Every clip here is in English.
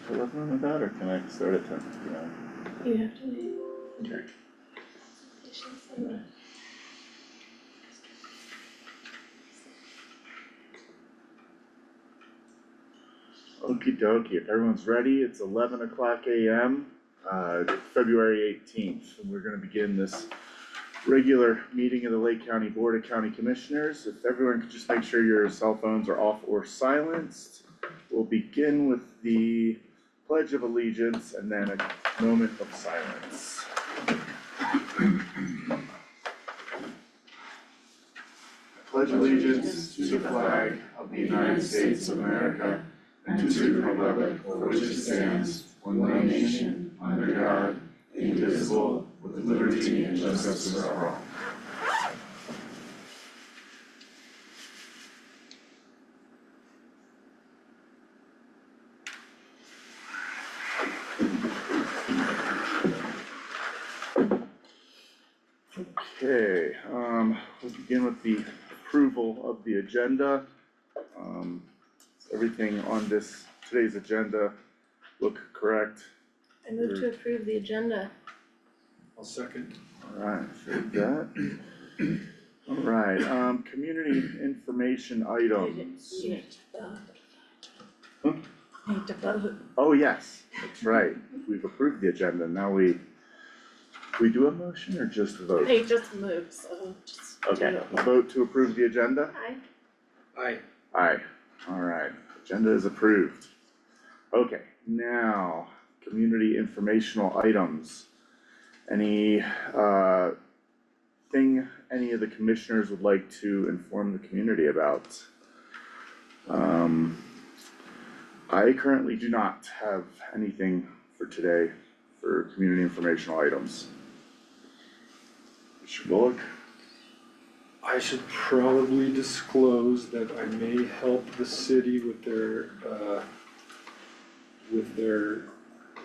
till 11 with that, or can I start at 10? You have to wait. Okay. Okie dokie, if everyone's ready, it's 11 o'clock AM, February 18th, and we're gonna begin this regular meeting of the Lake County Board of County Commissioners. If everyone could just make sure your cell phones are off or silenced. We'll begin with the Pledge of Allegiance and then a moment of silence. Pledge allegiance to the flag of the United States of America and to the republic for which it stands, one nation, under God, indivisible, with liberty and justice for all. Okay, we'll begin with the approval of the agenda. Everything on today's agenda look correct? I move to approve the agenda. I'll second. Alright, heard that. Alright, community information items. You have to Huh? vote. You have to vote. Oh, yes, that's right. We've approved the agenda. Now we do a motion or just vote? They just moved, so just do Okay, it. vote to approve the agenda? Aye. Aye. Aye. Alright, agenda is approved. Okay, now, community informational items. Any thing any of the commissioners would like to inform the community about? I currently do not have anything for today for community informational items. Mr. Bullock? I should probably disclose that I may help the city with their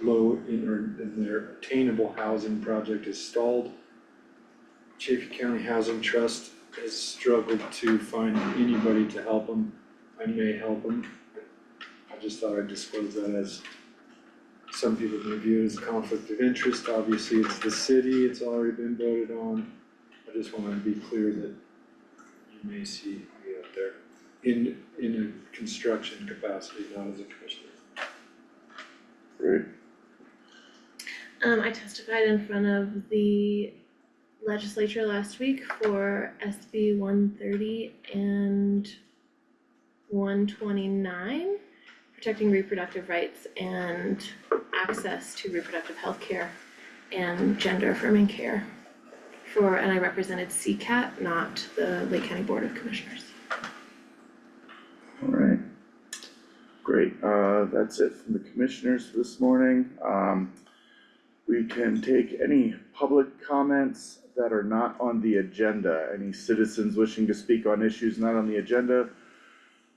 low in their attainable housing project is stalled. Chaffee County Housing Trust has struggled to find anybody to help them. I may help them. I just thought I'd disclose that, as some people may view it as a conflict of interest. Obviously, it's the city, it's already been voted on. I just wanted to be clear that you may see me out there in a construction capacity, not as a commissioner. Great. I testified in front of the legislature last week for SB 130 and 129, protecting reproductive rights and access to reproductive health care and gender affirming care and I represented CCAT, not the Lake County Board of Commissioners. Alright. Great, that's it from the commissioners this morning. We can take any public comments that are not on the agenda. Any citizens wishing to speak on issues not on the agenda.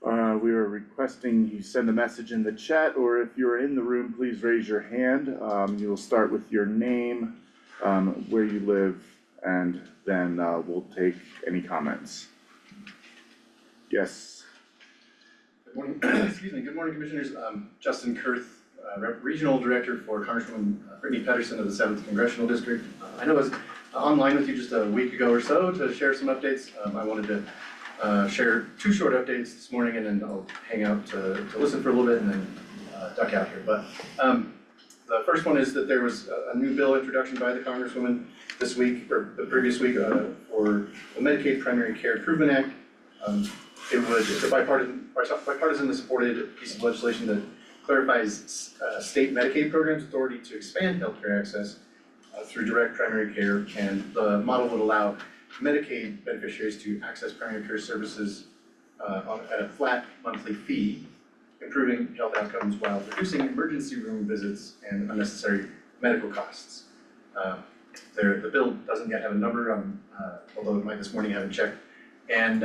We are requesting you send a message in the chat, or if you're in the room, please raise your hand. You will start with your name, where you live, and then we'll take any comments. Yes. Good morning, excuse me, good morning, Commissioners. Justin Kurth, Regional Director for Congresswoman Brittany Pedersen of the 7th Congressional District. I know I was online with you just a week ago or so to share some updates. I wanted to share 2 short updates this morning, and then I'll hang out to listen for a little bit and then duck out here. But the first one is that there was a new bill introduction by the Congresswoman this week, or the previous week, for the Medicaid Primary Care Improvement Act. It's a bipartisanly supported piece of legislation that clarifies state Medicaid programs' authority to expand healthcare access through direct primary care, and the model would allow Medicaid beneficiaries to access primary care services at a flat monthly fee, improving health outcomes while reducing emergency room visits and unnecessary medical costs. The bill doesn't yet have a number, although it might this morning, I haven't checked. And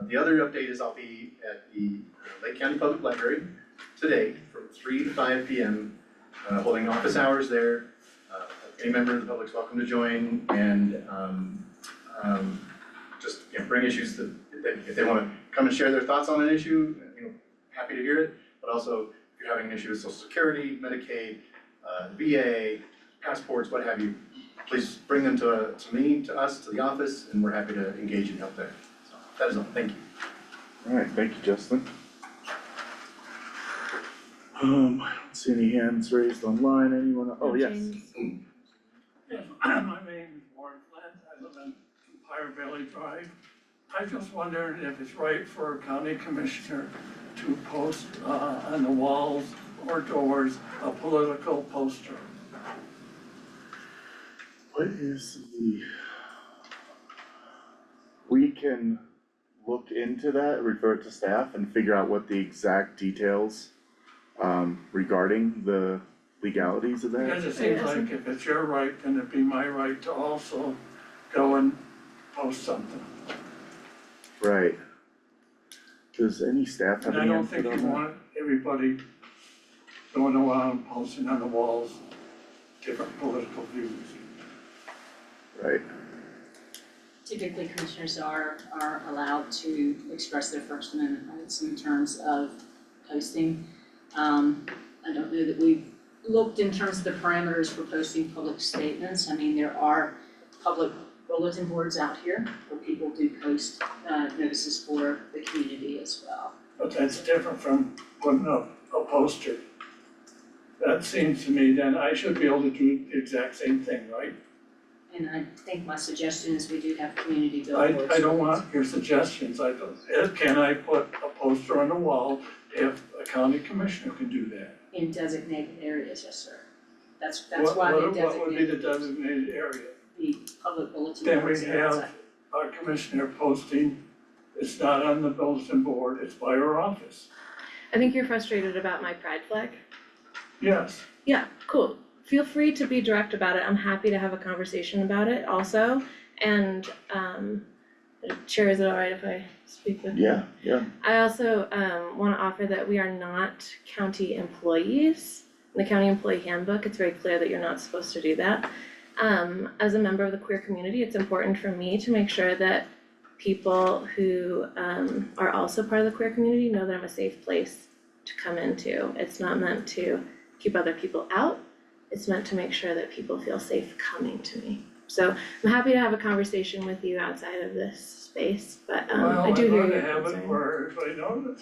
the other update is I'll be at the Lake County Public Library today from 3 to 5 p.m. Holding office hours there. Any member of the public is welcome to join, and just bring issues that if they want to come and share their thoughts on an issue, happy to hear it. But also you're having an issue with social security, Medicaid, VA, passports, what have you, please bring them to me, to us, to the office, and we're happy to engage and help there. So that is all, thank you. Alright, thank you, Justin. I don't see any hands raised online, anyone, oh, yes. James. Yes, my name is Warren Flint, I live on Empire Valley Drive. I just wondered if it's right for a county commissioner to post on the walls or doors a political poster. What is we can look into that, refer it to staff and figure out what the exact details regarding the legalities of Because that. it seems like if it's your right, then it'd be my right to also go and post something. Right. Does any staff have And I any don't input think you on that? want everybody going around posting on the walls different political views. Right, Typically, commissioners are allowed to express their First Amendment rights in terms of posting. I don't know that we've looked in terms of the parameters for posting public statements. I mean, there are public bulletin boards out here where people do post notices for the community as well. But that's different from putting up a poster. That seems to me then I should be able to do the exact same thing, right? And I think my suggestion is we do have community billboards. I don't want your suggestions, can I put a poster on the wall if a county commissioner can do that? In designated areas, yes, sir. That's why they designated. What would be the designated area? The public bulletin Then we boards that are outside. have our commissioner posting, it's not on the bulletin board, it's by her office. I think you're frustrated about my pride flag. Yes, Yeah, cool. Feel free to be direct about it. I'm happy to have a conversation about it also. And Chair, is it all right if I speak with you? yeah, I also wanna offer that we are not county employees. In the county employee handbook, it's very clear that you're not supposed to do that. As a member of the queer community, it's important for me to make sure that people who are also part of the queer community know that I'm a safe place to come into. It's not meant to keep other people out. It's meant to make sure that people feel safe coming to me. So I'm happy to have a conversation with you outside of this space, but I do hear your well, I'd rather have it concern. where everybody knows,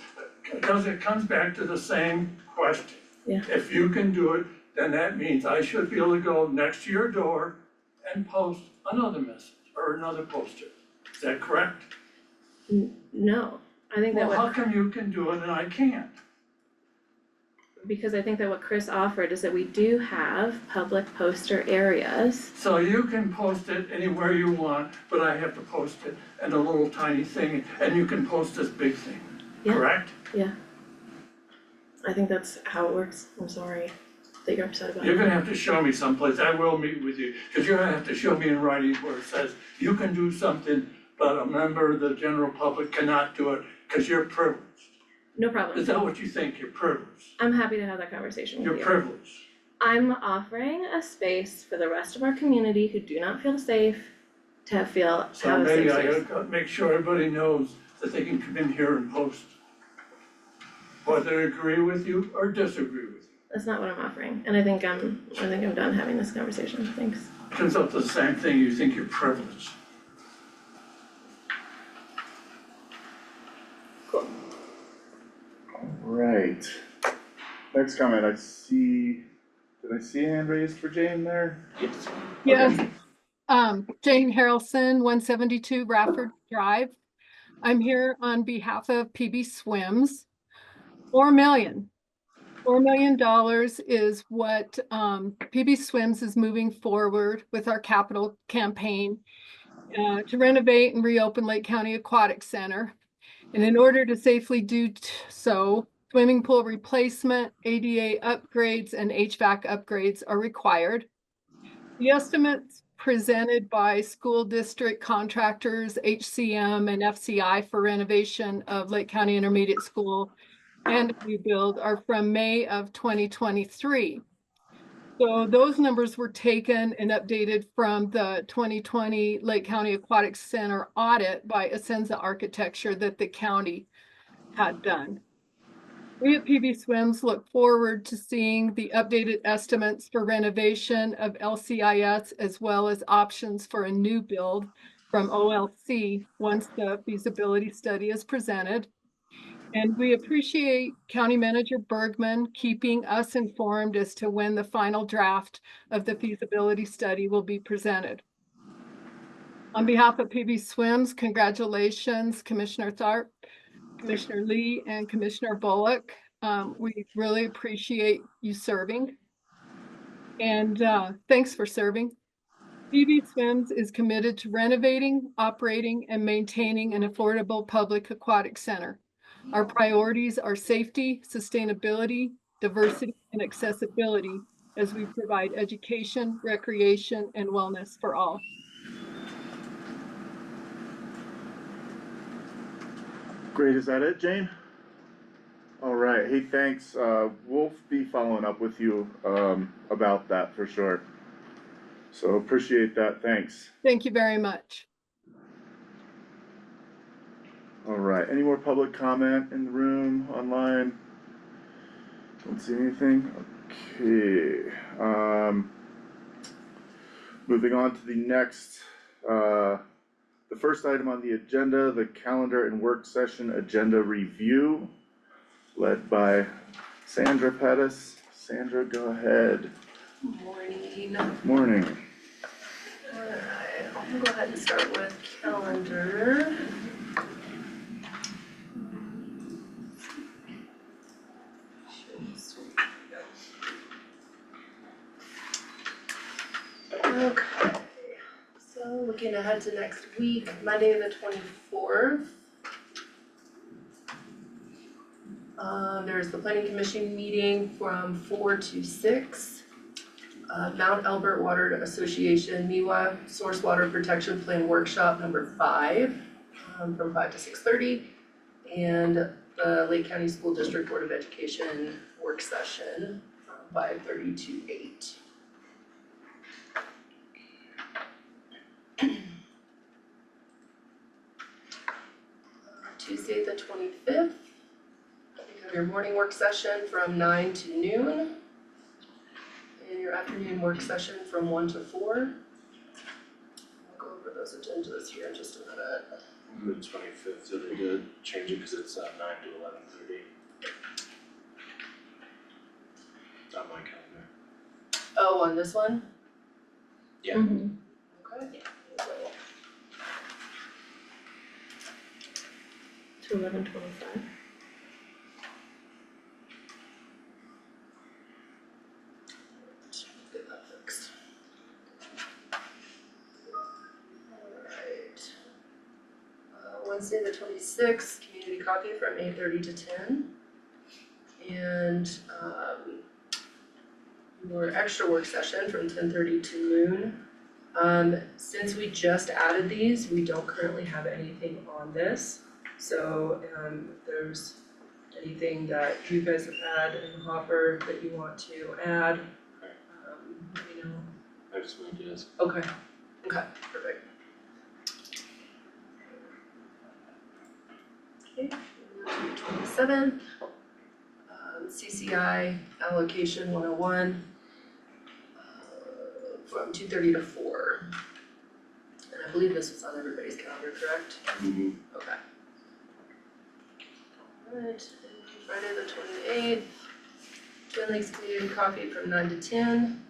because it comes back to the same question. Yeah. If you can do it, then that means I should be able to go next to your door and post another message or another poster. Is that correct? No, I think that Well, how what, come you can do it and I can't? because I think that what Chris offered is that we do have public poster areas. So you can post it anywhere you want, but I have to post it in a little tiny thing, and you can post this big thing, Yeah. correct? I think that's how it works. I'm sorry that you're upset about it. You're gonna have to show me someplace, I will meet with you, cause you're gonna have to show me in writing where it says you can do something, but a member of the general public cannot do it, cause you're privileged. No problem. Is that what you think, you're privileged? I'm happy to have that conversation with You're you. privileged. I'm offering a space for the rest of our community who do not feel safe to feel, So have a safe maybe I space. gotta make sure everybody knows that they can come in here and post. Whether they agree with you or disagree with you. That's not what I'm offering, and I think I'm done having this conversation. Thanks. Turns out the same thing, you think you're privileged. Cool. right. Next comment, did I see a hand raised for Jane there? Yes. Yes, Jane Harrelson, 172 Rafford Drive. I'm here on behalf of PB Swims. $4 million is what PB Swims is moving forward with our capital campaign to renovate and reopen Lake County Aquatic Center. And in order to safely do so, swimming pool replacement, ADA upgrades, and HVAC upgrades are required. The estimates presented by school district contractors, HCM and FCI for renovation of Lake County Intermediate School and rebuild are from May of 2023. So those numbers were taken and updated from the 2020 Lake County Aquatic Center audit by Ascenza Architecture that the county had done. We at PB Swims look forward to seeing the updated estimates for renovation of LCIS as well as options for a new build from OLC once the feasibility study is presented. And we appreciate County Manager Bergman keeping us informed as to when the final draft of the feasibility study will be presented. On behalf of PB Swims, congratulations, Commissioner Tharp, Commissioner Lee, and Commissioner Bullock. We really appreciate you serving. And thanks for serving. PB Swims is committed to renovating, operating, and maintaining an affordable public aquatic center. Our priorities are safety, sustainability, diversity, and accessibility as we provide education, recreation, and wellness for all. Great, is that it, Jane? All right, hey, thanks, we'll be following up with you, about that for sure. So appreciate that, thanks. Thank you very much. All right, any more public comment in the room, online? Don't see anything, okay, moving on to the next, the first item on the agenda, the calendar and work session agenda review, led by Sandra Pettis. Sandra, go ahead. Morning. Morning. Alright, I'll go ahead and start with calendar. Okay, so looking ahead to next week, Monday the 24th. There's the planning commission meeting from 4 to 6. Mount Albert Water Association, MIWA Source Water Protection Plan Workshop number 5, from 5 to 6:30. And the Lake County School District Board of Education work session from 5:30 to 8. Tuesday the 25th. You have your morning work session from 9 to noon. And your afternoon work session from 1 to 4. I'll go over those agendas here in just a minute. The 25th, so they did change it because it's 9 to 11:30. On my calendar. Oh, on this one? Yeah. Mhm. Okay. To 11:25. Get that fixed. Alright. Wednesday the 26th, community coffee from 8:30 to 10. And your extra work session from 10:30 to noon. Since we just added these, we don't currently have anything on this. So if there's anything that you guys have had in the hopper that you want to add, let me know. I have some ideas. Okay, perfect. Okay, 27th, CCI allocation 101, from 2:30 to 4. And I believe this was on everybody's calendar, correct? Mm-hmm. Okay. Alright, and Friday the 28th, Twin Lakes Community Coffee from 9 to 10.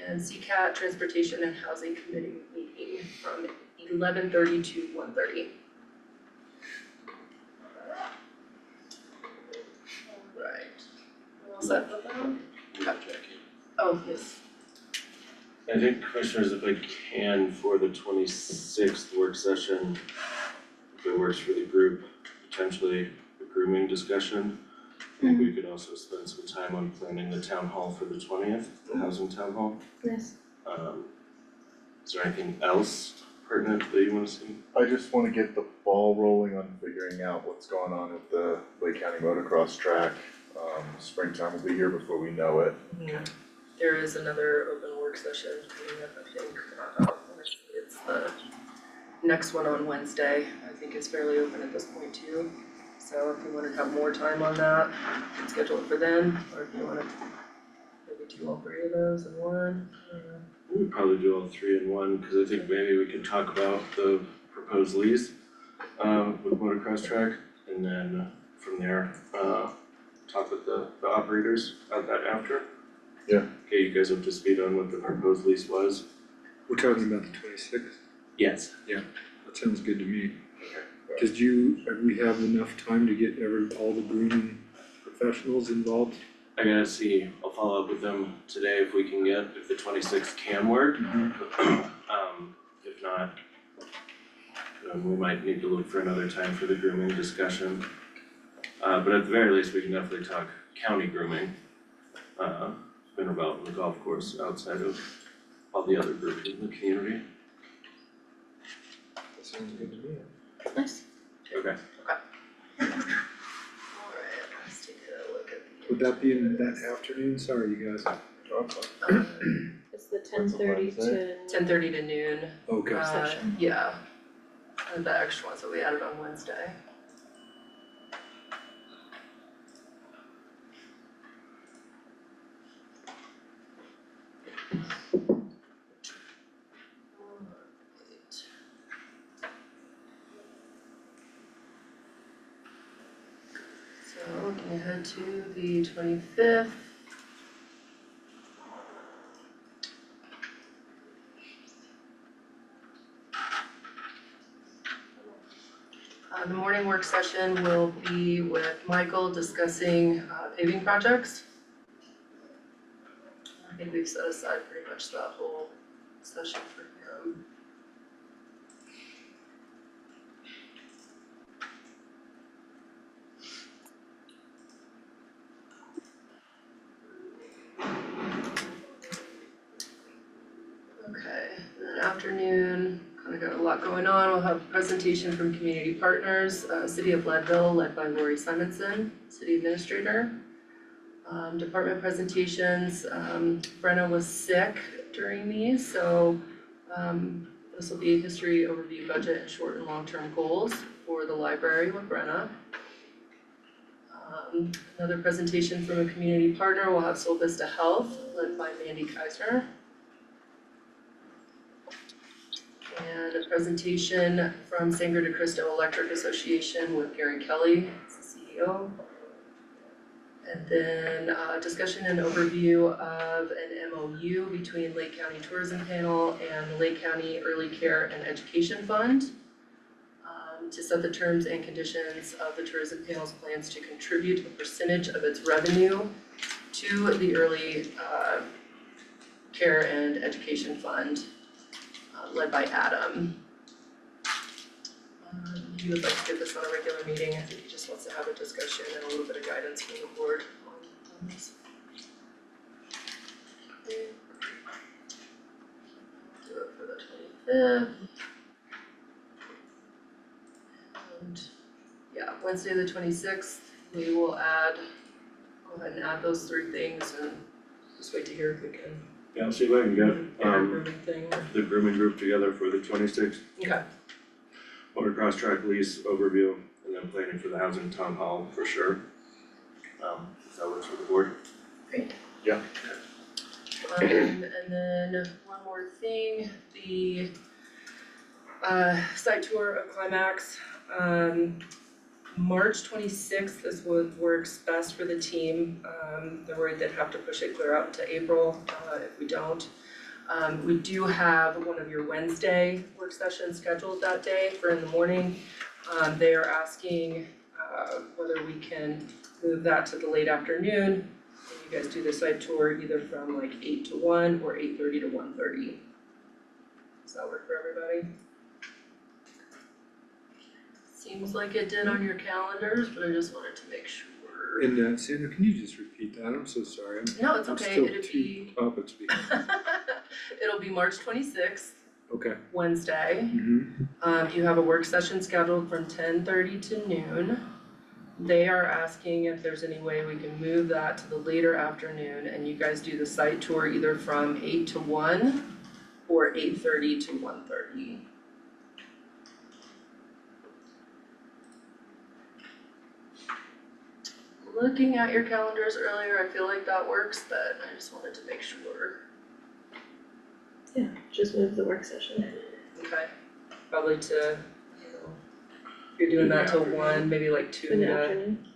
And CCAT Transportation and Housing Committee meeting from 11:30 to 1:30. Alright, we all set with them? Jackie. Oh, yes. I think commissioners, if I can, for the 26th work session, if it works for the group, potentially a grooming discussion. I think we could also spend some time on planning the town hall for the 20th, the housing town hall. Yes. Is there anything else pertinent that you wanna see? I just wanna get the ball rolling on figuring out what's going on with the Lake County motocross track. Springtime will be here before we know it. There is another open work session coming up, I think, it's the next one on Wednesday, I think is fairly open at this point too. So if you wanna have more time on that, you can schedule it for then, or if you wanna maybe do all three of those in one, I don't know. We would probably do all three in one, cause I think maybe we could talk about the proposed lease with motocross track, and then from there, talk with the operators about that after. Yeah. Okay, you guys up to speed on what the proposed lease was? We're talking about the 26th. Yes. That sounds good to me. Okay. Did we have enough time to get all the grooming professionals involved? I gotta see, I'll follow up with them today if we can get, if the 26th can work. If not, we might need to look for another time for the grooming discussion. But at the very least, we can definitely talk county grooming. Been about on the golf course outside of all the other groups in the community. That sounds good to me. Nice. Okay. Alright, let's take a look at the. Would that be in that afternoon? Sorry, you guys. It's the 10:30 to. 10:30 to noon, Okay. Session. yeah. And the extra ones that we added on Wednesday. So looking ahead to the 25th. The morning work session will be with Michael discussing paving projects. I think we've set aside pretty much that whole session for him. Okay, then afternoon, kind of got a lot going on. We'll have a presentation from community partners, City of Leadville, led by Lori Simonson, City Administrator. Department presentations, Brenna was sick during these, so this will be a history overview, budget, and short and long-term goals for the library with Brenna. Another presentation from a community partner, we'll have Sol Vista Health, led by Mandy Kaiser. And a presentation from Sangre de Cristo Electric Association with Gary Kelly, as the CEO. And then discussion and overview of an MOU between Lake County Tourism Panel and the Lake County Early Care and Education Fund to set the terms and conditions of the tourism panel's plans to contribute a percentage of its revenue to the Early Care and Education Fund, led by Adam. He would like to get this on a regular meeting. I think he just wants to have a discussion and a little bit of guidance from the board on this. Okay. Do it for the 25th. And yeah, Wednesday the 26th, we will go ahead and add those three things and just wait to hear if we can. Yeah, I'll see if I can get Grooming thing. the grooming group together for the 26th. Okay. Motocross track lease overview, and then planning for the housing town hall for sure. If that works for the board. Great. Yeah. And then one more thing, the site tour of Climax, March 26th is what works best for the team. They're worried they'd have to push it clear out into April, if we don't. We do have one of your Wednesday work sessions scheduled that day for in the morning. They are asking whether we can move that to the late afternoon. And you guys do the site tour either from like 8 to 1 or 8:30 to 1:30. Does that work for everybody? Seems like it did on your calendars, but I just wanted to make sure. And Sandra, can you just repeat that? I'm so sorry. No, it's I'm okay, still it'll two be, topics behind. it'll be March 26th, Okay. Wednesday. Mm-hmm. You have a work session scheduled from 10:30 to noon. They are asking if there's any way we can move that to the later afternoon and you guys do the site tour either from 8 to 1 or 8:30 to 1:30. looking at your calendars earlier, I feel like that works, but I just wanted to make sure. Yeah, just move the work session. Okay. Probably to, if you're doing that till 1, maybe like 2 In the to afternoon.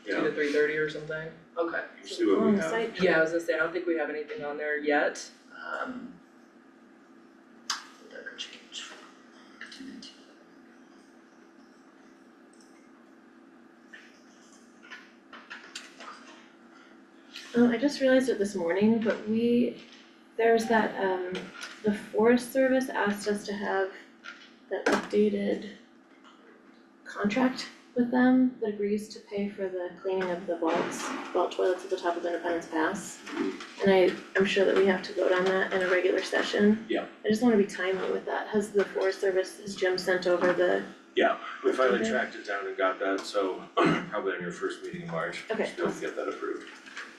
2 to 3:30 or something. Okay. See what we On have. site. Yeah, I was gonna say, I don't think we have anything on there yet. That could change. I just realized it this morning, but there's that, the Forest Service asked us to have that updated contract with them that agrees to pay for the cleaning of the vault toilets at the top of Independence Pass. And I'm sure that we have to vote on that in a regular session. Yeah. I just wanna be timely with that. Has the Forest Service, has Jim sent over the, Yeah, we finally tracked it down and got that, so probably on your first meeting in March, Okay. still get that approved.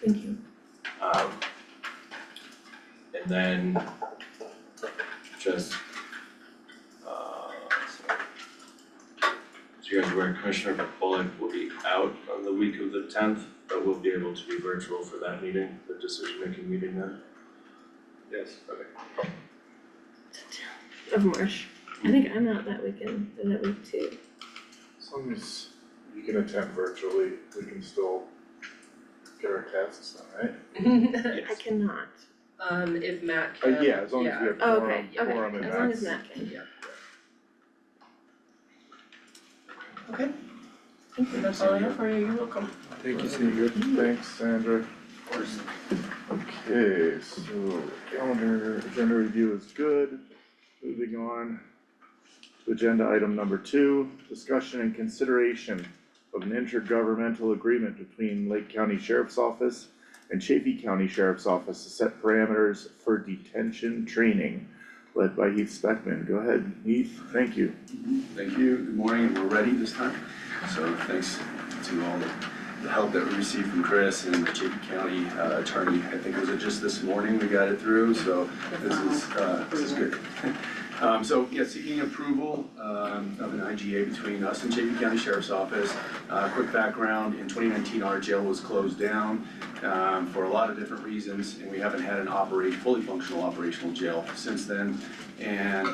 thank you. And then just, so you guys are aware, Commissioner Bullock will be out on the week of the 10th, but we'll be able to be virtual for that meeting, the decision-making meeting then. Yes. Okay. Of March. I think I'm out that weekend, and that week too. As long as you can attend virtually, we can still get our tests done, right? I cannot. If Matt can. Yeah, as long as we have Oh, quorum, okay, quorum and as long as that's- Matt can. Yeah. Okay. Thank you, that's all I have for you, you're welcome. Thank you, Sandra. Thanks, Sandra. Of course. Okay, so calendar, agenda review is good. Moving on to agenda item number 2, discussion and consideration of an intergovernmental agreement between Lake County Sheriff's Office and Chaffee County Sheriff's Office to set parameters for detention training, led by Heath Speckman. Go ahead, Heath, thank you. Thank you, good morning, we're ready this time. So thanks to all the help that we received from Chris and the Chaffee County attorney. I think it was just this morning we got it through, so this is good. So yeah, seeking approval of an IGA between us and Chaffee County Sheriff's Office. Quick background, in 2019 our jail was closed down for a lot of different reasons, and we haven't had an fully functional operational jail since then. And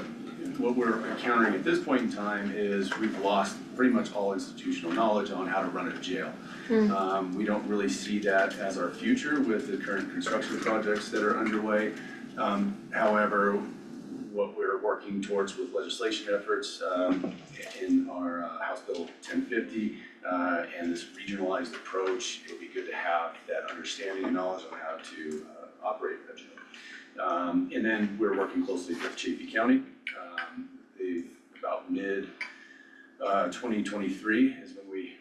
what we're encountering at this point in time is we've lost pretty much all institutional knowledge on how to run a jail. We don't really see that as our future with the current construction projects that are underway. However, what we're working towards with legislation efforts in our House Bill 1050 and this regionalized approach, it would be good to have that understanding and knowledge on how to operate a jail. And then we're working closely with Chaffee County. They've about mid 2023 is when we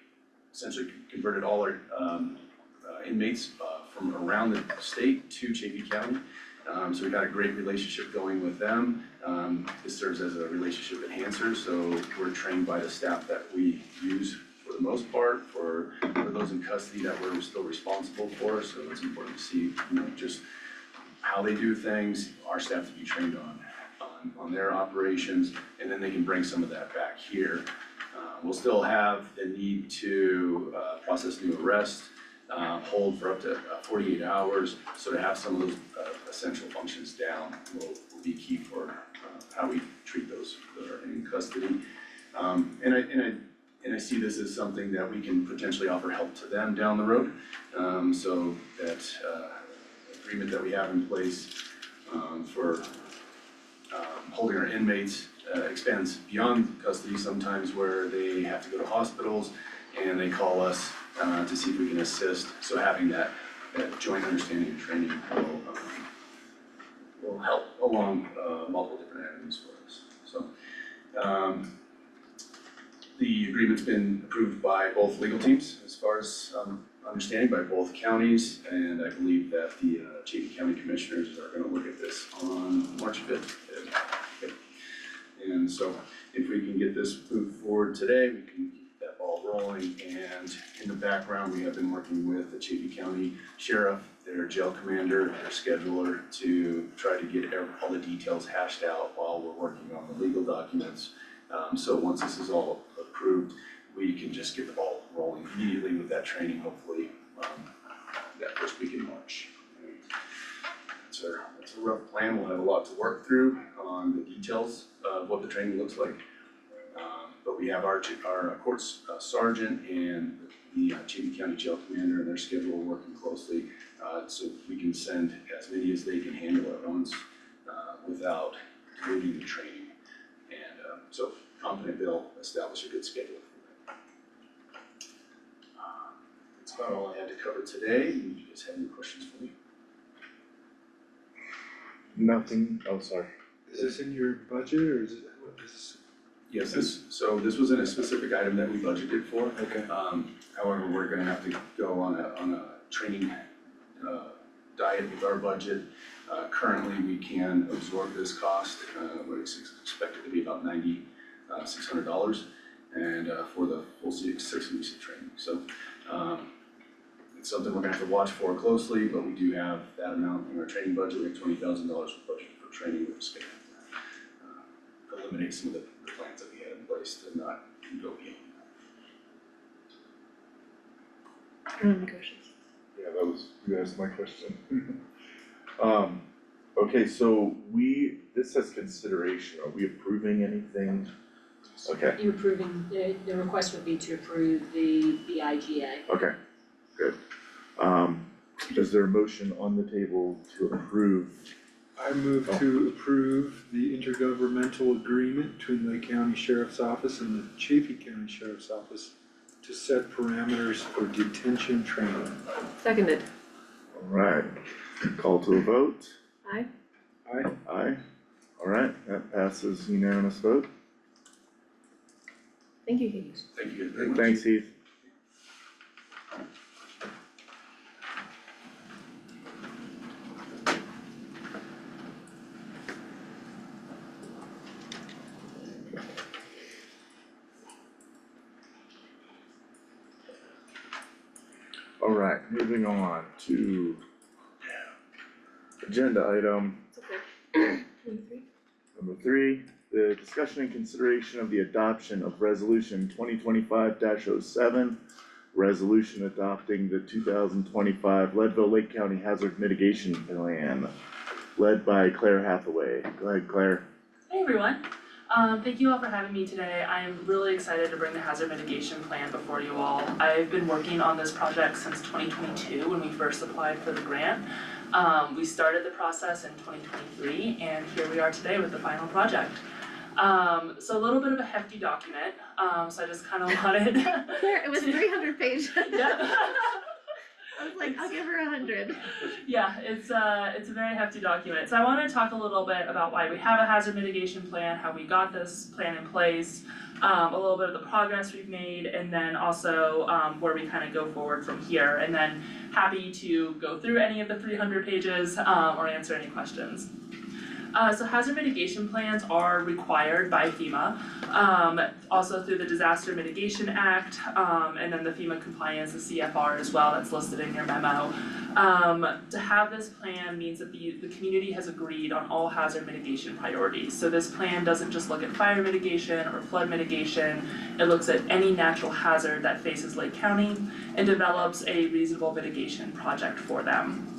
essentially converted all our inmates from around the state to Chaffee County. So we've got a great relationship going with them. This serves as a relationship enhancer, so we're trained by the staff that we use for the most part, for those in custody that we're still responsible for, so it's important to see, just how they do things, our staff to be trained on their operations, and then they can bring some of that back here. We'll still have the need to process new arrests, hold for up to 48 hours, so to have some of those essential functions down will be key for how we treat those that are in custody. And I see this as something that we can potentially offer help to them down the road. So that agreement that we have in place for holding our inmates expands beyond custody sometimes, where they have to go to hospitals and they call us to see if we can assist. So having that joint understanding and training will help along multiple different avenues for us. So the agreement's been approved by both legal teams, as far as understanding, by both counties, and I believe that the Chaffee County Commissioners are gonna look at this on March 5th. And so if we can get this moved forward today, we can keep that ball rolling. And in the background, we have been working with the Chaffee County Sheriff, their jail commander, their scheduler, to try to get all the details hashed out while we're working on the legal documents. So once this is all approved, we can just get the ball rolling immediately with that training, hopefully, that first week in March. It's a rough plan, we'll have a lot to work through on the details of what the training looks like. But we have our courts sergeant and the Chaffee County Jail Commander and their schedule working closely, so we can send as many as they can handle at once, without diluting the training. And so confident they'll establish a good schedule for that. That's about all I had to cover today. Do you guys have any questions for me? Nothing, oh, sorry. Is this in your budget or is it, what is this? Yes, this wasn't a specific item that we budgeted for. Okay. However, we're gonna have to go on a training diet with our budget. Currently, we can absorb this cost, what is expected to be about $9,600, and for the full 6 weeks of training. So it's something we're gonna have to watch for closely, but we do have that amount in our training budget. We have $20,000 budget for training. We're just gonna eliminate some of the plans that we had in place to not go beyond that. I don't have any questions. Yeah, that was, you asked my question. Okay, so this has consideration, are we approving anything? Okay, You approving, the request would be to approve the IGA. okay, good. Is there a motion on the table to approve? I move to approve the intergovernmental agreement between Lake County Sheriff's Office and the Chaffee County Sheriff's Office to set parameters for detention training. Seconded. Alright, call to a vote, Aye. Aye. aye, alright, that passes unanimous vote. Thank you, Keith. Thank you guys very much. Thanks, Heath. Alright, moving on to agenda item It's okay. number 3, the discussion and consideration of the adoption of resolution 2025-07, resolution adopting the 2025 Leadville-Lake County Hazard Mitigation Plan, led by Claire Hathaway. Go ahead, Claire. Hey everyone, thank you all for having me today. I am really excited to bring the hazard mitigation plan before you all. I've been working on this project since 2022 when we first applied for the grant. We started the process in 2023 and here we are today with the final project. So a little bit of a hefty document, so I just kind of wanted. Claire, it was 300 pages. Yeah. I was like, I'll give her 100. Yeah, it's a very hefty document. So I want to talk a little bit about why we have a hazard mitigation plan, how we got this plan in place, a little bit of the progress we've made, and then also where we kind of go forward from here. And then happy to go through any of the 300 pages or answer any questions. So hazard mitigation plans are required by FEMA, also through the Disaster Mitigation Act, and then the FEMA compliance, the CFR as well, that's listed in your memo. To have this plan means that the community has agreed on all hazard mitigation priorities. So this plan doesn't just look at fire mitigation or flood mitigation, it looks at any natural hazard that faces Lake County and develops a reasonable mitigation project for them.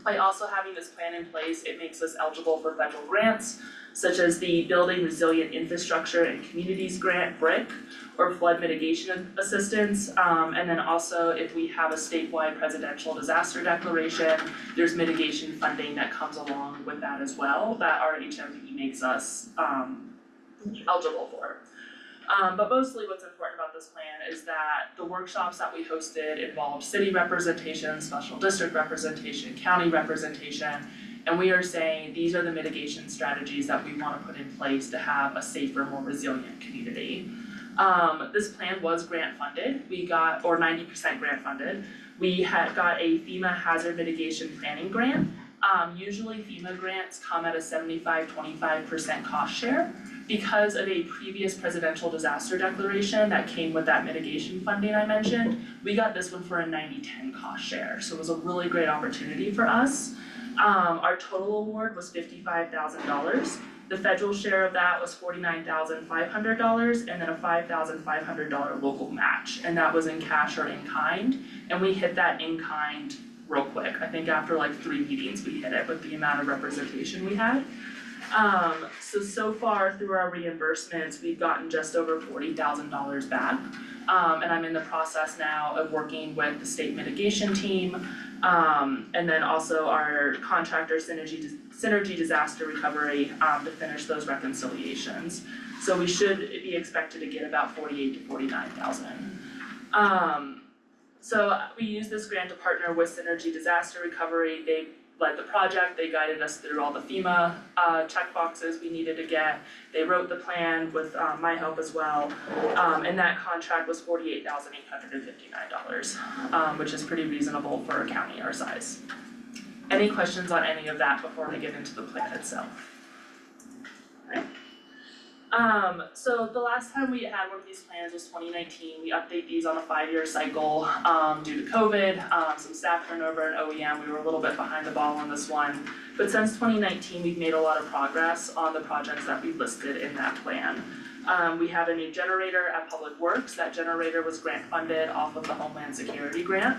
By also having this plan in place, it makes us eligible for federal grants, such as the Building Resilient Infrastructure and Communities Grant, BRIC, or flood mitigation assistance. And then also, if we have a statewide presidential disaster declaration, there's mitigation funding that comes along with that as well, that our HMP makes us eligible for. But mostly what's important about this plan is that the workshops that we hosted involved city representation, special district representation, county representation, and we are saying these are the mitigation strategies that we want to put in place to have a safer, more resilient community. This plan was grant funded, we got, or 90% grant funded. We had got a FEMA hazard mitigation planning grant. Usually FEMA grants come at a 75-25% cost share. Because of a previous presidential disaster declaration that came with that mitigation funding I mentioned, we got this one for a 90-10 cost share, so it was a really great opportunity for us. Our total award was $55,000. The federal share of that was $49,500 and then a $5,500 local match, and that was in cash or in kind. And we hit that in kind real quick. I think after like 3 meetings, we hit it with the amount of representation we had. So far through our reimbursements, we've gotten just over $40,000 back. And I'm in the process now of working with the state mitigation team, and then also our contractor synergy disaster recovery, to finish those reconciliations. So we should be expected to get about 48 to 49,000. So we use this grant to partner with Synergy Disaster Recovery. They led the project, they guided us through all the FEMA check boxes we needed to get. They wrote the plan with my help as well, and that contract was $48,859, which is pretty reasonable for a county our size. Any questions on any of that before we get into the plan itself? Alright. So the last time we had one of these plans was 2019. We update these on a 5-year cycle due to COVID, some staff turnover and OEM. We were a little bit behind the ball on this one. But since 2019, we've made a lot of progress on the projects that we've listed in that plan. We have a new generator at Public Works. That generator was grant funded off of the Homeland Security grant.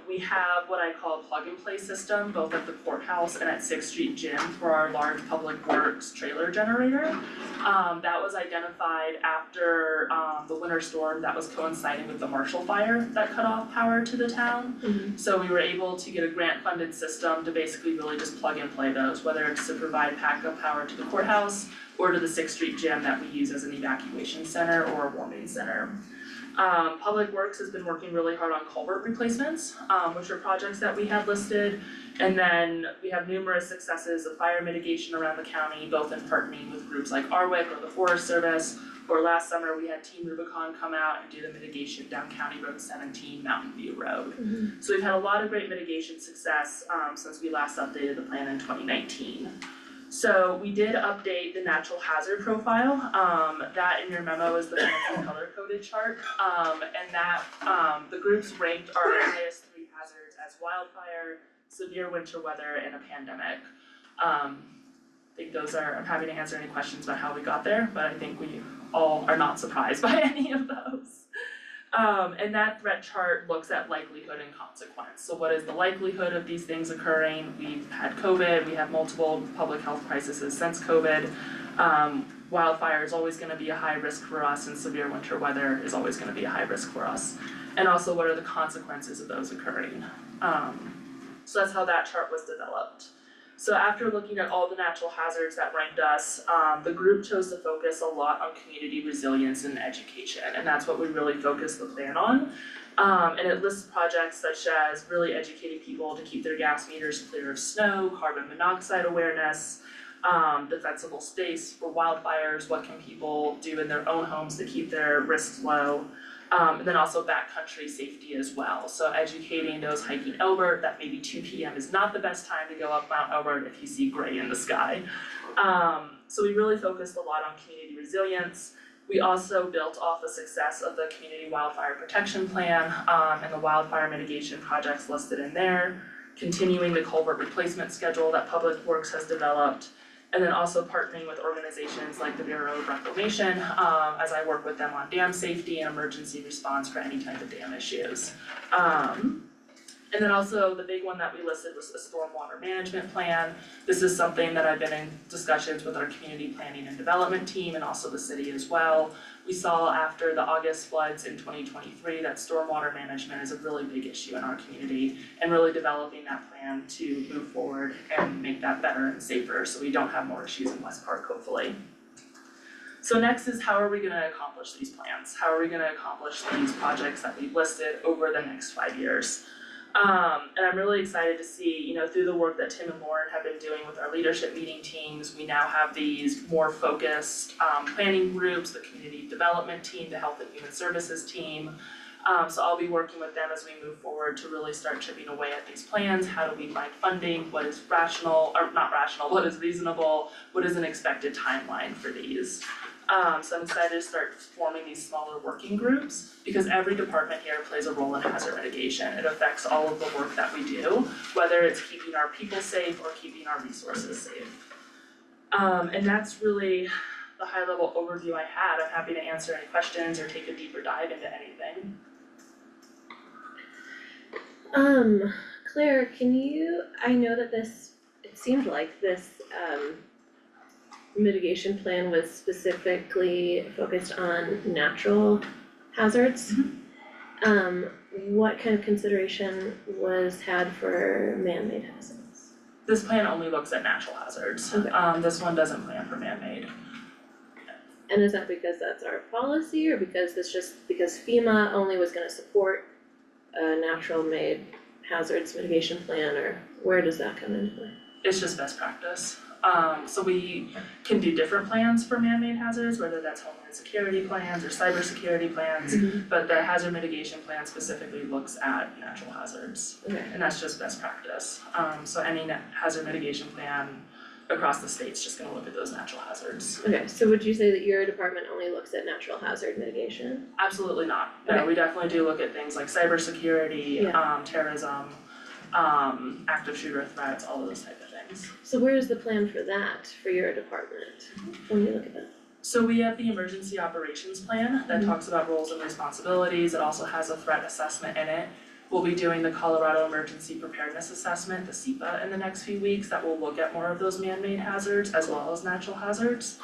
We have what I call a plug and play system, both at the courthouse and at 6th Street Gym for our large Public Works trailer generator. That was identified after the winter storm that was coinciding with the Marshall Fire that cut off power to the town. So we were able to get a grant funded system to basically really just plug and play those, whether it's to provide backup power to the courthouse or to the 6th Street Gym that we use as an evacuation center or a warming center. Public Works has been working really hard on culvert replacements, which are projects that we had listed. And then we have numerous successes of fire mitigation around the county, both in partnering with groups like ARWIC or the Forest Service, or last summer we had Team Rubicon come out and do the mitigation down County Road 17, Mountain View Road. So we've had a lot of great mitigation success since we last updated the plan in 2019. So we did update the natural hazard profile, that in your memo is the fancy color coded chart, and that the groups ranked our highest 3 hazards as wildfire, severe winter weather, and a pandemic. I think those are, I'm happy to answer any questions about how we got there, but I think we all are not surprised by any of those. And that threat chart looks at likelihood and consequence. So what is the likelihood of these things occurring? We've had COVID, we have multiple public health crises since COVID. Wildfire is always gonna be a high risk for us, and severe winter weather is always gonna be a high risk for us. And also, what are the consequences of those occurring? So that's how that chart was developed. So after looking at all the natural hazards that ranked us, the group chose to focus a lot on community resilience and education, and that's what we really focused the plan on. And it lists projects such as really educating people to keep their gas meters clear of snow, carbon monoxide awareness, defensible space for wildfires, what can people do in their own homes to keep their risks low. And then also backcountry safety as well. So educating those hiking Elbert that maybe 2 p.m. is not the best time to go up Mount Elbert if you see gray in the sky. So we really focused a lot on community resilience. We also built off the success of the Community Wildfire Protection Plan and the wildfire mitigation projects listed in there, continuing the culvert replacement schedule that Public Works has developed, and then also partnering with organizations like the Bureau of Reclamation as I work with them on dam safety and emergency response for any type of dam issues. And then also the big one that we listed was the stormwater management plan. This is something that I've been in discussions with our community planning and development team and also the city as well. We saw after the August floods in 2023 that stormwater management is a really big issue in our community, and really developing that plan to move forward and make that better and safer so we don't have more issues in West Park, hopefully. So next is, how are we gonna accomplish these plans? How are we gonna accomplish these projects that we've listed over the next 5 years? And I'm really excited to see, through the work that Tim and Lauren have been doing with our leadership meeting teams, we now have these more focused planning groups, the community development team, the health and human services team. So I'll be working with them as we move forward to really start chipping away at these plans. How do we find funding? What is rational, or not rational, what is reasonable? What is an expected timeline for these? So I'm excited to start forming these smaller working groups, because every department here plays a role in hazard mitigation. It affects all of the work that we do, whether it's keeping our people safe or keeping our resources safe. And that's really the high level overview I had. I'm happy to answer any questions or take a deeper dive into anything. Claire, I know that it seemed like this, mitigation plan was specifically focused on natural hazards. What kind of consideration was had for man-made hazards? This plan only looks at natural hazards. Okay. This one doesn't plan for man-made. And is that because that's our policy, or because because FEMA only was gonna support a natural made hazards mitigation plan, or where does that come into play? It's just best practice. So we can do different plans for man-made hazards, whether that's homeland security plans or cybersecurity plans, but the hazard mitigation plan specifically looks at natural hazards, Okay, and that's just best practice. So any hazard mitigation plan across the state's just gonna look at those natural hazards. okay, so would you say that your department only looks at natural hazard mitigation? Absolutely not. No, Okay. we definitely do look at things like cybersecurity, terrorism, active shooter threats, all of those type of things. So where is the plan for that, for your department, when you look at that? So we have the emergency operations plan that talks about roles and responsibilities. It also has a threat assessment in it. We'll be doing the Colorado Emergency Preparedness Assessment, the CEPA, in the next few weeks that will look at more of those man-made hazards as well as natural hazards.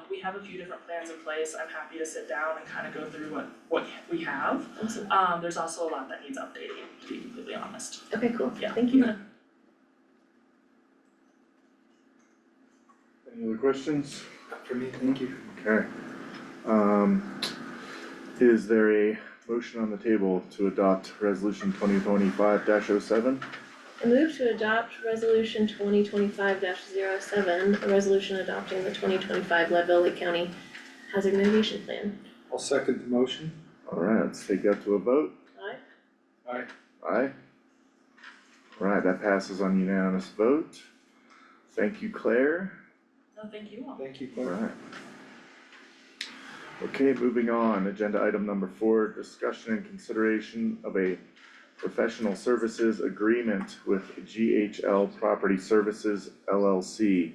We have a few different plans in place. I'm happy to sit down and kind of go through what we have. Awesome. There's also a lot that needs updating, to be completely honest. Okay, cool, Yeah. thank you. Any other questions? Not for me, thank you. Okay. Is there a motion on the table to adopt resolution 2025-07? I move to adopt resolution 2025-07, a resolution adopting the 2025 Leadville-Lake County Hazard Mitigation Plan. I'll second the motion. Alright, let's take that to a vote. Aye. Aye. Aye. Alright, that passes on unanimous vote. Thank you, Claire. No, thank you all. Thank you, Claire. Alright. Okay, moving on, agenda item number 4, discussion and consideration of a professional services agreement with GHL Property Services LLC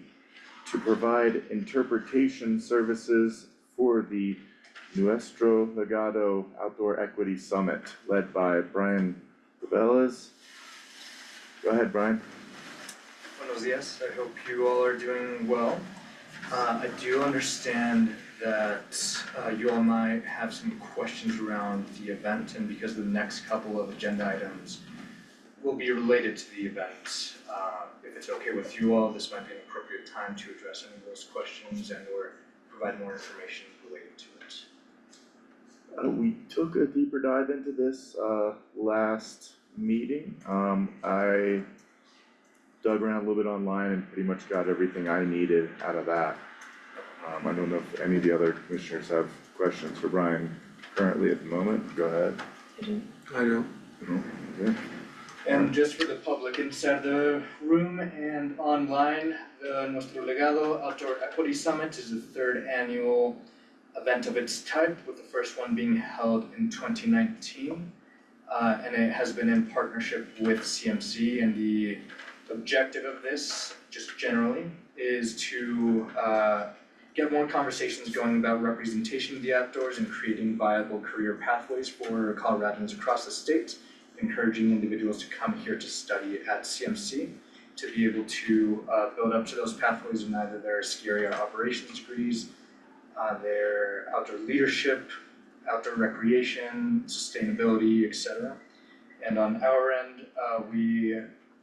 to provide interpretation services for the Nuestro Legado Outdoor Equity Summit led by Brian Rubeles. Go ahead, Brian. Buenos dias, I hope you all are doing well. I do understand that you all might have some questions around the event, and because the next couple of agenda items will be related to the event, if it's okay with you all, this might be an appropriate time to address any of those questions and or provide more information related to it. We took a deeper dive into this last meeting. I dug around a little bit online and pretty much got everything I needed out of that. I don't know if any of the other commissioners have questions for Brian currently at the moment. Go ahead. I don't. No? Okay. And just for the public inside the room and online, the Nuestro Legado Outdoor Equity Summit is the 3rd annual event of its type, with the first one being held in 2019. And it has been in partnership with CMC, and the objective of this, just generally, is to get more conversations going about representation of the outdoors and creating viable career pathways for Coloradans across the state, encouraging individuals to come here to study at CMC, to be able to build up to those pathways in either their ski area operations degrees, their outdoor leadership, outdoor recreation, sustainability, etc. And on our end, we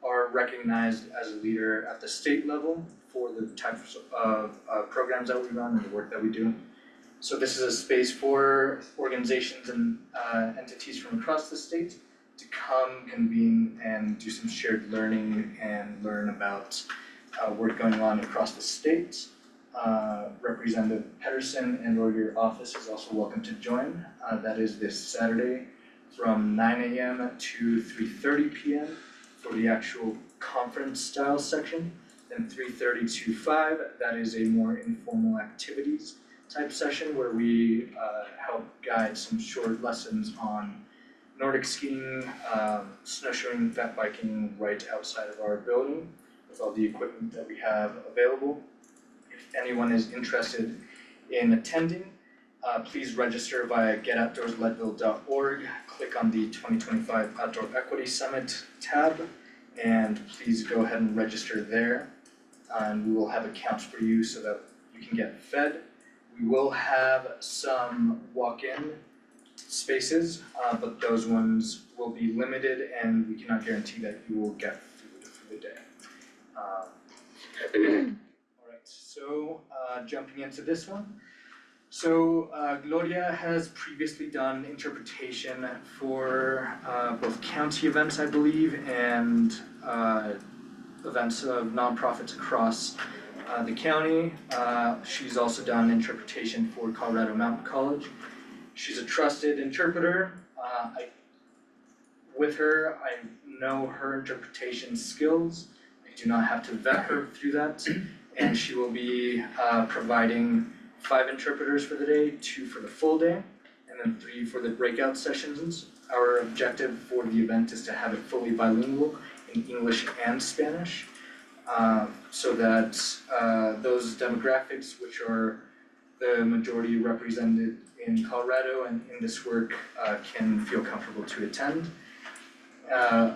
are recognized as a leader at the state level for the types of programs that we run and the work that we do. So this is a space for organizations and entities from across the state to come, convene, and do some shared learning and learn about work going on across the state. Representative Pedersen and or your office is also welcome to join. That is this Saturday from 9 a.m. to 3:30 p.m. for the actual conference style section. Then 3:30 to 5, that is a more informal activities type session where we help guide some short lessons on Nordic skiing, snowshoeing, fat biking right outside of our building with all the equipment that we have available. If anyone is interested in attending, please register via getoutdoorsleadville.org, click on the 2025 Outdoor Equity Summit tab, and please go ahead and register there. And we will have accounts for you so that you can get fed. We will have some walk-in spaces, but those ones will be limited and we cannot guarantee that you will get food for the day. Alright, so jumping into this one. So Gloria has previously done interpretation for both county events, I believe, and events of nonprofits across the county. She's also done interpretation for Colorado Mountain College. She's a trusted interpreter. With her, I know her interpretation skills. I do not have to vet her through that. And she will be providing 5 interpreters for the day, 2 for the full day, and then 3 for the breakout sessions. Our objective for the event is to have it fully bilingual in English and Spanish, so that those demographics, which are the majority represented in Colorado and in this work, can feel comfortable to attend.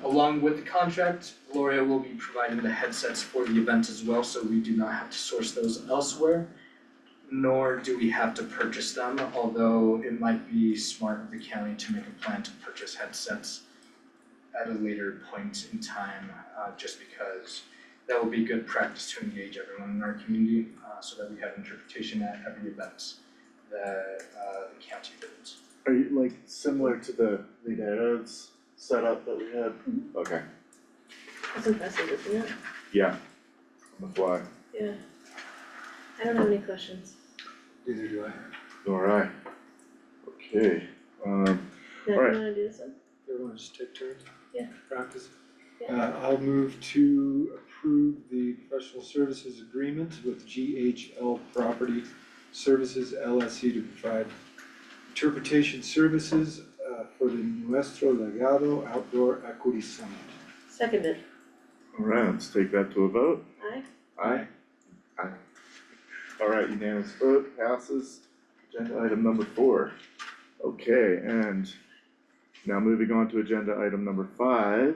Along with the contract, Gloria will be providing the headsets for the event as well, so we do not have to source those elsewhere, nor do we have to purchase them, although it might be smart of the county to make a plan to purchase headsets at a later point in time, just because that will be good practice to engage everyone in our community, so that we have interpretation at every event that the county visits. Are you like similar to the Lideros setup that we had? Okay, That's impressive, isn't it? yeah, on the fly, Yeah. I don't have any questions. Neither do I. alright, okay, Now, do you Alright. wanna do this one? Everyone just take turns? Yeah. Practice? Yeah. I'll move to approve the professional services agreement with GHL Property Services LLC to provide interpretation services for the Nuestro Legado Outdoor Equity Summit. Seconded. alright, let's take that to a vote. Aye. Aye. Aye. Alright, unanimous vote, passes. Agenda item number 4. Okay, and now moving on to agenda item number 5.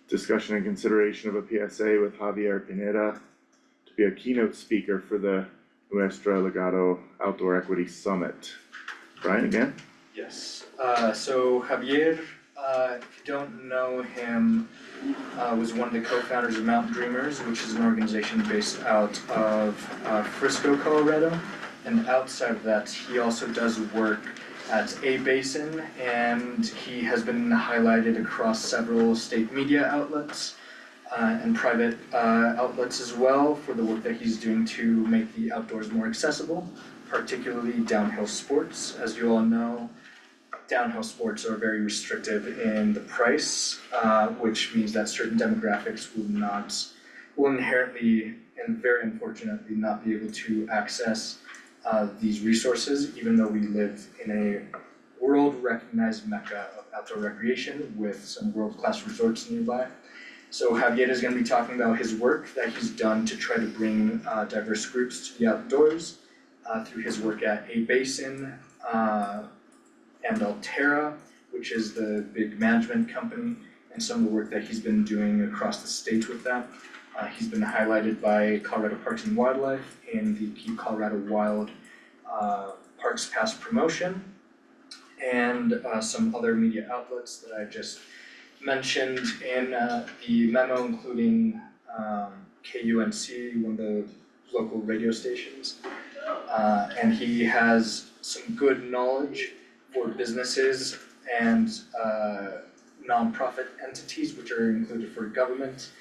Discussion and consideration of a PSA with Javier Pineida to be a keynote speaker for the Nuestro Legado Outdoor Equity Summit. Brian, again? Yes, so Javier, if you don't know him, was one of the co-founders of Mountain Dreamers, which is an organization based out of Frisco, Colorado. And outside of that, he also does work at A Basin, and he has been highlighted across several state media outlets and private outlets as well for the work that he's doing to make the outdoors more accessible, particularly downhill sports. As you all know, downhill sports are very restrictive in the price, which means that certain demographics will inherently and very unfortunately not be able to access these resources, even though we live in a world-recognized mecca of outdoor recreation with some world-class resorts nearby. So Javier is going to be talking about his work that he's done to try to bring diverse groups to the outdoors through his work at A Basin and Alterra, which is the big management company, and some of the work that he's been doing across the state with that. He's been highlighted by Colorado Parks and Wildlife in the Keep Colorado Wild Parks Pass promotion, and some other media outlets that I just mentioned in the memo, including KUNC, one of the local radio stations. And he has some good knowledge for businesses and nonprofit entities, which are included for government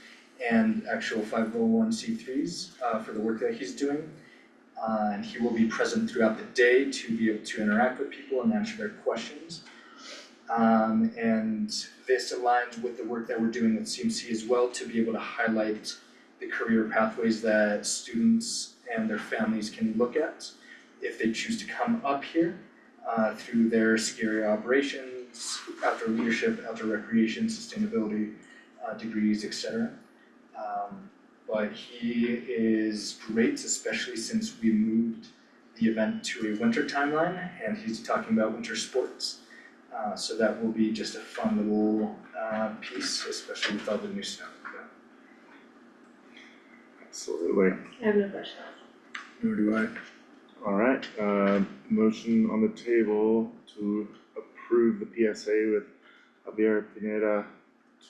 and actual 501c3s for the work that he's doing. And he will be present throughout the day to be able to interact with people and answer their questions. And this aligns with the work that we're doing with CMC as well, to be able to highlight the career pathways that students and their families can look at if they choose to come up here through their ski area operations, outdoor leadership, outdoor recreation, sustainability degrees, etc. but he is great, especially since we moved the event to a winter timeline and he's talking about winter sports. So that will be just a fun little piece, especially with all the new snow. Absolutely. I have no questions. Nor do I. Alright, motion on the table to approve the PSA with Javier Pineida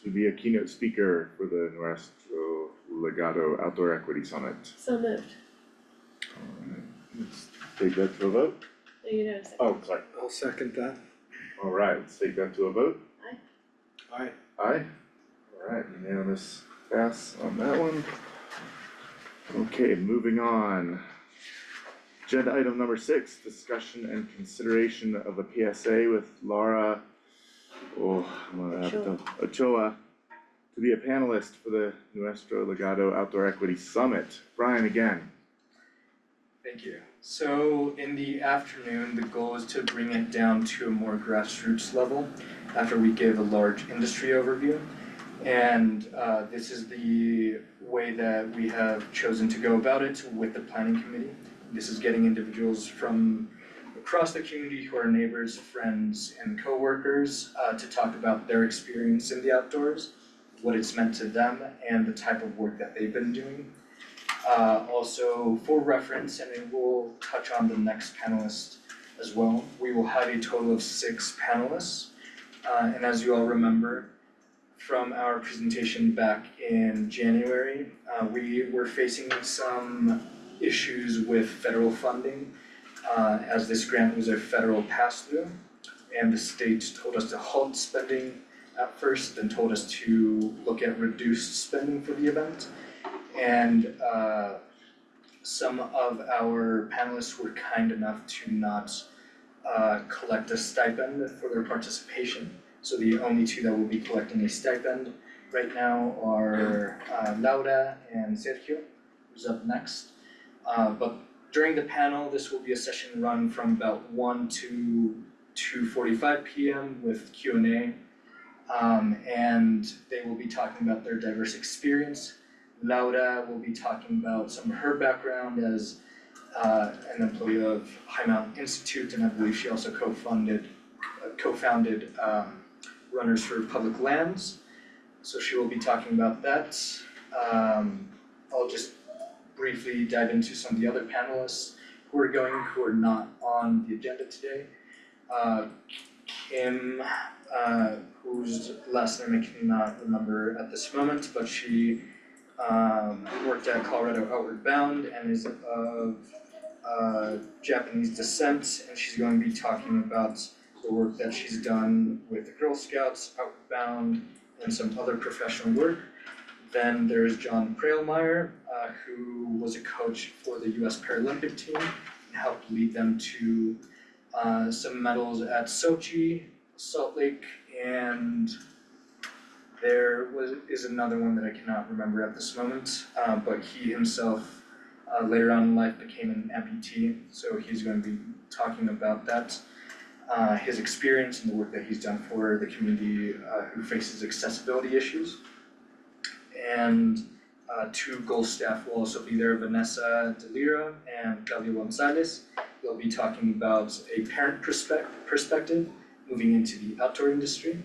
to be a keynote speaker for the Nuestro Legado Outdoor Equity Summit. So moved. Alright, let's take that to a vote. No, you know, Oh, sorry. I'll second that. Alright, let's take that to a vote. Aye. Aye. Alright, unanimous pass on that one. Okay, moving on. Agenda item number 6, discussion and consideration of a PSA with Laura, Ochoa to be a panelist for the Nuestro Legado Outdoor Equity Summit. Brian again. Thank you. So in the afternoon, the goal is to bring it down to a more grassroots level after we give a large industry overview. And this is the way that we have chosen to go about it with the planning committee. This is getting individuals from across the community who are neighbors, friends, and coworkers to talk about their experience in the outdoors, what it's meant to them, and the type of work that they've been doing. Also, for reference, and it will touch on the next panelist as well, we will have a total of 6 panelists. And as you all remember from our presentation back in January, we were facing some issues with federal funding, as this grant was a federal pass-through, and the state told us to halt spending at first, then told us to look at reduced spending for the event. And some of our panelists were kind enough to not collect a stipend for their participation. So the only 2 that will be collecting a stipend right now are Laura and Sergio, who's up next. But during the panel, this will be a session run from about 1 to 2:45 p.m. with Q&A. And they will be talking about their diverse experience. Laura will be talking about some of her background as an employee of High Mountain Institute, and I believe she also co-founded Runners for Public Lands. So she will be talking about that. I'll just briefly dive into some of the other panelists who are not on the agenda today. Kim, whose last name I cannot remember at this moment, but she worked at Colorado Outward Bound and is of Japanese descent, and she's going to be talking about the work that she's done with the Girl Scouts, Outward Bound, and some other professional work. Then there's John Prailmeyer, who was a coach for the US Paralympic team and helped lead them to some medals at Sochi, Salt Lake, and there is another one that I cannot remember at this moment, but he himself later on in life became an amputee, so he's going to be talking about that, his experience and the work that he's done for the community who faces accessibility issues. And 2 Goal staff will also be there, Vanessa Delira and Claudia Gonzalez. They'll be talking about a parent perspective moving into the outdoor industry,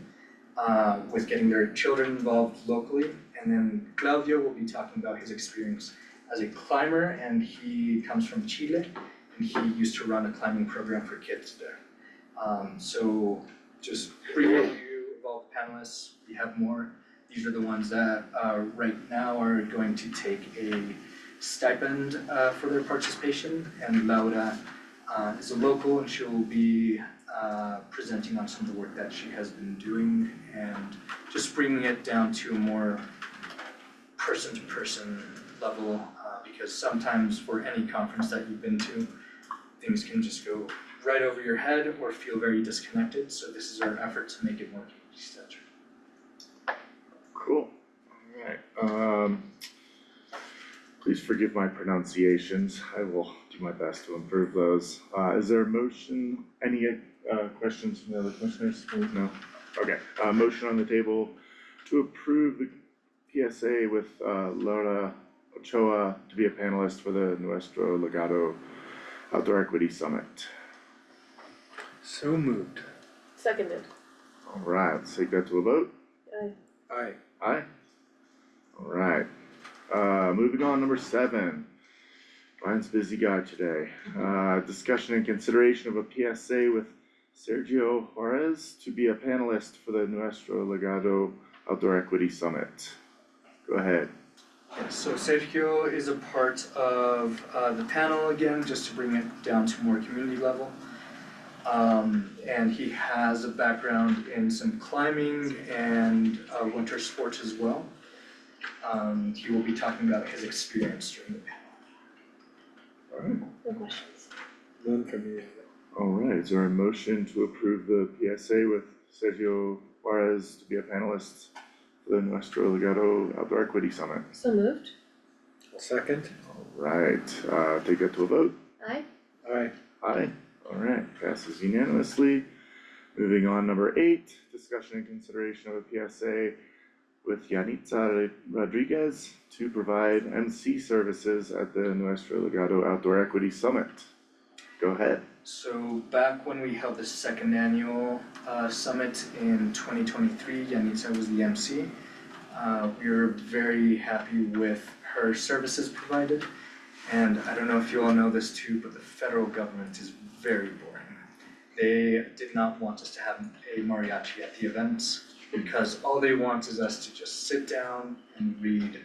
with getting their children involved locally. And then Claudio will be talking about his experience as a climber, and he comes from Chile, and he used to run a climbing program for kids there. So just brief overview of all the panelists. We have more. These are the ones that right now are going to take a stipend for their participation, and Laura is a local, and she will be presenting on some of the work that she has been doing and just bringing it down to a more person-to-person level, because sometimes for any conference that you've been to, things can just go right over your head or feel very disconnected, so this is our effort to make it more community-centered. Cool. Alright, please forgive my pronunciations. I will do my best to improve those. Is there a motion, any questions from the other commissioners? No? Okay, motion on the table to approve the PSA with Laura Ochoa to be a panelist for the Nuestro Legado Outdoor Equity Summit. So moved. Seconded. Alright, let's take that to a vote. Aye. Aye. Alright, moving on, number 7. Brian's a busy guy today. Discussion and consideration of a PSA with Sergio Juarez to be a panelist for the Nuestro Legado Outdoor Equity Summit. Go ahead. Yeah, so Sergio is a part of the panel again, just to bring it down to more community level. And he has a background in some climbing and winter sports as well. He will be talking about his experience during the panel. Alright. No questions. None from me. Alright, is there a motion to approve the PSA with Sergio Juarez to be a panelist for the Nuestro Legado Outdoor Equity Summit? So moved. I'll second. Alright, take that to a vote. Aye. Aye. Aye. Alright, passes unanimously. Moving on, number 8, discussion and consideration of a PSA with Yanitza Rodriguez to provide MC services at the Nuestro Legado Outdoor Equity Summit. Go ahead. So back when we held the second annual summit in 2023, Yanitza was the MC. We were very happy with her services provided. And I don't know if you all know this too, but the federal government is very boring. They did not want us to have a mariachi at the event because all they want is us to just sit down and read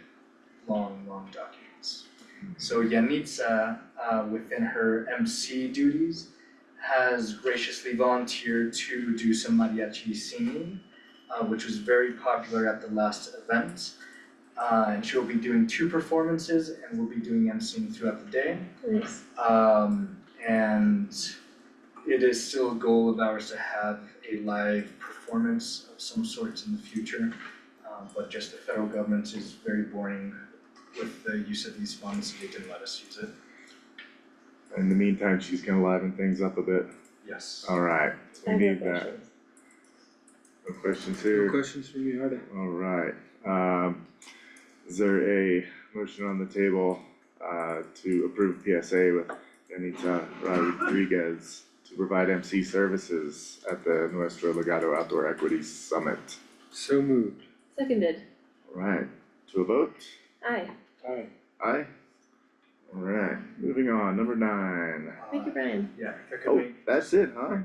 long documents. So Yanitza, within her MC duties, has graciously volunteered to do some mariachi singing, which was very popular at the last event. And she'll be doing 2 performances and we'll be doing MCing throughout the day. Nice. And it is still a goal of ours to have a live performance of some sort in the future. But just the federal government is very boring with the use of these funds, they didn't let us use it. In the meantime, she's gonna liven things up a bit. Yes. Alright, we I have no need that. questions. No questions here? No questions from me either. Alright, is there a motion on the table, to approve PSA with Yanitza Rodriguez to provide MC services at the Nuestro Legado Outdoor Equity Summit? So moved. Seconded. Alright, to a vote? Aye. Aye. Aye? Alright, moving on, number 9. Thank you, Brian. Yeah, if I could Oh, make. that's it, huh?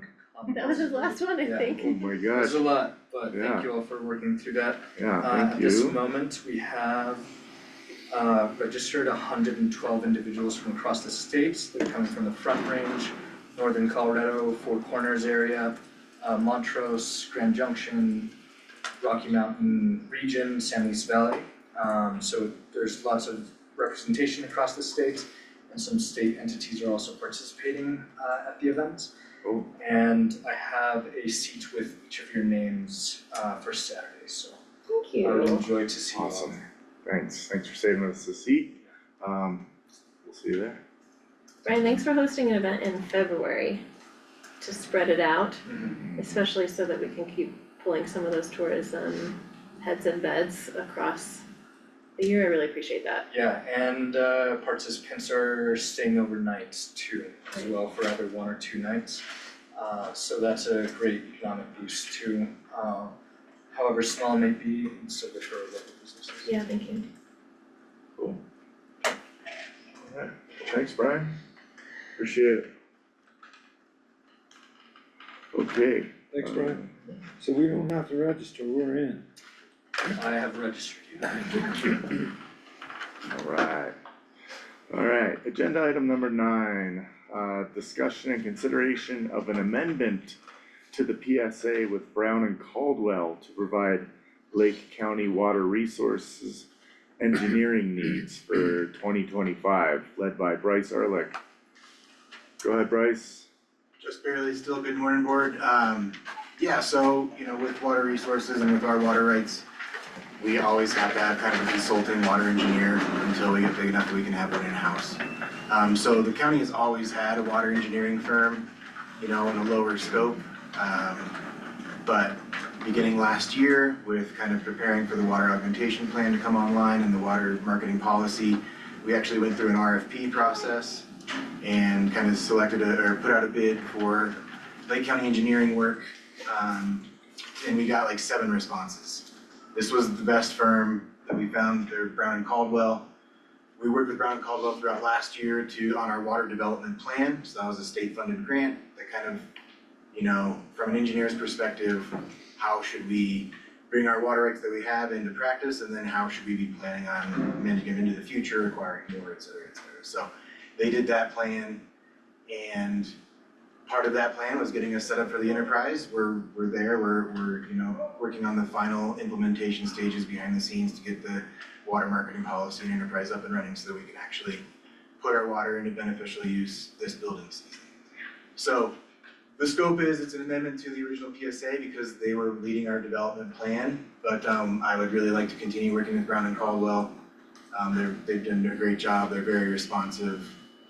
That was his last one, I Yeah. think. Oh my gosh, There's a lot, but Yeah. thank you all for working through that. yeah, At thank this you. moment, we have registered 112 individuals from across the states. They're coming from the Front Range, Northern Colorado, Four Corners area, Montrose, Grand Junction, Rocky Mountain region, San Luis Valley. So there's lots of representation across the state, and some state entities are also participating at the event. Oh, And I have a seat with each of your names for Saturday, so Thank I would you. enjoy to see you all awesome, there. thanks for saving us a seat. We'll see you there. Brian, thanks for hosting an event in February to spread it out, Mhm. especially so that we can keep pulling some of those tourism heads and beds across the year. I really appreciate that. Yeah, and participants are staying overnight too, as well for either 1 or 2 nights. So that's a great economic boost too. However small it may be, it's still good for our local businesses. Yeah, thank you. Cool. Alright, thanks Brian, appreciate it. Okay. Thanks, Brian. So we don't have to register, we're in. I have registered you. Alright, agenda item number 9, discussion and consideration of an amendment to the PSA with Brown and Caldwell to provide Lake County water resources engineering needs for 2025, led by Bryce Ehrlich. Go ahead, Bryce. Just barely still, good morning board. Yeah, so, with water resources and with our water rights, we always have to have kind of a consulting water engineer until we get big enough that we can have one in-house. So the county has always had a water engineering firm, in a lower scope. But beginning last year with kind of preparing for the water augmentation plan to come online and the water marketing policy. We actually went through an RFP process and kind of selected or put out a bid for Lake County engineering work. And we got like 7 responses. This was the best firm that we found. They're Brown Caldwell. We worked with Brown Caldwell throughout last year on our water development plan. So that was a state funded grant that kind of, you know, from an engineer's perspective, how should we bring our water rights that we have into practice, and then how should we be planning on managing them into the future, acquiring more, et cetera, et cetera. So they did that plan, and part of that plan was getting us set up for the enterprise. We're there, we're you know, working on the final implementation stages behind the scenes to get the water marketing policy and enterprise up and running so that we can actually put our water into beneficial use this building season. So the scope is, it's an amendment to the original PSA because they were leading our development plan, but I would really like to continue working with Brown and Caldwell. They've done a great job, they're very responsive,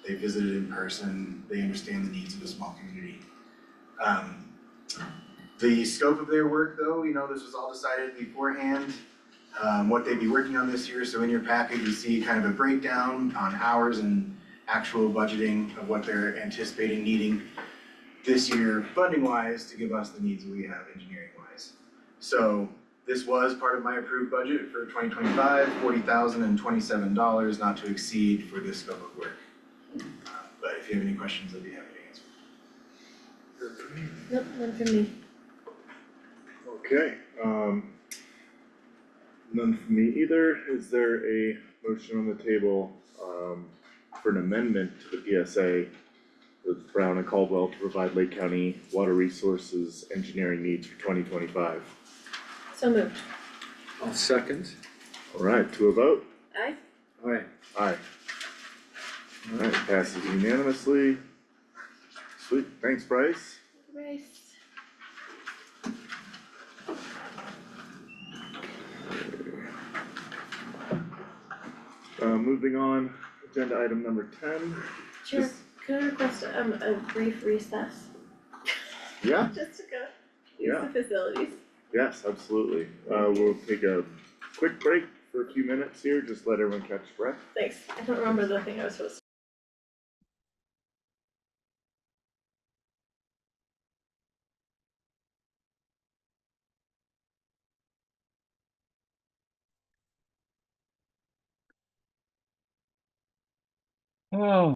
they visited in person, they understand the needs of a small community. The scope of their work though, you know, this was all decided beforehand, what they'd be working on this year. So in your packet, you see kind of a breakdown on hours and actual budgeting of what they're anticipating needing this year, funding wise, to give us the needs that we have engineering wise. So this was part of my approved budget for 2025, $40,027 not to exceed for this scope of work. But if you have any questions, I'd be happy to answer. Nope, none from me. Okay, none from me either. Is there a motion on the table, for an amendment to the PSA with Brown and Caldwell to provide Lake County water resources engineering needs for 2025? So moved. I'll second. Alright, to a vote? Aye. Aye. Aye. Alright, passes unanimously. Sweet, thanks Bryce. Bryce. Moving on, agenda item number 10. Chair, could I request a brief recess? Yeah, Just to go use Yeah. the facilities. yes, absolutely. We'll take a quick break for a few minutes here, just let everyone catch breath. Thanks. I don't remember the thing I was supposed to. Oh.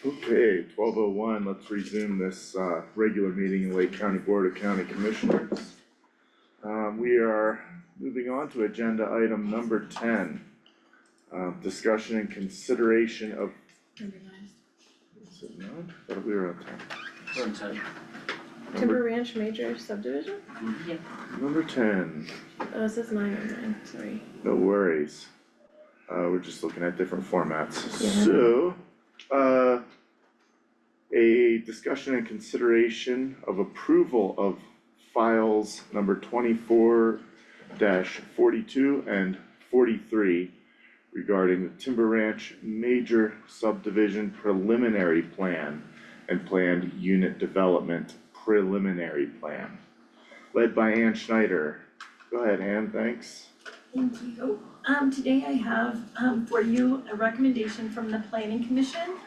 Okay, 12:01, let's resume this regular meeting in Lake County Board of County Commissioners. We are moving on to agenda item number 10. Discussion and consideration of. Number 9. Is it not? I thought we were on 10. Timber Ranch Major Subdivision? Number 10, Oh, it says 9 on mine, sorry. no worries. We're just looking at different formats. Yeah. So, a discussion and consideration of approval of files number 24-42 and 43 regarding the Timber Ranch Major Subdivision Preliminary Plan and Planned Unit Development Preliminary Plan, led by Ann Schneider. Go ahead, Ann, thanks. Thank you. Today I have, for you a recommendation from the Planning Commission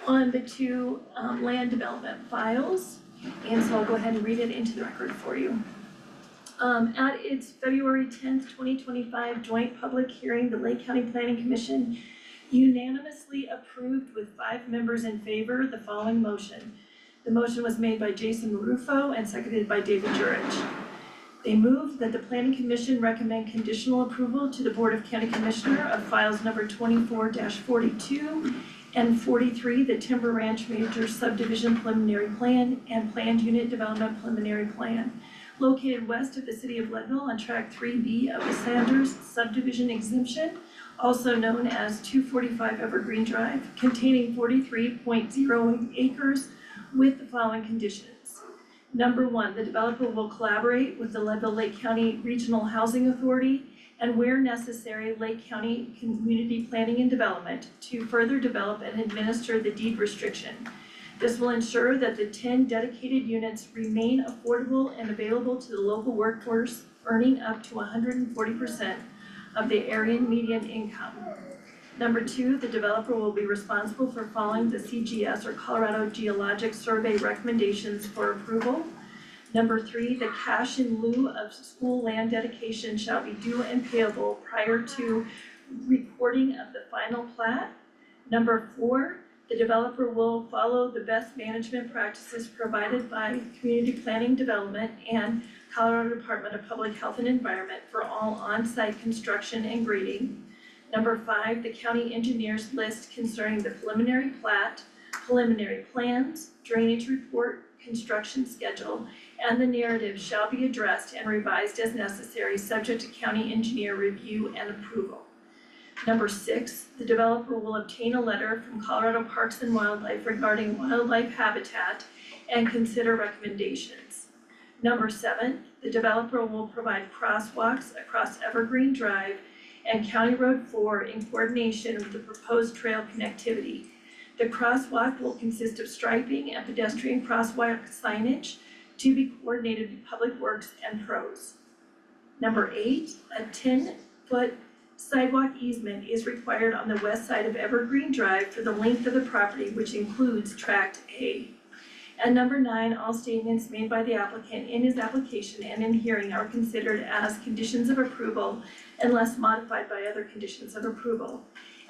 on the two, land development files. And so I'll go ahead and read it into the record for you. At its February 10th, 2025 joint public hearing, the Lake County Planning Commission unanimously approved with 5 members in favor the following motion. The motion was made by Jason Marufo and seconded by David Jurich. They moved that the Planning Commission recommend conditional approval to the Board of County Commissioner of files number 24-42 and 43, the Timber Ranch Major Subdivision Preliminary Plan and Planned Unit Development Preliminary Plan, located west of the city of Leadville on track 3B of the Sanders Subdivision Exemption, also known as 245 Evergreen Drive, containing 43.08 acres with the following conditions. Number 1, the developer will collaborate with the Leadville-Lake County Regional Housing Authority and where necessary, Lake County Community Planning and Development to further develop and administer the deed restriction. This will ensure that the 10 dedicated units remain affordable and available to the local workforce, earning up to 140% of the area median income. Number 2, the developer will be responsible for following the CGS or Colorado Geologic Survey recommendations for approval. Number 3, the cash in lieu of school land dedication shall be due and payable prior to recording of the final plat. Number 4, the developer will follow the best management practices provided by Community Planning Development and Colorado Department of Public Health and Environment for all on-site construction and grading. Number 5, the county engineer's list concerning the preliminary plat, preliminary plans, drainage report, construction schedule, and the narrative shall be addressed and revised as necessary, subject to county engineer review and approval. Number 6, the developer will obtain a letter from Colorado Parks and Wildlife regarding wildlife habitat and consider recommendations. Number 7, the developer will provide crosswalks across Evergreen Drive and County Road 4 in coordination with the proposed trail connectivity. The crosswalk will consist of striping and pedestrian crosswalk signage to be coordinated with Public Works and Pros. Number 8, a 10-foot sidewalk easement is required on the west side of Evergreen Drive for the length of the property, which includes Tract A. And number 9, all statements made by the applicant in his application and in hearing are considered as conditions of approval unless modified by other conditions of approval.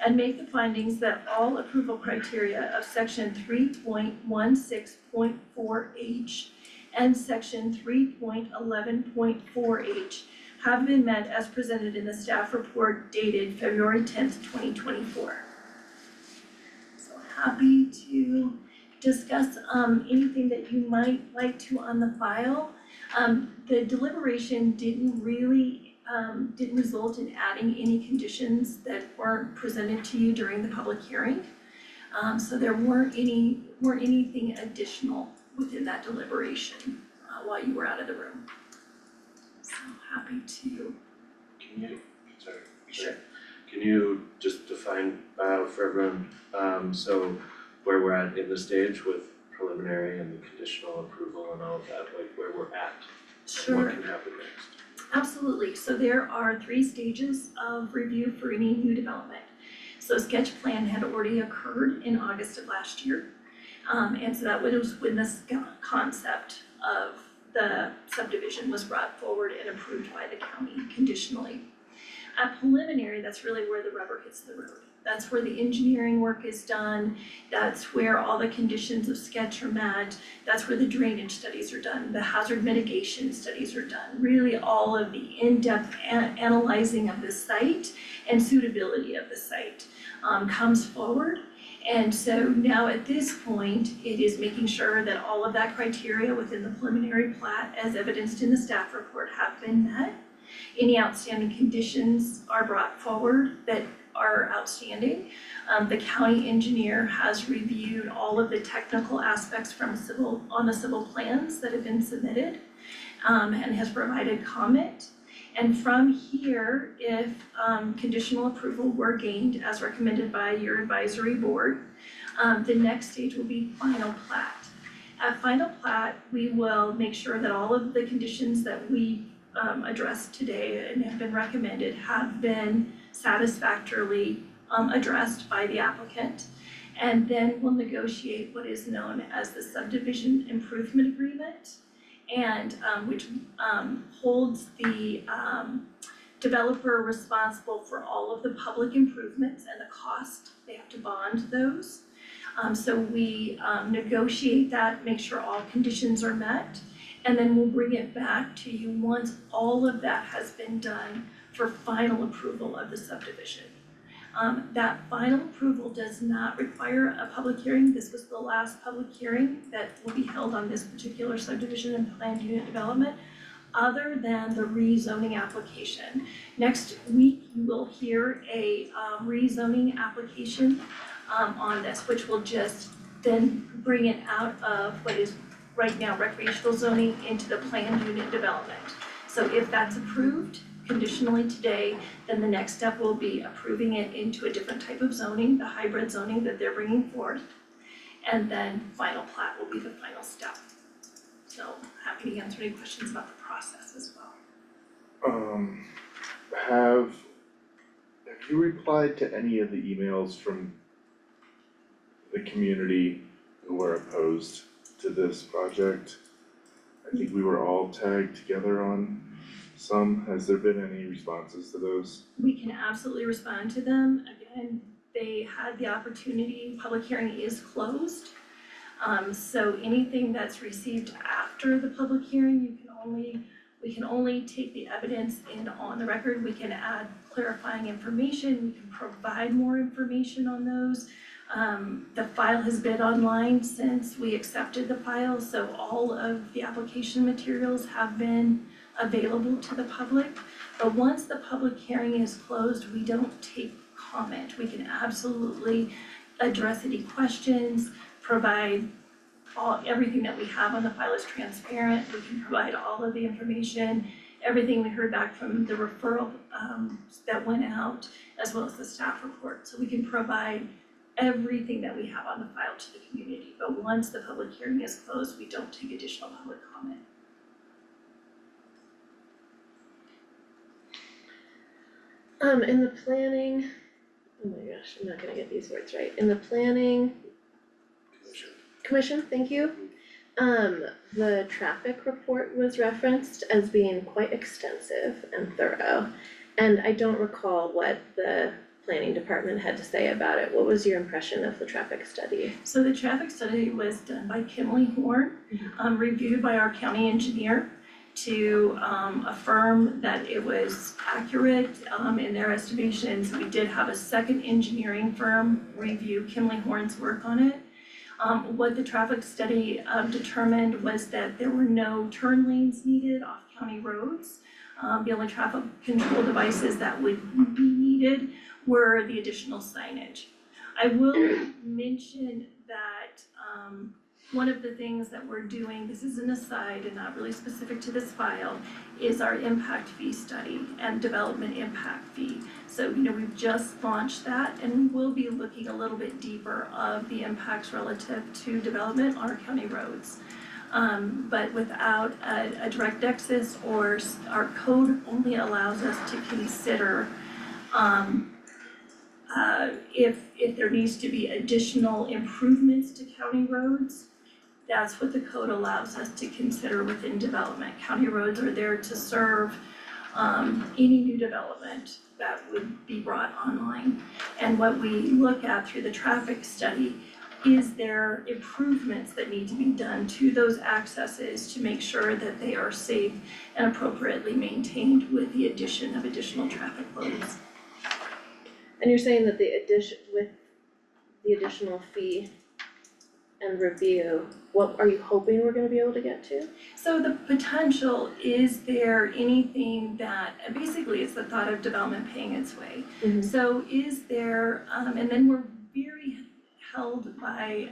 And make the findings that all approval criteria of section 3.16.4H and section 3.11.4H have been met as presented in the staff report dated February 10th, 2024. So happy to discuss anything that you might like to on the file. The deliberation didn't result in adding any conditions that weren't presented to you during the public hearing. So there weren't anything additional within that deliberation while you were out of the room. So happy to. Can you just define for everyone, so where we're at in the stage with preliminary and the conditional approval and all of that, like where we're at? Sure. And what can happen next? Absolutely, so there are 3 stages of review for any new development. So sketch plan had already occurred in August of last year. And so that was when this concept of the subdivision was brought forward and approved by the county conditionally. At preliminary, that's really where the rubber hits the road. That's where the engineering work is done. That's where all the conditions of sketch are met. That's where the drainage studies are done, the hazard mitigation studies are done. Really all of the in-depth analyzing of the site and suitability of the site comes forward. And so now at this point, it is making sure that all of that criteria within the preliminary plat, as evidenced in the staff report, have been met. Any outstanding conditions are brought forward that are outstanding. The county engineer has reviewed all of the technical aspects from on the civil plans that have been submitted, and has provided comment. And from here, if conditional approval were gained as recommended by your advisory board, the next stage will be final plat. At final plat, we will make sure that all of the conditions that we addressed today and have been recommended have been satisfactorily addressed by the applicant. And then we'll negotiate what is known as the Subdivision Improvement Agreement, and which holds the developer responsible for all of the public improvements and the cost. They have to bond those. So we negotiate that, make sure all conditions are met, and then we'll bring it back to you once all of that has been done for final approval of the subdivision. That final approval does not require a public hearing. This was the last public hearing that will be held on this particular subdivision and planned unit development, other than the rezoning application. Next week, you will hear a rezoning application on this, which will just then bring it out of what is right now recreational zoning into the planned unit development. So if that's approved conditionally today, then the next step will be approving it into a different type of zoning, the hybrid zoning that they're bringing forth. And then final plat will be the final step. So happy to answer any questions about the process as well. Have you replied to any of the emails from the community who are opposed to this project? I think we were all tagged together on some. Has there been any responses to those? We can absolutely respond to them. Again, they had the opportunity, public hearing is closed. So anything that's received after the public hearing, we can only take the evidence in on the record. We can add clarifying information, we can provide more information on those. The file has been online since we accepted the file, so all of the application materials have been available to the public. But once the public hearing is closed, we don't take comment. We can absolutely address any questions, provide everything that we have on the file is transparent. We can provide all of the information, everything we heard back from the referral that went out, as well as the staff report. So we can provide everything that we have on the file to the community. But once the public hearing is closed, we don't take additional public comment. In the planning, oh my gosh, I'm not gonna get these words right. In the planning commission, thank you. The traffic report was referenced as being quite extensive and thorough. And I don't recall what the planning department had to say about it. What was your impression of the traffic study? So the traffic study was done by Kimley Horn, reviewed by our county engineer to affirm that it was accurate in their estimations. We did have a second engineering firm review Kimley Horn's work on it. What the traffic study determined was that there were no turn lanes needed off county roads. The only traffic control devices that would be needed were the additional signage. I will mention that one of the things that we're doing, this is an aside and not really specific to this file, is our impact fee study and development impact fee. So, we've just launched that and we will be looking a little bit deeper of the impacts relative to development on our county roads. But without a direct nexus, or our code only allows us to consider if there needs to be additional improvements to county roads. That's what the code allows us to consider within development. County roads are there to serve any new development that would be brought online. And what we look at through the traffic study, is there improvements that need to be done to those accesses to make sure that they are safe and appropriately maintained with the addition of additional traffic loads. And you're saying that with the additional fee and review, what are you hoping we're gonna be able to get to? So the potential, is there anything that, basically it's the thought of development paying its way. So is there, and then we're very held by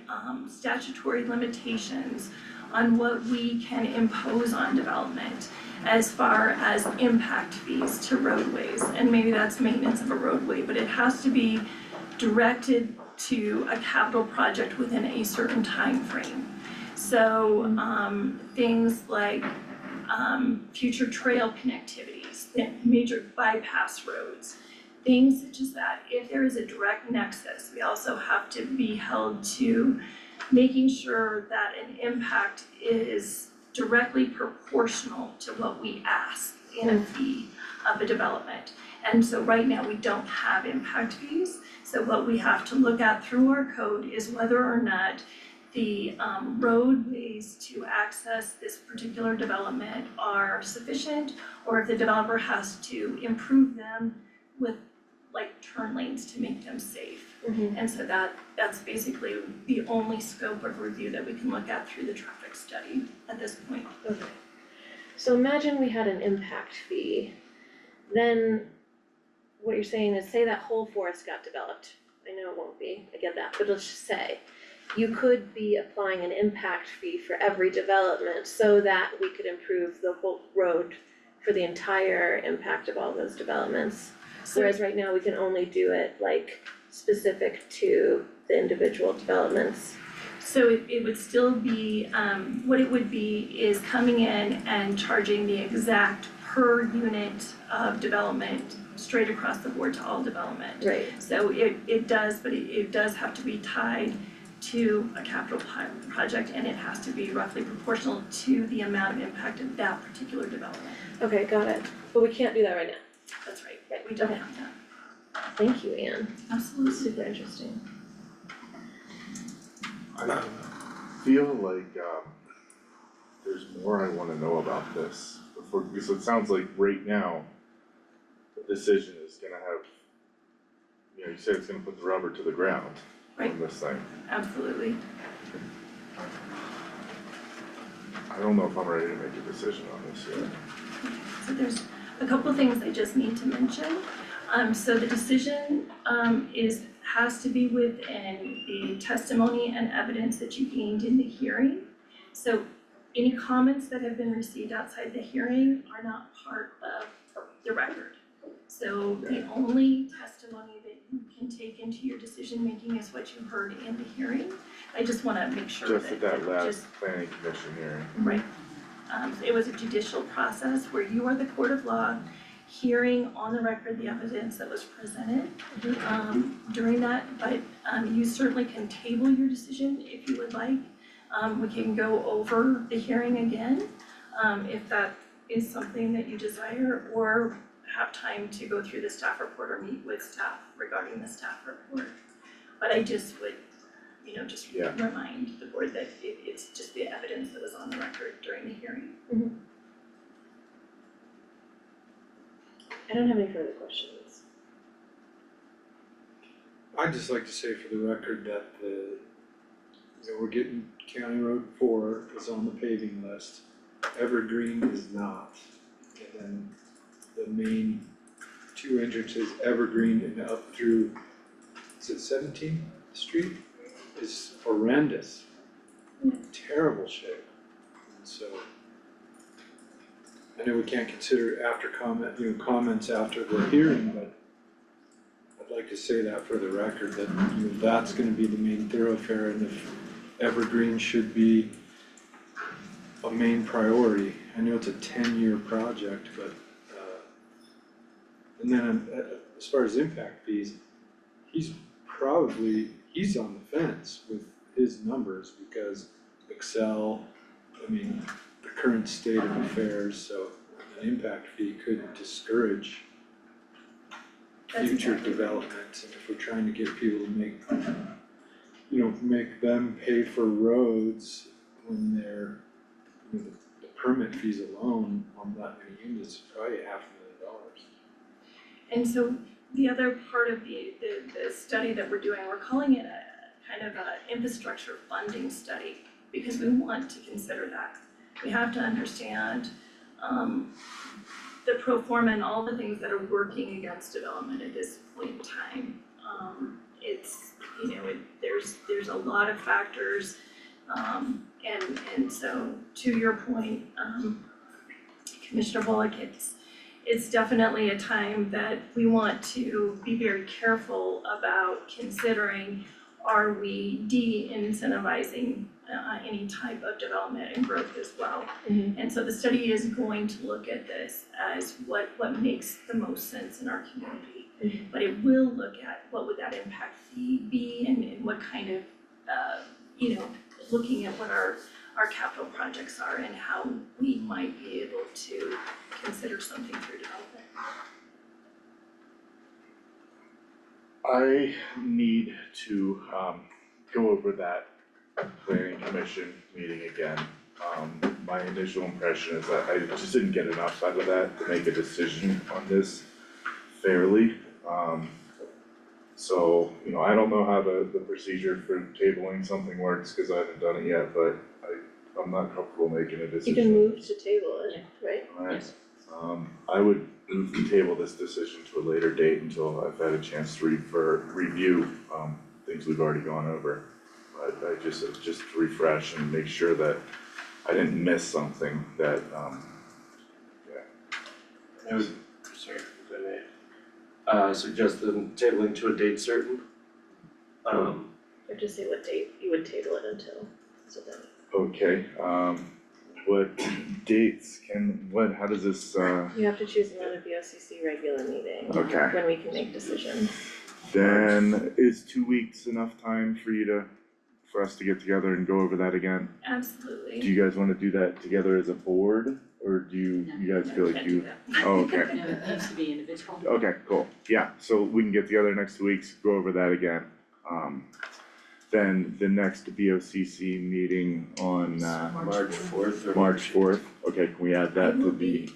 statutory limitations on what we can impose on development as far as impact fees to roadways. And maybe that's maintenance of a roadway, but it has to be directed to a capital project within a certain time frame. So things like future trail connectivities, major bypass roads, things such as that. If there is a direct nexus, we also have to be held to making sure that an impact is directly proportional to what we ask in a fee of a development. And so right now we don't have impact fees. So what we have to look at through our code is whether or not the roadways to access this particular development are sufficient, or if the developer has to improve them with like turn lanes to make them safe. And so that's basically the only scope of review that we can look at through the traffic study at this point. Okay. So imagine we had an impact fee, then what you're saying is, say that whole forest got developed. I know it won't be, I get that, but let's just say, you could be applying an impact fee for every development so that we could improve the whole road for the entire impact of all those developments. Whereas right now, we can only do it like specific to the individual developments. So it would still be, what it would be is coming in and charging the exact per unit of development straight across the board to all development. Right. So it does, but it does have to be tied to a capital project, and it has to be roughly proportional to the amount of impact of that particular development. Okay, got it. But we can't do that right now. That's right, we don't have that. Thank you, Anne. Absolutely. Super interesting. I feel like there's more I wanna know about this before, because it sounds like right now, the decision is gonna have, you know, you said it's gonna put the rubber to the ground on this thing. Absolutely. I don't know if I'm ready to make a decision on this yet. So there's a couple of things I just need to mention. So the decision has to be within the testimony and evidence that you gained in the hearing. So any comments that have been received outside the hearing are not part of the record. So the only testimony that you can take into your decision making is what you heard in the hearing. I just wanna make sure that Just at that last planning commission hearing. Right. It was a judicial process where you are the court of law, hearing on the record the evidence that was presented during that, but you certainly can table your decision if you would like. We can go over the hearing again, if that is something that you desire, or have time to go through the staff report or meet with staff regarding the staff report. But I just would, just remind the board that it's just the evidence that was on the record during the hearing. I don't have any further questions. I'd just like to say for the record that we're getting County Road 4 is on the paving list. Evergreen is not. And then the main two entrances, Evergreen and up through, is it 17th Street? Is horrendous. Terrible shape. And so I know we can't consider comments after the hearing, but I'd like to say that for the record, that that's gonna be the main thoroughfare, and if Evergreen should be a main priority. I know it's a 10-year project, but and then as far as impact fees, he's on the fence with his numbers because Excel, the current state of affairs, so impact fee could discourage That's future exactly right. development, and if we're trying to get people to make, make them pay for roads when they're, the permit fees alone on that many units is probably $500,000. And so the other part of the study that we're doing, we're calling it a kind of a infrastructure funding study, because we want to consider that. We have to understand the pro forma and all the things that are working against development at this point in time. It's, there's a lot of factors, and so to your point, Commissioner Bullock, it's definitely a time that we want to be very careful about considering, are we de-incentivizing any type of development and growth as well? And so the study is going to look at this as what makes the most sense in our community. But it will look at what would that impact fee be, and what kind of, looking at what our capital projects are and how we might be able to consider something through development. I need to go over that planning commission meeting again. My initial impression is that I just didn't get enough out of that to make a decision on this fairly. So, I don't know how the procedure for tabling something works, cause I haven't done it yet, but I'm not comfortable making a decision. You can move to table it, right? Alright, I would move to table this decision to a later date until I've had a chance to review things we've already gone over. But I just to refresh and make sure that I didn't miss something that, I would, sorry, if I may, suggest them tabling to a date certain. Or just say what date you would table it until, so then. okay, what dates how does this, You have to choose another BOCC regular meeting. Okay. When we can make decisions. then is 2 weeks enough time for us to get together and go over that again? Absolutely. Do you guys wanna do that together as a board, or do you guys feel like Can't do you? that. Oh, okay. No, it needs to be individual. Okay, cool, yeah, so we can get together next 2 weeks, go over that again. Then the next BOCC meeting on March 4th or March 4th, okay, can we add that to the,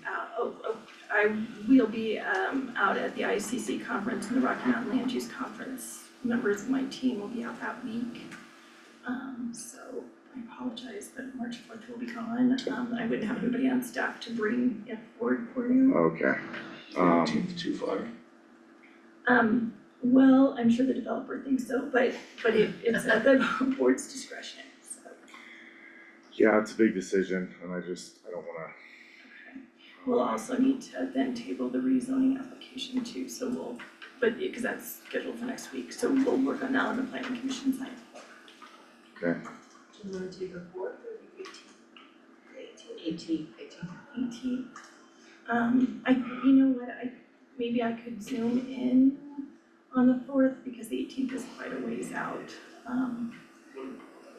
I will be out at the ICC conference and the Rocky Mountain Land Use Conference. Members of my team will be out that week. So I apologize, but March 4th will be gone. I wouldn't have anybody on staff to bring it forward for you. okay. 15th too far. Well, I'm sure the developer thinks so, but it's at the board's discretion, so. Yeah, it's a big decision, and I don't wanna, We'll also need to then table the rezoning application too, so because that's scheduled for next week, so we'll work on that on the planning commission side. okay, Do you wanna do the 4th or the 18th? 18th. Maybe I could zoom in on the 4th, because the 18th is quite a ways out.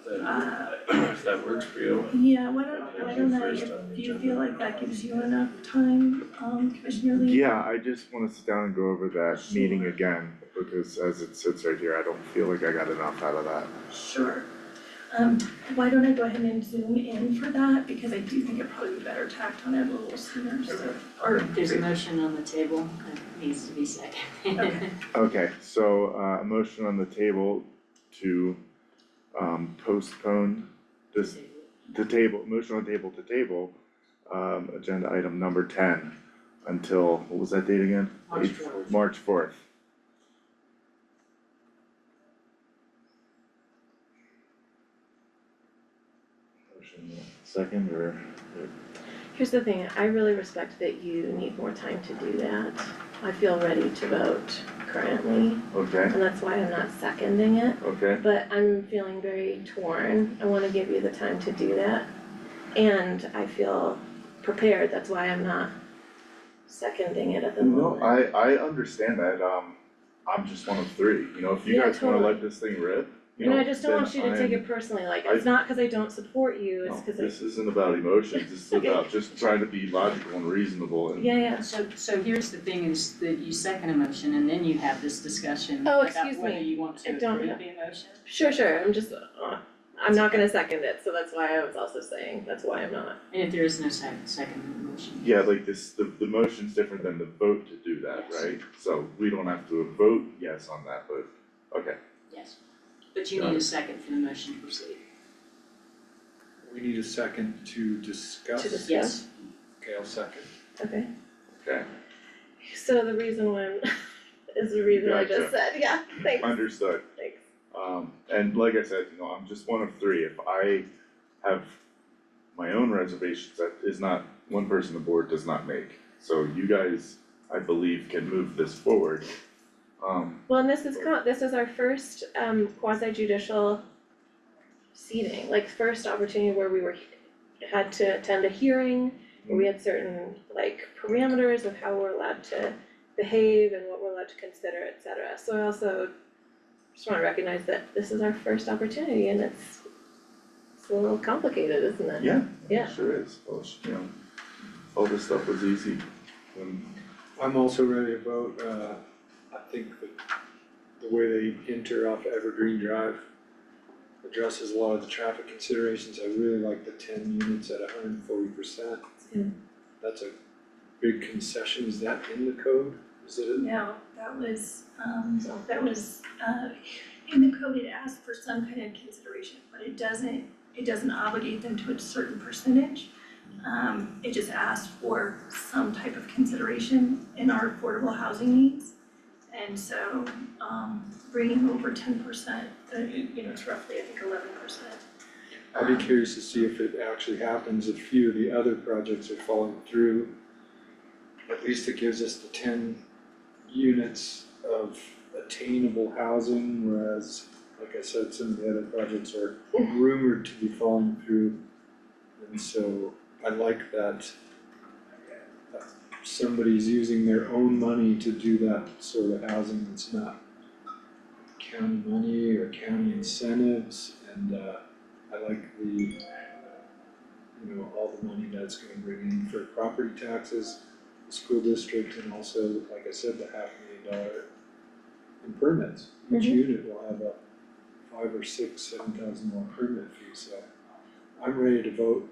If that works for you. Yeah, why don't I, if you feel like that gives you enough time, Commissioner Lee? yeah, I just wanna sit down and go over that meeting again, because as it sits right here, I don't feel like I got enough out of that. Sure. Why don't I go ahead and zoom in for that, because I do think it'd probably be better tacked on it a little sooner, so, or. There's a motion on the table that needs to be seconded. Okay. Okay, so a motion on the table to postpone this, motion on the table to table agenda item number 10 until, what was that date again? March 4th. March 4th. Motion second or? Here's the thing, I really respect that you need more time to do that. I feel ready to vote currently, Okay, and that's why I'm not seconding it. okay, But I'm feeling very torn, I wanna give you the time to do that. And I feel prepared, that's why I'm not seconding it at the no, moment. I understand that, I'm just one of three, if you Yeah, guys wanna let totally. this thing rip, you And know, I just don't want you to then take I'm- it personally, like, it's not cause I don't support you, it's No, cause this isn't about emotions, this is Okay. about just trying to be logical and reasonable and. yeah, So here's the thing is that you second a motion and then you have this discussion Oh, about excuse whether me. you want to I don't approve have- the motion. sure, I'm just, I'm not gonna second it, so that's why I was also saying, that's why I'm not. And if there is no second motion. Yeah, like this, the motion's different than the vote to do that, Yes. right? So we don't have to vote yes on that, but, okay. Yes, but you need a second for the motion to proceed. We need a second to discuss. To discuss. Yes. Okay, I'll second. Okay. Okay, So the reason when, is the reason I just Gotcha. said, yeah, thanks, understood. thanks. And like I said, you know, I'm just one of three, if I have my own reservations, that is not, one person the board does not make. So you guys, I believe, can move this forward. Well, and this is our first quasi judicial seating, like first opportunity where we had to attend a hearing, where we had certain like parameters of how we're allowed to behave and what we're allowed to consider, et cetera. So I also just wanna recognize that this is our first opportunity and it's a little complicated, isn't it? Yeah, Yeah. it sure is, well, you know, all this stuff was easy when. I'm also ready to vote, I think that the way they enter off Evergreen Drive addresses a lot of the traffic considerations. I really like the 10 units at 140%. good. That's a big concession, is that in the code? Is it in? No, that was, in the code, it asks for some kind of consideration, but it doesn't obligate them to a certain percentage. It just asks for some type of consideration in our affordable housing needs. And so, bringing over 10%, it's roughly, I think, 11%. I'd be curious to see if it actually happens, if few of the other projects are falling through. At least it gives us the 10 units of attainable housing, whereas, like I said, some of the other projects are rumored to be falling through. And so I like that somebody's using their own money to do that sort of housing that's not county money or county incentives, and I like the, all the money that's gonna bring in for property taxes, the school district, and also, like I said, the $500,000 in permits. Each unit will have a $5,000 or $6,000, $7,000 permit fee, so I'm ready to vote.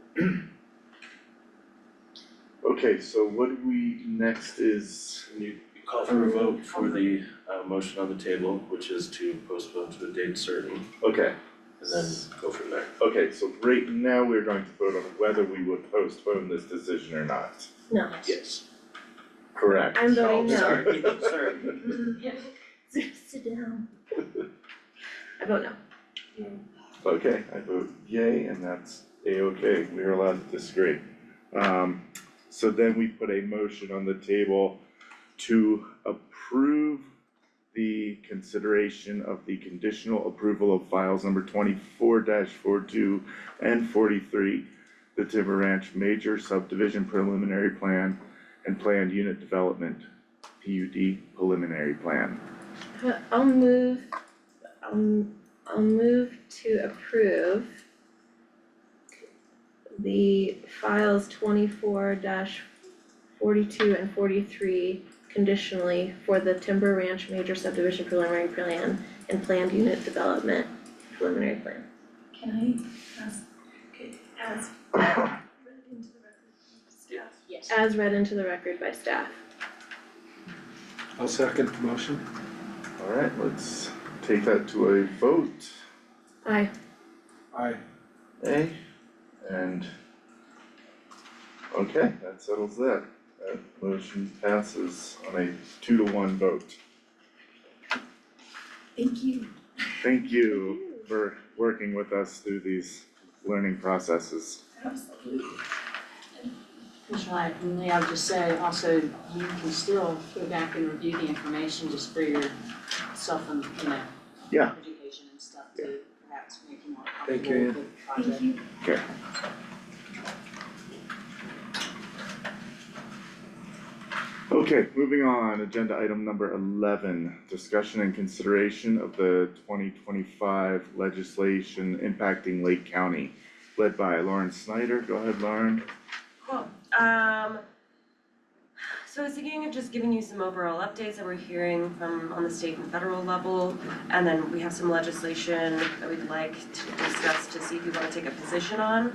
Okay, so what do we, next is, You call for a vote for the motion on the table, which is to postpone to a date certain, okay, and then go from there. okay, so right now we're going to vote on whether we would postpone this decision or not. No, Yes. Correct. I'm voting no. Sorry, sorry. Sit down. I vote no. Okay, I vote yay, and that's A-okay, we are allowed to disagree. So then we put a motion on the table to approve the consideration of the conditional approval of files number 24-42 and 43, the Timber Ranch Major Subdivision Preliminary Plan and Planned Unit Development, PUD Preliminary Plan. I'll move to approve the files 24-42 and 43 conditionally for the Timber Ranch Major Subdivision Preliminary Plan and Planned Unit Development Preliminary Plan. Can I ask, as read into the record, staff? Yes. As read into the record by staff. I'll second the motion. Alright, let's take that to a vote. Aye. Aye. A, and, okay, that settles that. That motion passes on a 2-1 vote. Thank you. Thank you for working with us through these learning processes. Absolutely. Commissioner Lee, I would just say also, you can still go back and review the information just for yourself and, Yeah. education and stuff to perhaps make you more Thank comfortable you, with the project. Thank you. Okay. Okay, moving on, agenda item number 11, discussion and consideration of the 2025 legislation impacting Lake County, led by Lauren Snyder. Go ahead, Lauren. Cool. So I was thinking of just giving you some overall updates that we're hearing from on the state and federal level, and then we have some legislation that we'd like to discuss to see if you wanna take a position on.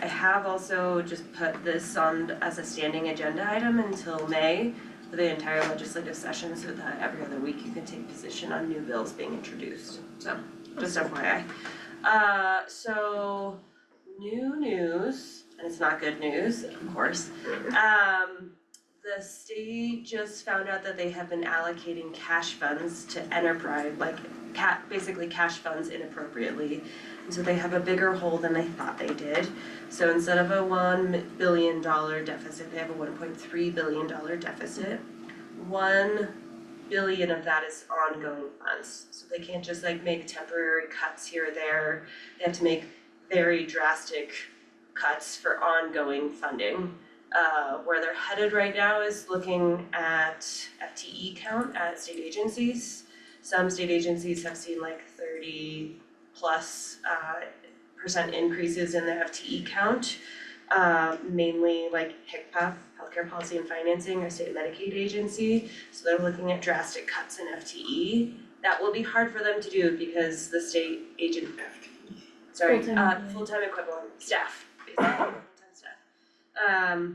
I have also just put this on as a standing agenda item until May for the entire legislative session, so that every other week you can take position on new bills being introduced, so just FYI. So new news, and it's not good news, of course. The state just found out that they have been allocating cash funds to enterprise, like basically cash funds inappropriately. And so they have a bigger hole than they thought they did. So instead of a $1 billion deficit, they have a $1.3 billion deficit. 1 billion of that is ongoing funds. So they can't just like make temporary cuts here or there. They have to make very drastic cuts for ongoing funding. Where they're headed right now is looking at FTE count at state agencies. Some state agencies have seen like 30+ % increases in their FTE count. Mainly like HCPF, Healthcare Policy and Financing, or state Medicaid agency. So they're looking at drastic cuts in FTE. That will be hard for them to do because the state agent, full-time equivalent staff, basically, full-time staff.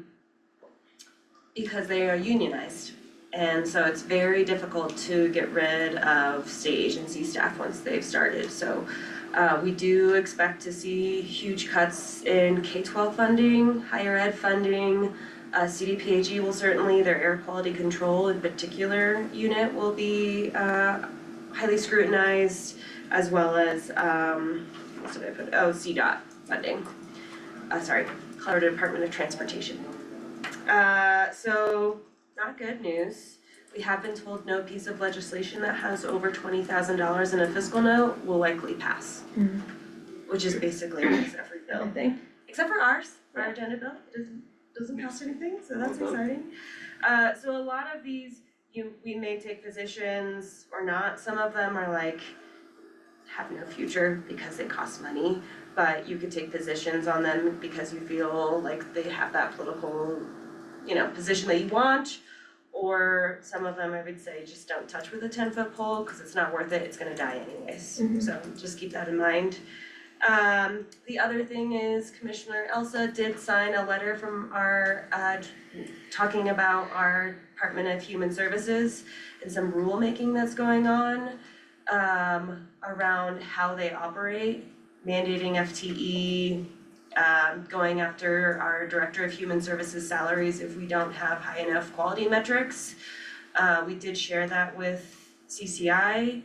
Because they are unionized. And so it's very difficult to get rid of state agency staff once they've started. So we do expect to see huge cuts in K-12 funding, higher ed funding. CDPHE will certainly, their air quality control in particular unit will be highly scrutinized, as well as, what did I put? Oh, CDOT funding. Colorado Department of Transportation. So not good news. We have been told no piece of legislation that has over $20,000 in a fiscal note will likely pass. Which is basically every bill thing, except for ours, our agenda bill, it doesn't cost anything, so that's exciting. So a lot of these, we may take positions or not. Some of them are like, have no future because they cost money, but you could take positions on them because you feel like they have that political, position that you want. Or some of them I would say just don't touch with a 10-foot pole because it's not worth it, it's gonna die anyways. So just keep that in mind. The other thing is Commissioner Elsa did sign a letter from our, talking about our Department of Human Services and some rulemaking that's going on around how they operate, mandating FTE, going after our Director of Human Services salaries if we don't have high enough quality metrics. We did share that with CCI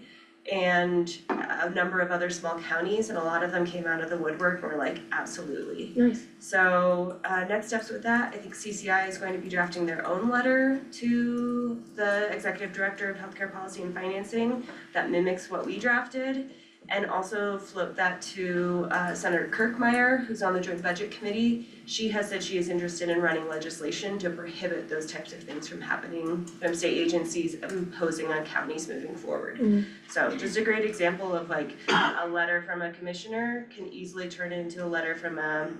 and a number of other small counties, and a lot of them came out of the woodwork and were like, absolutely. Nice. So next steps with that, I think CCI is going to be drafting their own letter to the Executive Director of Healthcare Policy and Financing that mimics what we drafted, and also float that to Senator Kirkmeyer, who's on the Joint Budget Committee. She has said she is interested in running legislation to prohibit those types of things from happening, from state agencies imposing on counties moving forward. So just a great example of like a letter from a commissioner can easily turn into a letter from a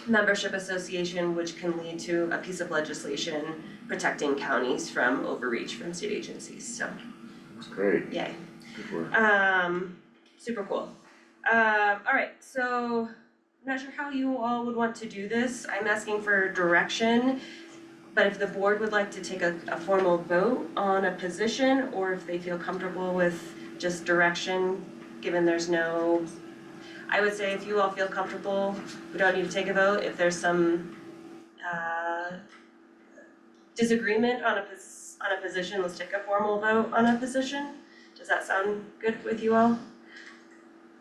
membership association, which can lead to a piece of legislation protecting counties from overreach from state agencies, so. That's great. Yay. Good work. Super cool. Alright, so I'm not sure how you all would want to do this. I'm asking for direction, but if the board would like to take a formal vote on a position, or if they feel comfortable with just direction, given there's no, I would say if you all feel comfortable, we don't need to take a vote. If there's some disagreement on a position, let's take a formal vote on a position. Does that sound good with you all?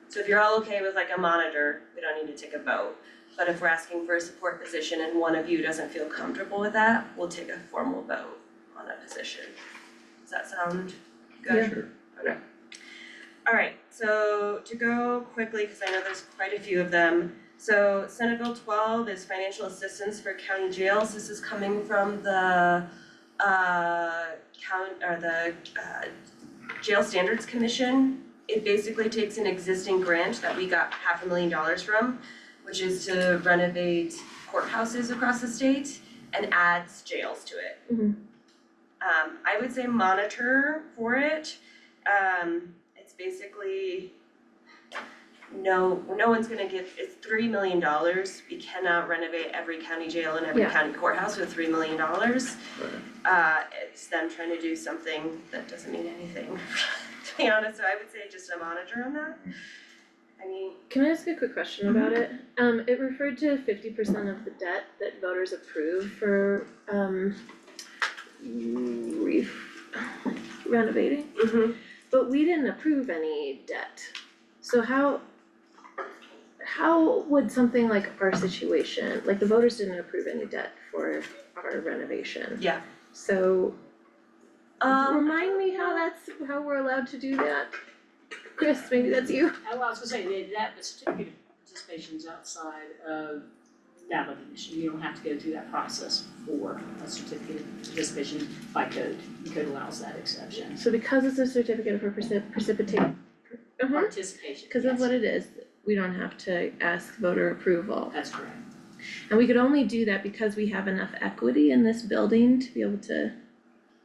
So if you're all okay with like a monitor, we don't need to take a vote. But if we're asking for a support position and one of you doesn't feel comfortable with that, we'll take a formal vote on a position. Does that sound good? Yeah. Sure. Okay. Alright, so to go quickly, because I know there's quite a few of them. So Senate Bill 12 is financial assistance for county jails. This is coming from the the Jail Standards Commission. It basically takes an existing grant that we got $500,000 from, which is to renovate courthouses across the state and adds jails to it. I would say monitor for it. It's basically no one's gonna get, it's $3 million. We cannot renovate every county jail and every county courthouse with $3 million. It's them trying to do something that doesn't mean anything, to be honest, so I would say just a monitor on that. I mean. Can I ask a quick question about it? It referred to 50% of the debt that voters approve for renovating. But we didn't approve any debt. So how would something like our situation, like the voters didn't approve any debt for our renovation? Yeah. So remind me how we're allowed to do that? Chris, maybe that's you. Well, I was gonna say, that the certificate of participation is outside of that recognition. You don't have to go through that process for a certificate of participation by code. The code allows that exception. So because it's a certificate of participation, Participation, because of what it is, we don't have to ask voter approval. That's correct. And we could only do that because we have enough equity in this building to be able to.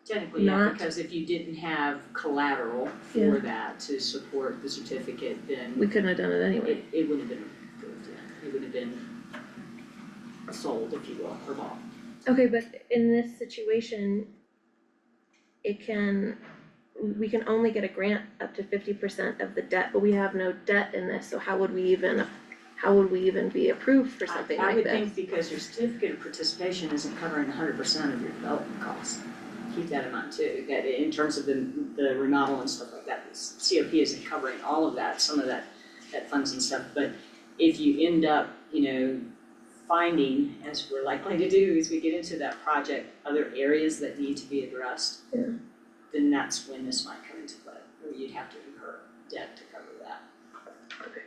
Technically, yeah, Not- because if you didn't have collateral for that to support the certificate, then We couldn't have done it anyway. it wouldn't have been approved, yeah. It would have been sold, if you will, or bought. Okay, but in this situation, we can only get a grant up to 50% of the debt, but we have no debt in this, so how would we even be approved for something I like would this? think because your certificate of participation isn't covering 100% of your development costs. Keep that in mind too, that in terms of the remodel and stuff like that, the COP isn't covering all of that, some of that funds and stuff, but if you end up, finding, as we're likely to do as we get into that project, other areas that need to be addressed, then that's when this might come into play, where you'd have to incur debt to cover that. Okay.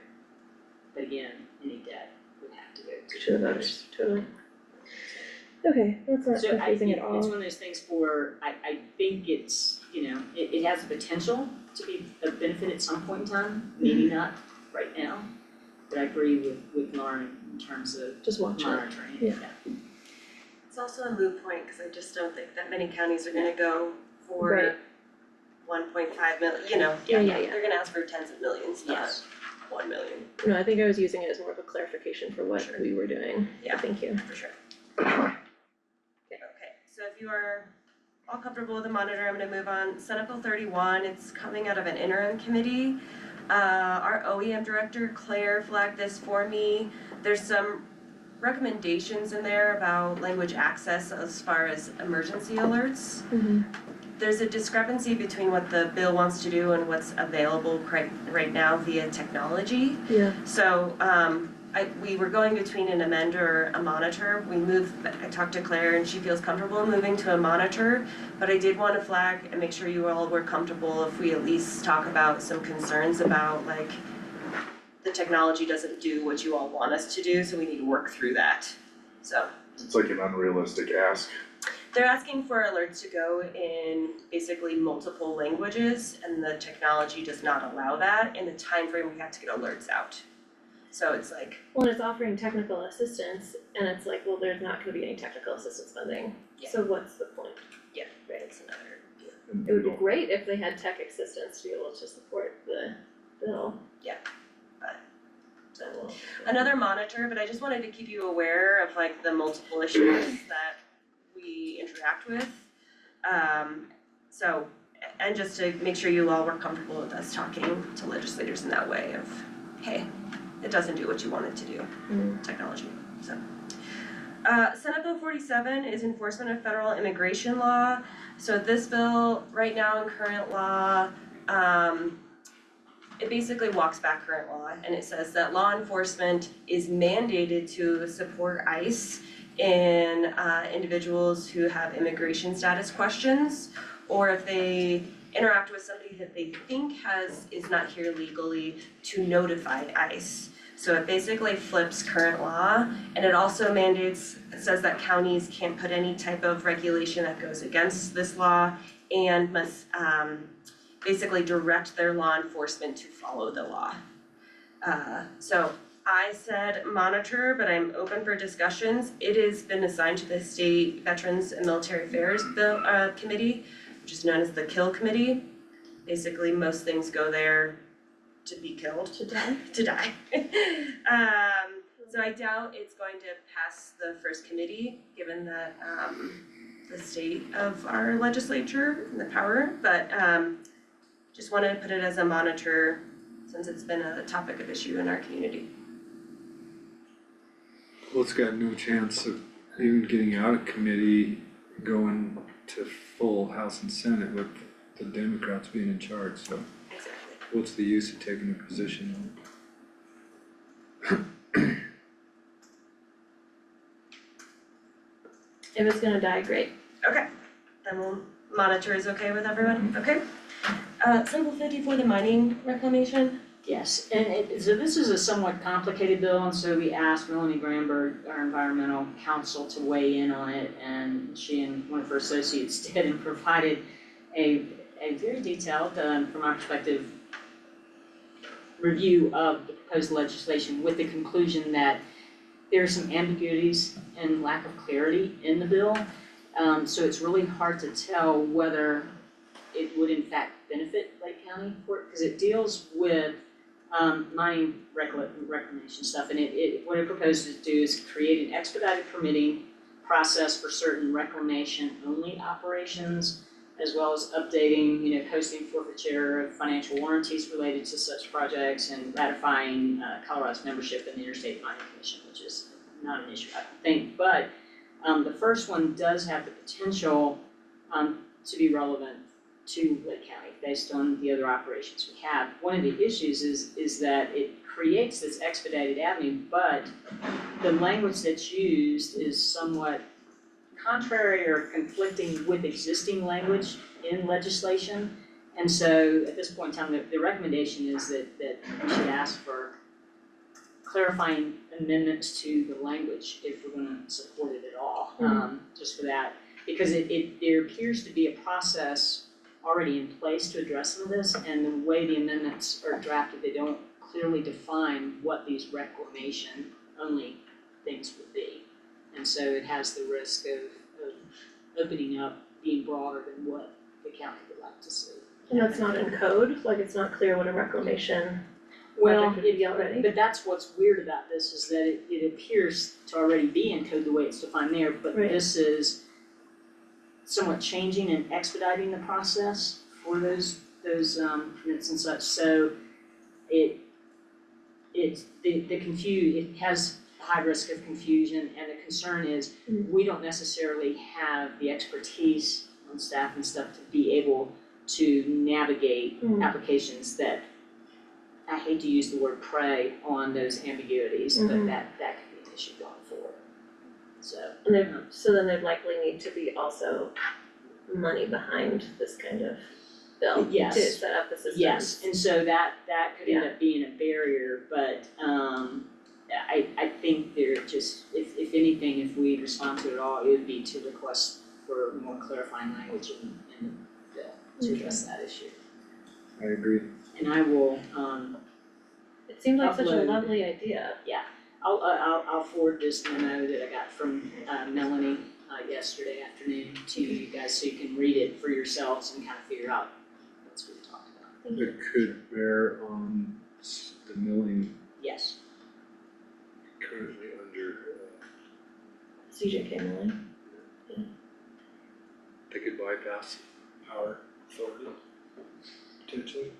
But again, any debt would have to go To the voters, totally. Okay, that's not So confusing at it's all. one of those things where I think it's, it has the potential to be a benefit at some point in time, maybe not right now. But I agree with Lauren in terms of Just watch it. monitoring. Yeah. It's also a moot point, cause I just don't think that many counties are gonna go for Right. 1.5 million, Yeah. they're gonna ask for tens of millions, not Yes. 1 million, No, I think I was using it as more of a clarification for what we were doing. Yeah. Thank you. for sure. Okay, so if you are all comfortable with the monitor, I'm gonna move on. Senate Bill 31, it's coming out of an interim committee. Our OEM director, Claire, flagged this for me. There's some recommendations in there about language access as far as emergency alerts. There's a discrepancy between what the bill wants to do and what's available right now via technology. Yeah. So, we were going between an amend or a monitor. I talked to Claire and she feels comfortable moving to a monitor, but I did want to flag and make sure you all were comfortable if we at least talk about some concerns about the technology doesn't do what you all want us to do, so we need to work through that. So, It's like an unrealistic ask. they're asking for alerts to go in basically multiple languages, and the technology does not allow that in the time frame we have to get alerts out. So it's like, Well, it's offering technical assistance, and it's like, well, there's not gonna be any technical assistance funding, so what's the point? yeah, it's another deal. And It would we be don't- great if they had tech assistance to be able to support the bill. So another monitor, but I just wanted to keep you aware of the multiple issues that we interact with. So, and just to make sure you all were comfortable with us talking to legislators in that way of, hey, it doesn't do what you want it to do, technology, so. Senate Bill 47 is enforcement of federal immigration law. So this bill, right now in current law, it basically walks back current law, and it says that law enforcement is mandated to support ICE in individuals who have immigration status questions, or if they interact with somebody that they think is not here legally, to notify ICE. So it basically flips current law, and it also says that counties can't put any type of regulation that goes against this law and must basically direct their law enforcement to follow the law. So I said monitor, but I'm open for discussions. It has been assigned to the State Veterans and Military Affairs Committee, which is known as the Kill Committee. Basically, most things go there to be killed. To die? To die. So I doubt it's going to pass the first committee, given that the state of our legislature and the power, but just wanted to put it as a monitor since it's been a topic of issue in our community. Well, it's got no chance of even getting out of committee, going to full House and Senate with the Democrats being in charge, so Exactly. what's the use of taking a position on it? If it's gonna die, great. Okay, then we'll monitor is okay with everyone, okay? Symbol 50 for the mining reclamation. Yes, and so this is a somewhat complicated bill, and so we asked Melanie Granberg, our environmental counsel, to weigh in on it, and she and one of her associates did and provided a very detailed, from our perspective, review of the proposed legislation with the conclusion that there are some ambiguities and lack of clarity in the bill. So it's really hard to tell whether it would in fact benefit Lake County because it deals with mining reclamation stuff, and what it proposes to do is create an expedited permitting process for certain reclamation only operations, as well as updating, posting forfeiture of financial warranties related to such projects, and ratifying Colorado's membership in the Interstate Mining Commission, which is not an issue, I don't think. But the first one does have the potential to be relevant to Lake County based on the other operations we have. One of the issues is that it creates this expedited avenue, but the language that's used is somewhat contrary or conflicting with existing language in legislation. And so at this point in time, the recommendation is that we should ask for clarifying amendments to the language if we're gonna support it at all, just for that. Because there appears to be a process already in place to address some of this, and the way the amendments are drafted, they don't clearly define what these reclamation only things would be. And so it has the risk of opening up, being broader than what the county would like to see. And that's not in code, like it's not clear what a reclamation Well, project would be already. but that's what's weird about this, is that it appears to already be in code the way it's defined there, but Right. this is somewhat changing and expediting the process for those permits and such, so it has high risk of confusion, and the concern is we don't necessarily have the expertise on staff and stuff to be able to navigate applications that, I hate to use the word prey on those ambiguities, but that could be an issue going forward. So then there'd likely need to be also money behind this kind of bill Yes. to set up the systems. Yes, and so that could end up being a barrier, but I think there just, if anything, if we respond to it all, it would be to request for more clarifying language in the bill to address that issue. I agree. And I will It seemed like such a upload- lovely idea. I'll forward this memo that I got from Melanie yesterday afternoon to you guys, so you can read it for yourselves and kind of figure out what we talked about. It could bear on the milling Yes. currently under, CJK milling. they could bypass our authority, potentially.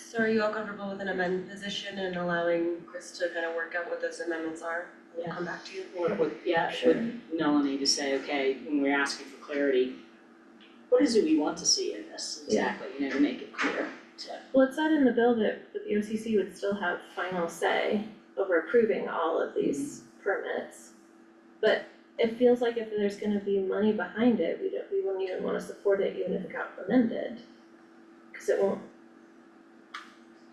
So are you all comfortable with an amended position and allowing Chris to kind of work out what those amendments are? We'll come back to you. Work with Melanie to say, okay, when we're asking for clarity, what is it we want to see in this exactly, to make it clear, so. Well, it said in the bill that the BOCC would still have final say over approving all of these permits. But it feels like if there's gonna be money behind it, we wouldn't even wanna support it even if it got amended. Cause it won't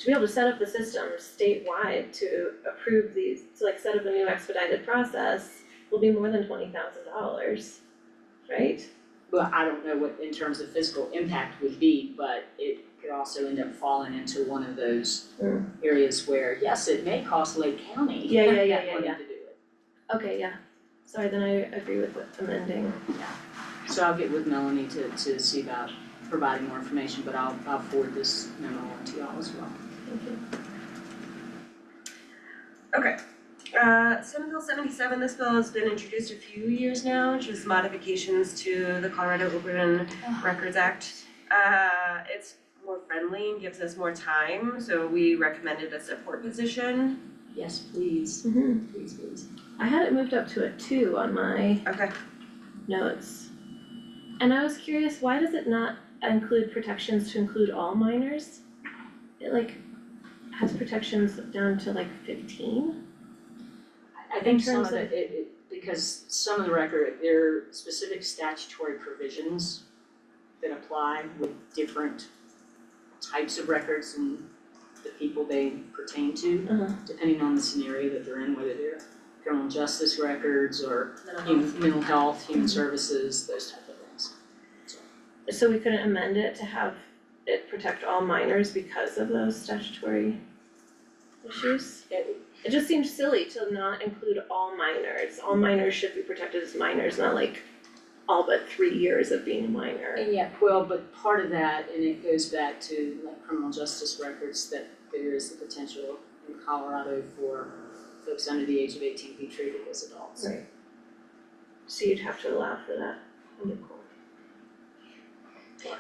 to be able to set up the system statewide to approve these, to like set up a new expedited process will be more than $20,000, right? Well, I don't know what in terms of physical impact would be, but it could also end up falling into one of those areas where, yes, it may cost Lake County Yeah. that money to do it. Okay, yeah, sorry, then I agree with amending. So I'll get with Melanie to see about providing more information, but I'll forward this memo on to y'all as well. Thank you. Okay. Senate Bill 77, this bill has been introduced a few years now, which is modifications to the Colorado Open Records Act. It's more friendly and gives us more time, so we recommended a support position. Yes, please. Mm-hmm. Please. I had it moved up to a 2 on my Okay. notes. And I was curious, why does it not include protections to include all minors? It like has protections down to like 15? I think In some terms of it, because some of the record, there are specific statutory provisions that apply with different types of records and the people they pertain to, depending on the scenario that they're in, whether they're criminal justice records or mental health, human services, those type of things. So we couldn't amend it to have it protect all minors because of those statutory issues? It just seems silly to not include all minors. All minors should be protected as minors, not like all but 3 years of being a minor. And yeah, well, but part of that, and it goes back to like criminal justice records, that there is the potential in Colorado for folks under the age of 18 to be treated as adults. Right. So you'd have to allow for that under court.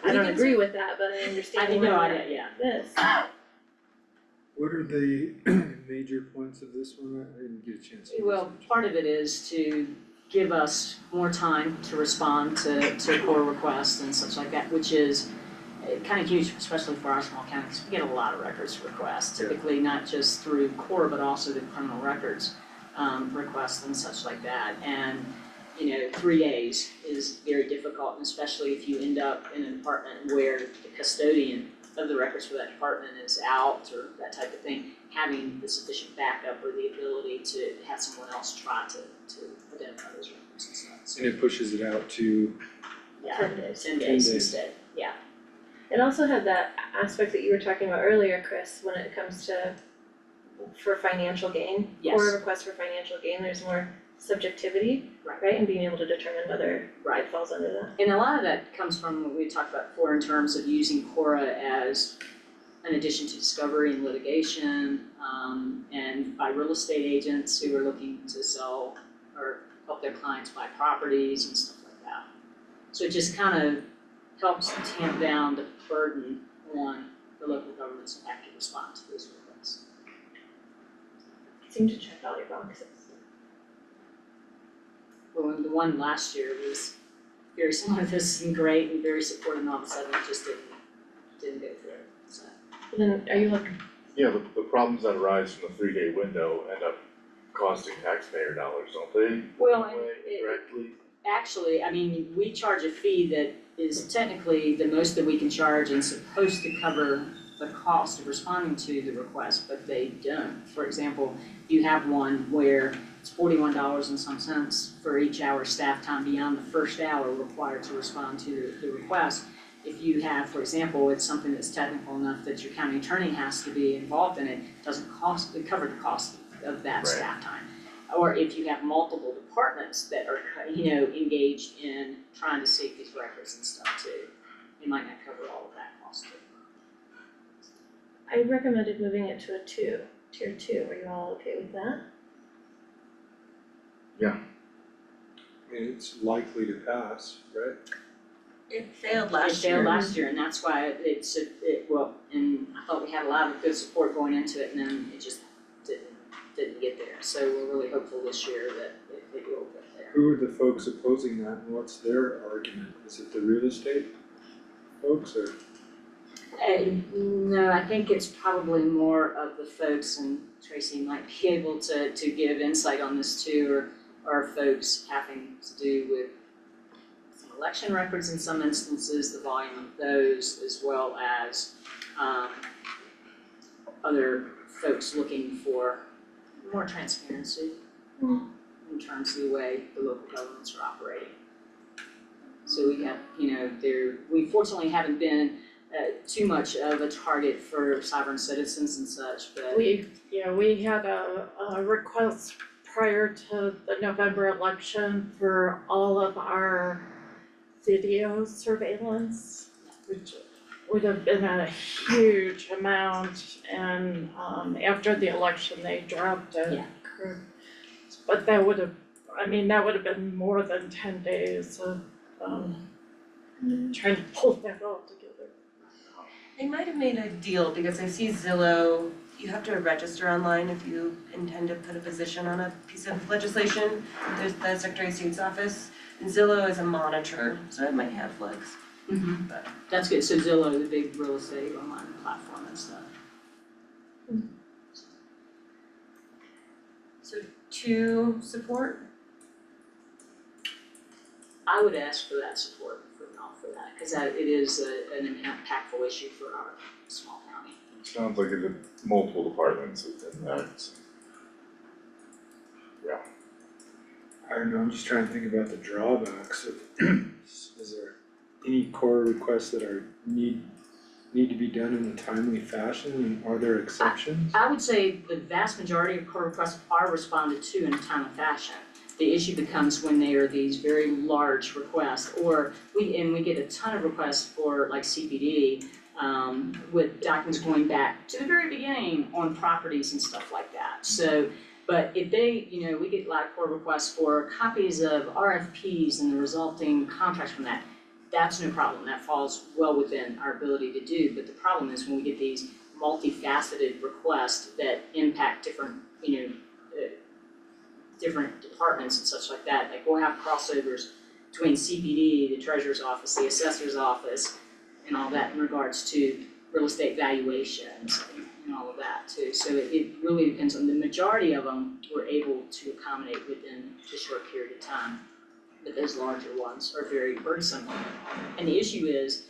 I don't agree with that, but I understand why this. What are the major points of this one? I didn't get a chance to. Well, part of it is to give us more time to respond to core requests and such like that, which is kind of huge, especially for our small county, because we get a lot of records requests, typically not just through core, but also the criminal records requests and such like that. And 3 days is very difficult, and especially if you end up in an department where the custodian of the records for that department is out or that type of thing, having the sufficient backup or the ability to have someone else try to identify those records and stuff. And it pushes it out to 10 days. 10 days instead, yeah. It also had that aspect that you were talking about earlier, Chris, when it comes to for financial gain. Yes. Or a request for financial gain, there's more subjectivity, right? And being able to determine whether it falls under that. And a lot of that comes from what we talked about before in terms of using CORA as an addition to discovery and litigation, and by real estate agents who are looking to sell or help their clients buy properties and stuff like that. So it just kind of helps tamp down the burden on the local governments who have to respond to those requests. Seem to check all your boxes. Well, the one last year was very similar to this and great and very supportive, and all of a sudden it just didn't go through, so. Then are you looking? Yeah, the problems that arise from the 3-day window end up costing taxpayer dollars, don't they? Well, In a way, directly. Actually, I mean, we charge a fee that is technically the most that we can charge and supposed to cover the cost of responding to the request, but they don't. For example, you have one where it's $41 and some cents for each hour staff time beyond the first hour required to respond to the request. If you have, for example, it's something that's technical enough that your county attorney has to be involved in it, doesn't cover the cost of that staff time. Or if you have multiple departments that are, engaged in trying to seek these records and stuff too, you might not cover all of that cost too. I recommended moving it to a 2, tier 2, are you all okay with that? Yeah. I mean, it's likely to pass, right? It failed last year. It failed last year, and that's why and I thought we had a lot of good support going into it, and then it just didn't get there. So we're really hopeful this year that it will get there. Who are the folks opposing that, and what's their argument? Is it the real estate folks, or? No, I think it's probably more of the folks, and Tracy might be able to give insight on this too, or folks having to do with some election records in some instances, the volume of those, as well as other folks looking for more transparency in terms of the way the local governments are operating. So we have, we fortunately haven't been too much of a target for sovereign citizens and such, but. We had a request prior to the November election for all of our video surveillance, which would have been a huge amount, and after the election, they dropped it. Yeah. But that would have been more than 10 days of trying to pull that all together. They might have made a deal because I see Zillow, you have to register online if you intend to put a position on a piece of legislation. There's the Secretary of State's office, and Zillow is a monitor, so it might have legs. But That's good, so Zillow, the big real estate online platform and stuff. So 2 support, I would ask for that support for that, cause it is an impactful issue for our small county. Sounds like it's multiple departments within that. Yeah. I don't know, I'm just trying to think about the drawbacks of, is there any core requests that need to be done in a timely fashion, and are there exceptions? I would say the vast majority of core requests are responded to in a timely fashion. The issue becomes when they are these very large requests, or we get a ton of requests for like CPD, with documents going back to the very beginning on properties and stuff like that. So, but if they, we get a lot of core requests for copies of RFPs and the resulting contracts from that, that's no problem, that falls well within our ability to do. But the problem is when we get these multifaceted requests that impact different, different departments and such like that, like we'll have crossovers between CPD, the treasurer's office, the assessor's office, and all that in regards to real estate valuations and all of that too. So it really depends on, the majority of them we're able to accommodate within a short period of time. But those larger ones are very burdensome. And the issue is,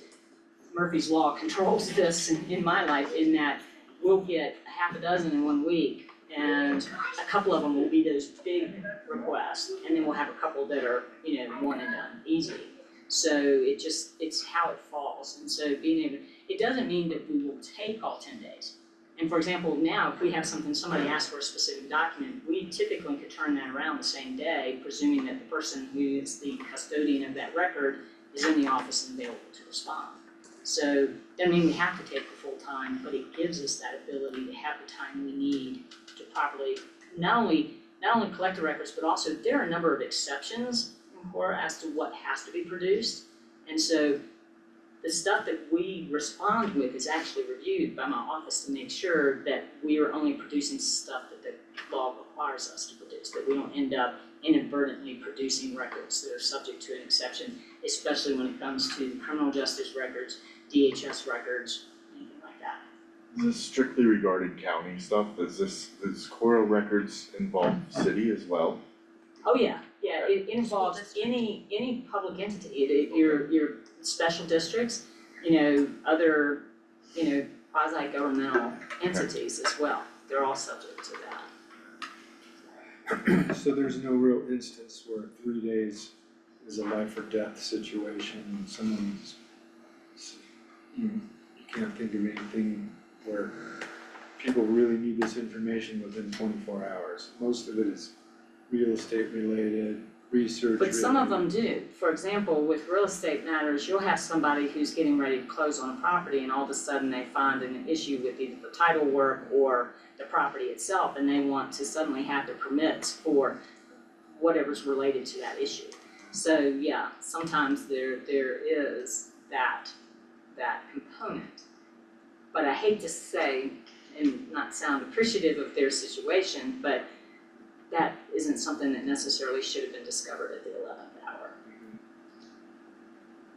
Murphy's Law controls this in my life, in that we'll get a half a dozen in 1 week, and a couple of them will be those big requests, and then we'll have a couple that are, one and done, easy. So it's how it falls, and so it doesn't mean that we will take all 10 days. And for example, now, if we have somebody asks for a specific document, we typically could turn that around the same day, presuming that the person who is the custodian of that record is in the office and available to respond. So, doesn't mean we have to take the full time, but it gives us that ability to have the time we need to properly, not only collect the records, but also there are a number of exceptions in core as to what has to be produced. And so, the stuff that we respond with is actually reviewed by my office to make sure that we are only producing stuff that the law requires us to produce, that we don't end up inadvertently producing records that are subject to an exception, especially when it comes to criminal justice records, DHS records, anything like that. Is this strictly regarding county stuff? Does Cora records involve city as well? Oh, yeah, it involves any public entity, your special districts, other, quasi-governmental entities as well. They're all subject to that. So there's no real instance where 3 days is a life or death situation, and someone's, you can't think of anything where people really need this information within 24 hours. Most of it is real estate related, research related. But some of them do. For example, with real estate matters, you'll have somebody who's getting ready to close on a property, and all of a sudden they find an issue with either the title work or the property itself, and they want to suddenly have the permits for whatever's related to that issue. So yeah, sometimes there is that component. But I hate to say, and not sound appreciative of their situation, but that isn't something that necessarily should have been discovered at the 11th hour.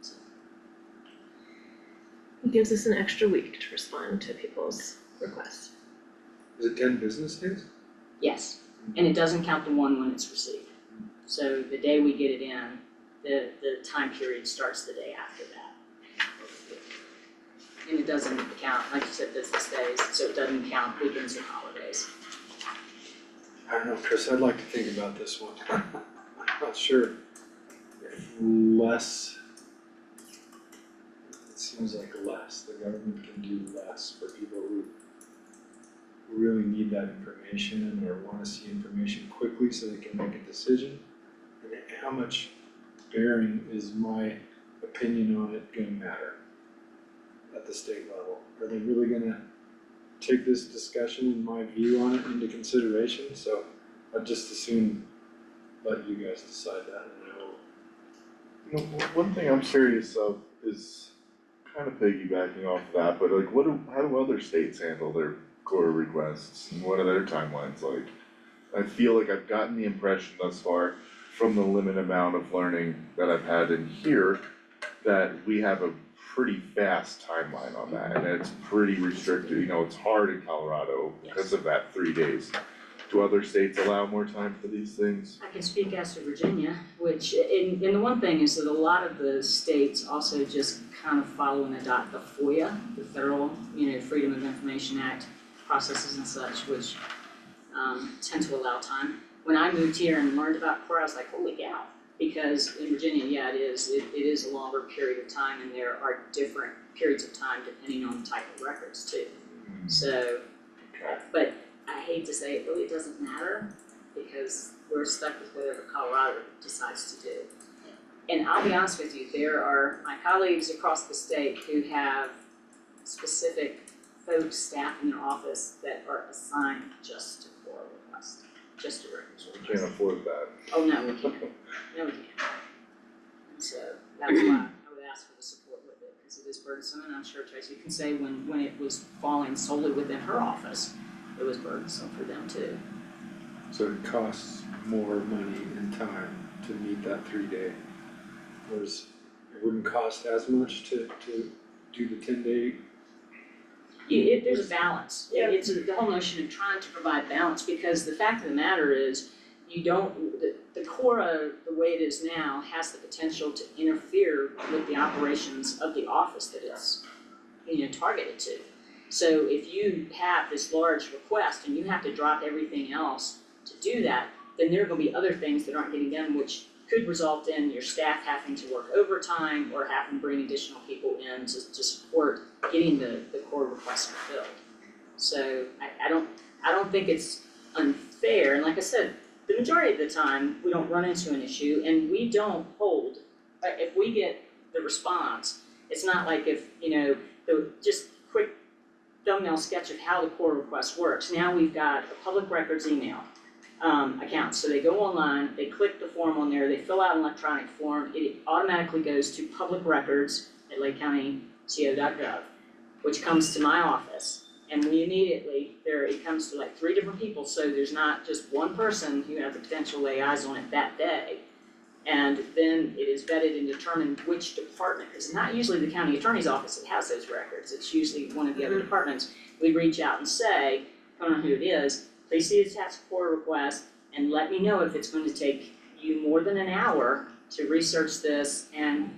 So. It gives us an extra week to respond to people's requests. Is it 10 business days? Yes, and it doesn't count the one when it's received. So the day we get it in, the time period starts the day after that. and it doesn't count, like you said, business days, so it doesn't count weekends or holidays. I don't know, Chris, I'd like to think about this one. I'm not sure if less, it seems like less, the government can do less for people who really need that information or wanna see information quickly so they can make a decision. And how much bearing is my opinion on it gonna matter at the state level? Are they really gonna take this discussion and my view on it into consideration? So I'd just as soon let you guys decide that. You know, one thing I'm curious of is kind of piggybacking off of that, but like how do other states handle their core requests and what are their timelines like? I feel like I've gotten the impression thus far from the limited amount of learning that I've had in here that we have a pretty fast timeline on that and it's pretty restricted, you know, it's hard in Colorado because of that 3 days. Do other states allow more time for these things? I can speak as to Virginia, which, and the one thing is that a lot of the states also just kind of follow and adopt the FOIA, the Federal, Freedom of Information Act processes and such, which tend to allow time. When I moved here and learned about CORE, I was like, holy cow, because in Virginia, yeah, it is a longer period of time and there are different periods of time depending on the type of records too. So, but I hate to say it, really it doesn't matter because we're stuck with whatever Colorado decides to do. And I'll be honest with you, there are my colleagues across the state who have specific folks, staff in their office that are assigned just to CORE requests, just to records requests. We can't afford that. Oh, no, we can't. No, we can't. And so that's why I would ask for the support with it, because it is burdensome, and I'm sure Tracy can say when it was falling solely within her office, it was burdensome for them too. So it costs more money and time to meet that 3-day, whereas it wouldn't cost as much to do the 10-day. There's a balance. It's the whole notion of trying to provide balance, because the fact of the matter is, the CORE, the way it is now, has the potential to interfere with the operations of the office that it's, targeted to. So if you have this large request and you have to drop everything else to do that, then there are gonna be other things that aren't getting done, which could result in your staff having to work overtime or having to bring additional people in to support getting the CORE request fulfilled. So I don't think it's unfair, and like I said, the majority of the time, we don't run into an issue and we don't hold, if we get the response, it's not like if, the just quick thumbnail sketch of how the CORE request works. Now we've got a public records email account, so they go online, they click the form on there, they fill out an electronic form, it automatically goes to public records at lakecountyco.gov, which comes to my office. And we immediately, it comes to like 3 different people, so there's not just one person who has the potential to lay eyes on it that day. And then it is vetted and determined which department, because it's not usually the county attorney's office that has those records, it's usually one of the other departments. We reach out and say, depending on who it is, please see the attached CORE request and let me know if it's going to take you more than an hour to research this and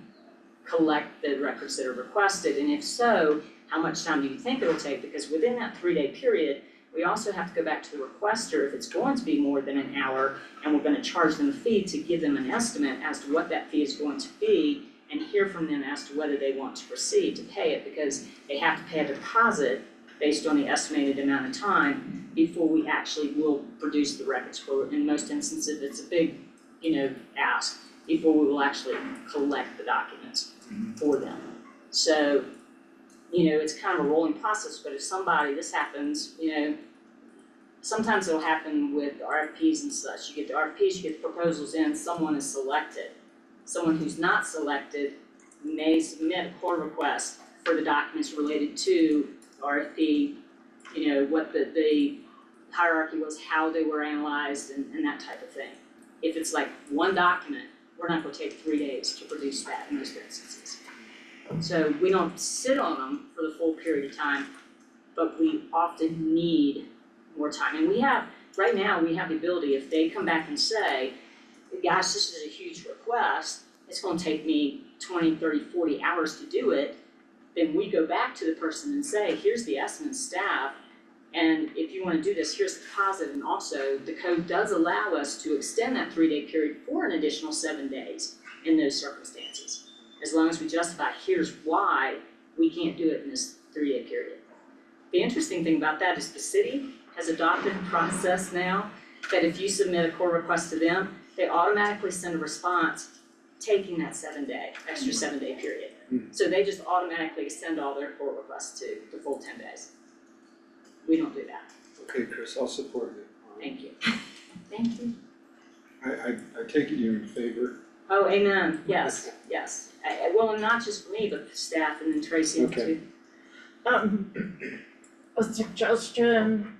collect the records that are requested, and if so, how much time do you think it'll take? Because within that 3-day period, we also have to go back to the requester if it's going to be more than an hour, and we're gonna charge them a fee to give them an estimate as to what that fee is going to be, and hear from them as to whether they want to proceed to pay it, because they have to pay a deposit based on the estimated amount of time before we actually will produce the records for it. In most instances, it's a big, ask, before we will actually collect the documents for them. So, it's kind of a rolling process, but if this happens, sometimes it'll happen with RFPs and such. You get the RFPs, you get the proposals in, someone is selected. Someone who's not selected may submit a CORE request for the documents related to the RFP, what the hierarchy was, how they were analyzed, and that type of thing. If it's like one document, we're not gonna take 3 days to produce that in most instances. So we don't sit on them for the full period of time, but we often need more time. And right now, we have the ability, if they come back and say, gosh, this is a huge request, it's gonna take me 20, 30, 40 hours to do it, then we go back to the person and say, here's the estimate staff, and if you wanna do this, here's the deposit, and also the code does allow us to extend that 3-day period for an additional 7 days in those circumstances. As long as we justify, here's why we can't do it in this 3-day period. The interesting thing about that is the city has adopted a process now that if you submit a core request to them, they automatically send a response taking that extra 7-day period. So they just automatically send all their core requests to the full 10 days. We don't do that. Okay, Chris, I'll support you. Thank you. Thank you. I take it you're in favor? Oh, amen, yes, yes. Well, and not just for me, but the staff and then Tracy too. Okay. A suggestion,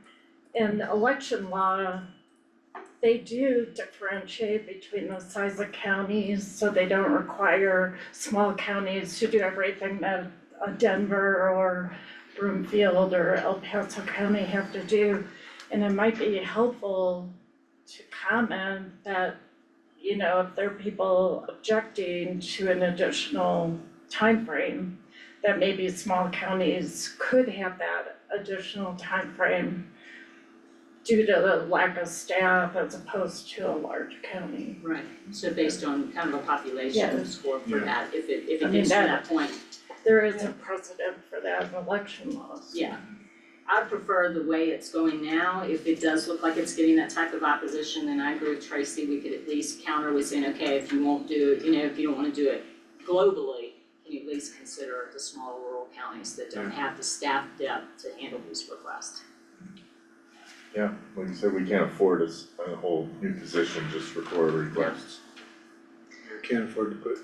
in election law, they do differentiate between the size of counties, so they don't require small counties to do everything that Denver or Broomfield or El Paso County have to do. And it might be helpful to comment that, you know, if there are people objecting to an additional time frame, that maybe small counties could have that additional time frame due to the lack of staff as opposed to a large county. Right, so based on kind of a population Yeah. score for that, if it I mean, gets to that point. There is a precedent for that in election laws. Yeah, I prefer the way it's going now. If it does look like it's getting that type of opposition, then I agree with Tracy, we could at least counter with saying, okay, if you won't do it, you know, if you don't wanna do it globally, can you at least consider the small rural counties that don't have the staff depth to handle these requests? Yeah, like you said, we can't afford a whole new position just for core requests. We can't afford to put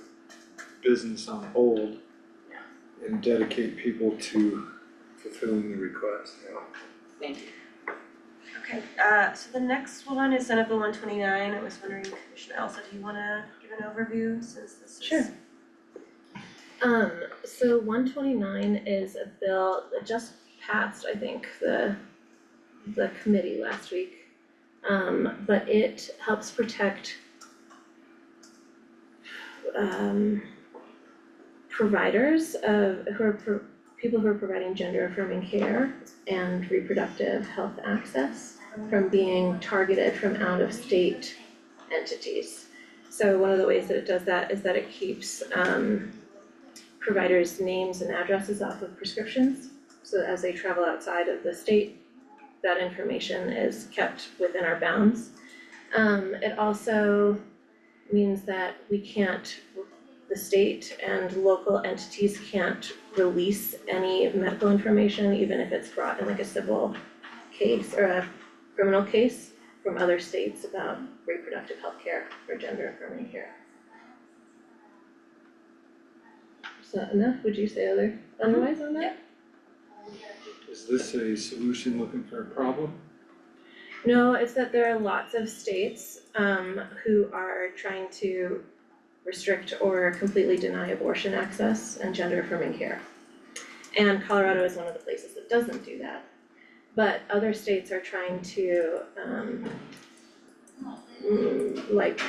business on hold and dedicate people to fulfilling the request. Thank you. Okay, so the next one is Senate Bill 129. I was wondering, Commissioner Elsa, do you wanna give an overview since this is? Sure. So 129 is a bill that just passed, I think, the committee last week. But it helps protect providers people who are providing gender affirming care and reproductive health access from being targeted from out of state entities. So one of the ways that it does that is that it keeps providers' names and addresses off of prescriptions. So as they travel outside of the state, that information is kept within our bounds. It also means that the state and local entities can't release any medical information, even if it's brought in like a civil case or a criminal case from other states about reproductive health care or gender affirming care. Is that enough? Would you say otherwise on that? Is this a solution looking for a problem? No, it's that there are lots of states who are trying to restrict or completely deny abortion access and gender affirming care. And Colorado is one of the places that doesn't do that. But other states are trying to like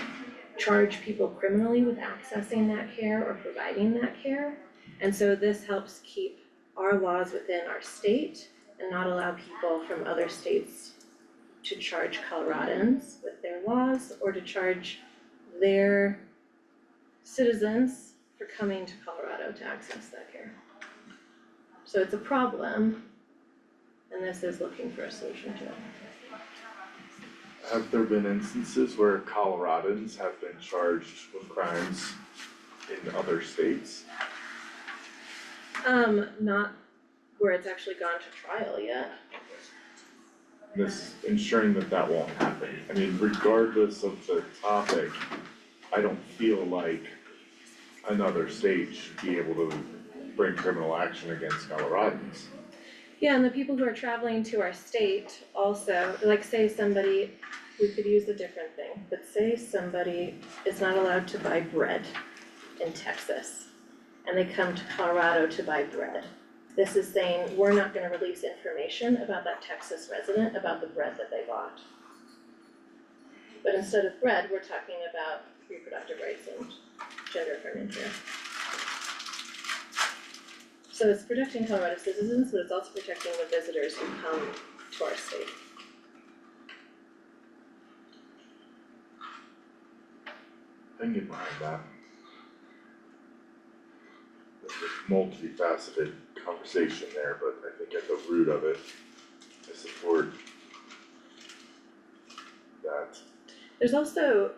charge people criminally with accessing that care or providing that care. And so this helps keep our laws within our state and not allow people from other states to charge Coloradans with their laws or to charge their citizens for coming to Colorado to access that care. So it's a problem, and this is looking for a solution to it. Have there been instances where Coloradans have been charged with crimes in other states? Not where it's actually gone to trial yet. This ensuring that won't happen. I mean, regardless of the topic, I don't feel like another state should be able to bring criminal action against Coloradans. Yeah, and the people who are traveling to our state also, like say somebody, we could use a different thing, but say somebody is not allowed to buy bread in Texas and they come to Colorado to buy bread. This is saying, we're not gonna release information about that Texas resident about the bread that they bought. But instead of bread, we're talking about reproductive rights and gender affirming care. So it's protecting Colorado citizens, but it's also protecting the visitors who come to our state. I can get behind that. There's a multifaceted conversation there, but I think at the root of it, I support that. There's also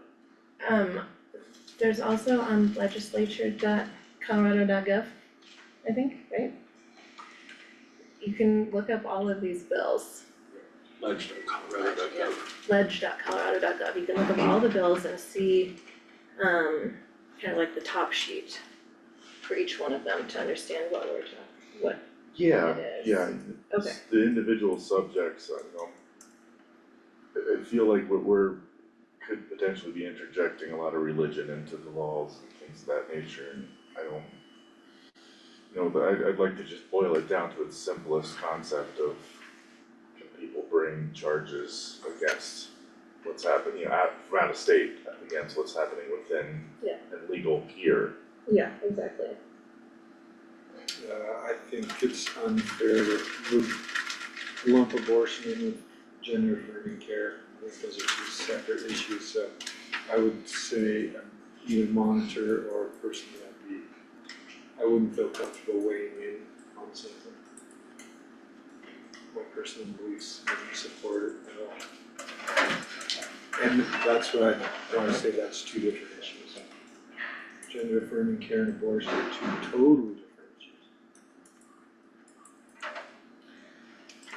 on legislature.colorado.gov, I think, right? You can look up all of these bills, Ledge.colorado.gov. ledge.colorado.gov, you can look up all the bills and see kind of like the top sheet for each one of them to understand what Yeah, it is. yeah, Okay. the individual subjects, I feel like could potentially be interjecting a lot of religion into the laws and things of that nature, and I don't, but I'd like to just boil it down to its simplest concept of, can people bring charges against what's happening around a state, against what's happening within and legal here. Yeah, exactly. I think it's unfair to lump abortion in with gender affirming care. I think those are two separate issues, so I would say either monitor or person I wouldn't feel comfortable weighing in on something. My personal beliefs wouldn't support it at all. And that's why I say that's two different issues. Gender affirming care and abortion are two totally different issues.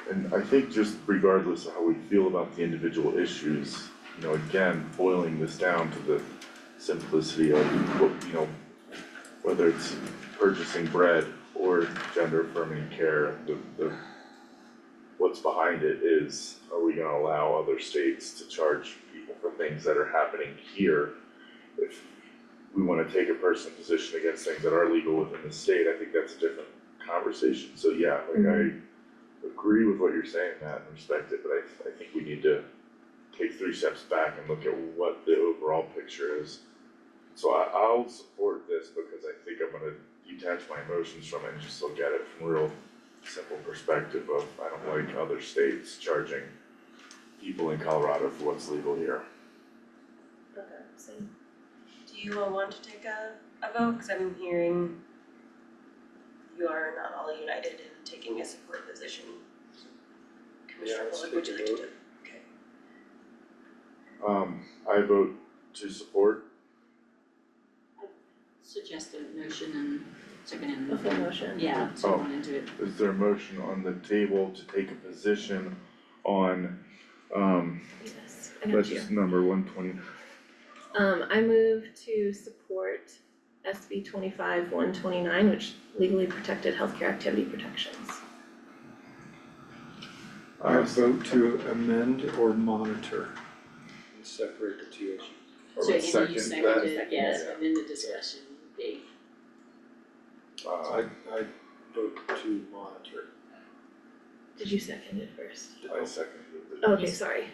And I think just regardless of how we feel about the individual issues, again, boiling this down to the simplicity of what, whether it's purchasing bread or gender affirming care, the what's behind it is, are we gonna allow other states to charge people for things that are happening here? If we wanna take a personal position against things that are legal within the state, I think that's a different conversation. So yeah, I agree with what you're saying, Matt, and respect it, but I think we need to take 3 steps back and look at what the overall picture is. So I'll support this because I think I'm gonna detach my emotions from it and just look at it from a real simple perspective of, I don't like other states charging people in Colorado for what's legal here. Okay, same. Do you all want to take a vote? Cause I'm hearing you are not all united in taking a support position. Commissioner let's Bullock, would you take like a to do? Okay. I vote to support. Suggest a motion and second and. A full motion. Yeah, so Oh. one into it. Is there a motion on the table to take a position on, Yes, I got that's you. just number 120? I move to support SB 25-129, which legally protected healthcare activity protections. I vote to amend or monitor and separate the two issues. I So would Andy, second you that. seconded, yes, and then the discussion, Dave. I vote to monitor. Did you second it first? I seconded it. Okay, sorry,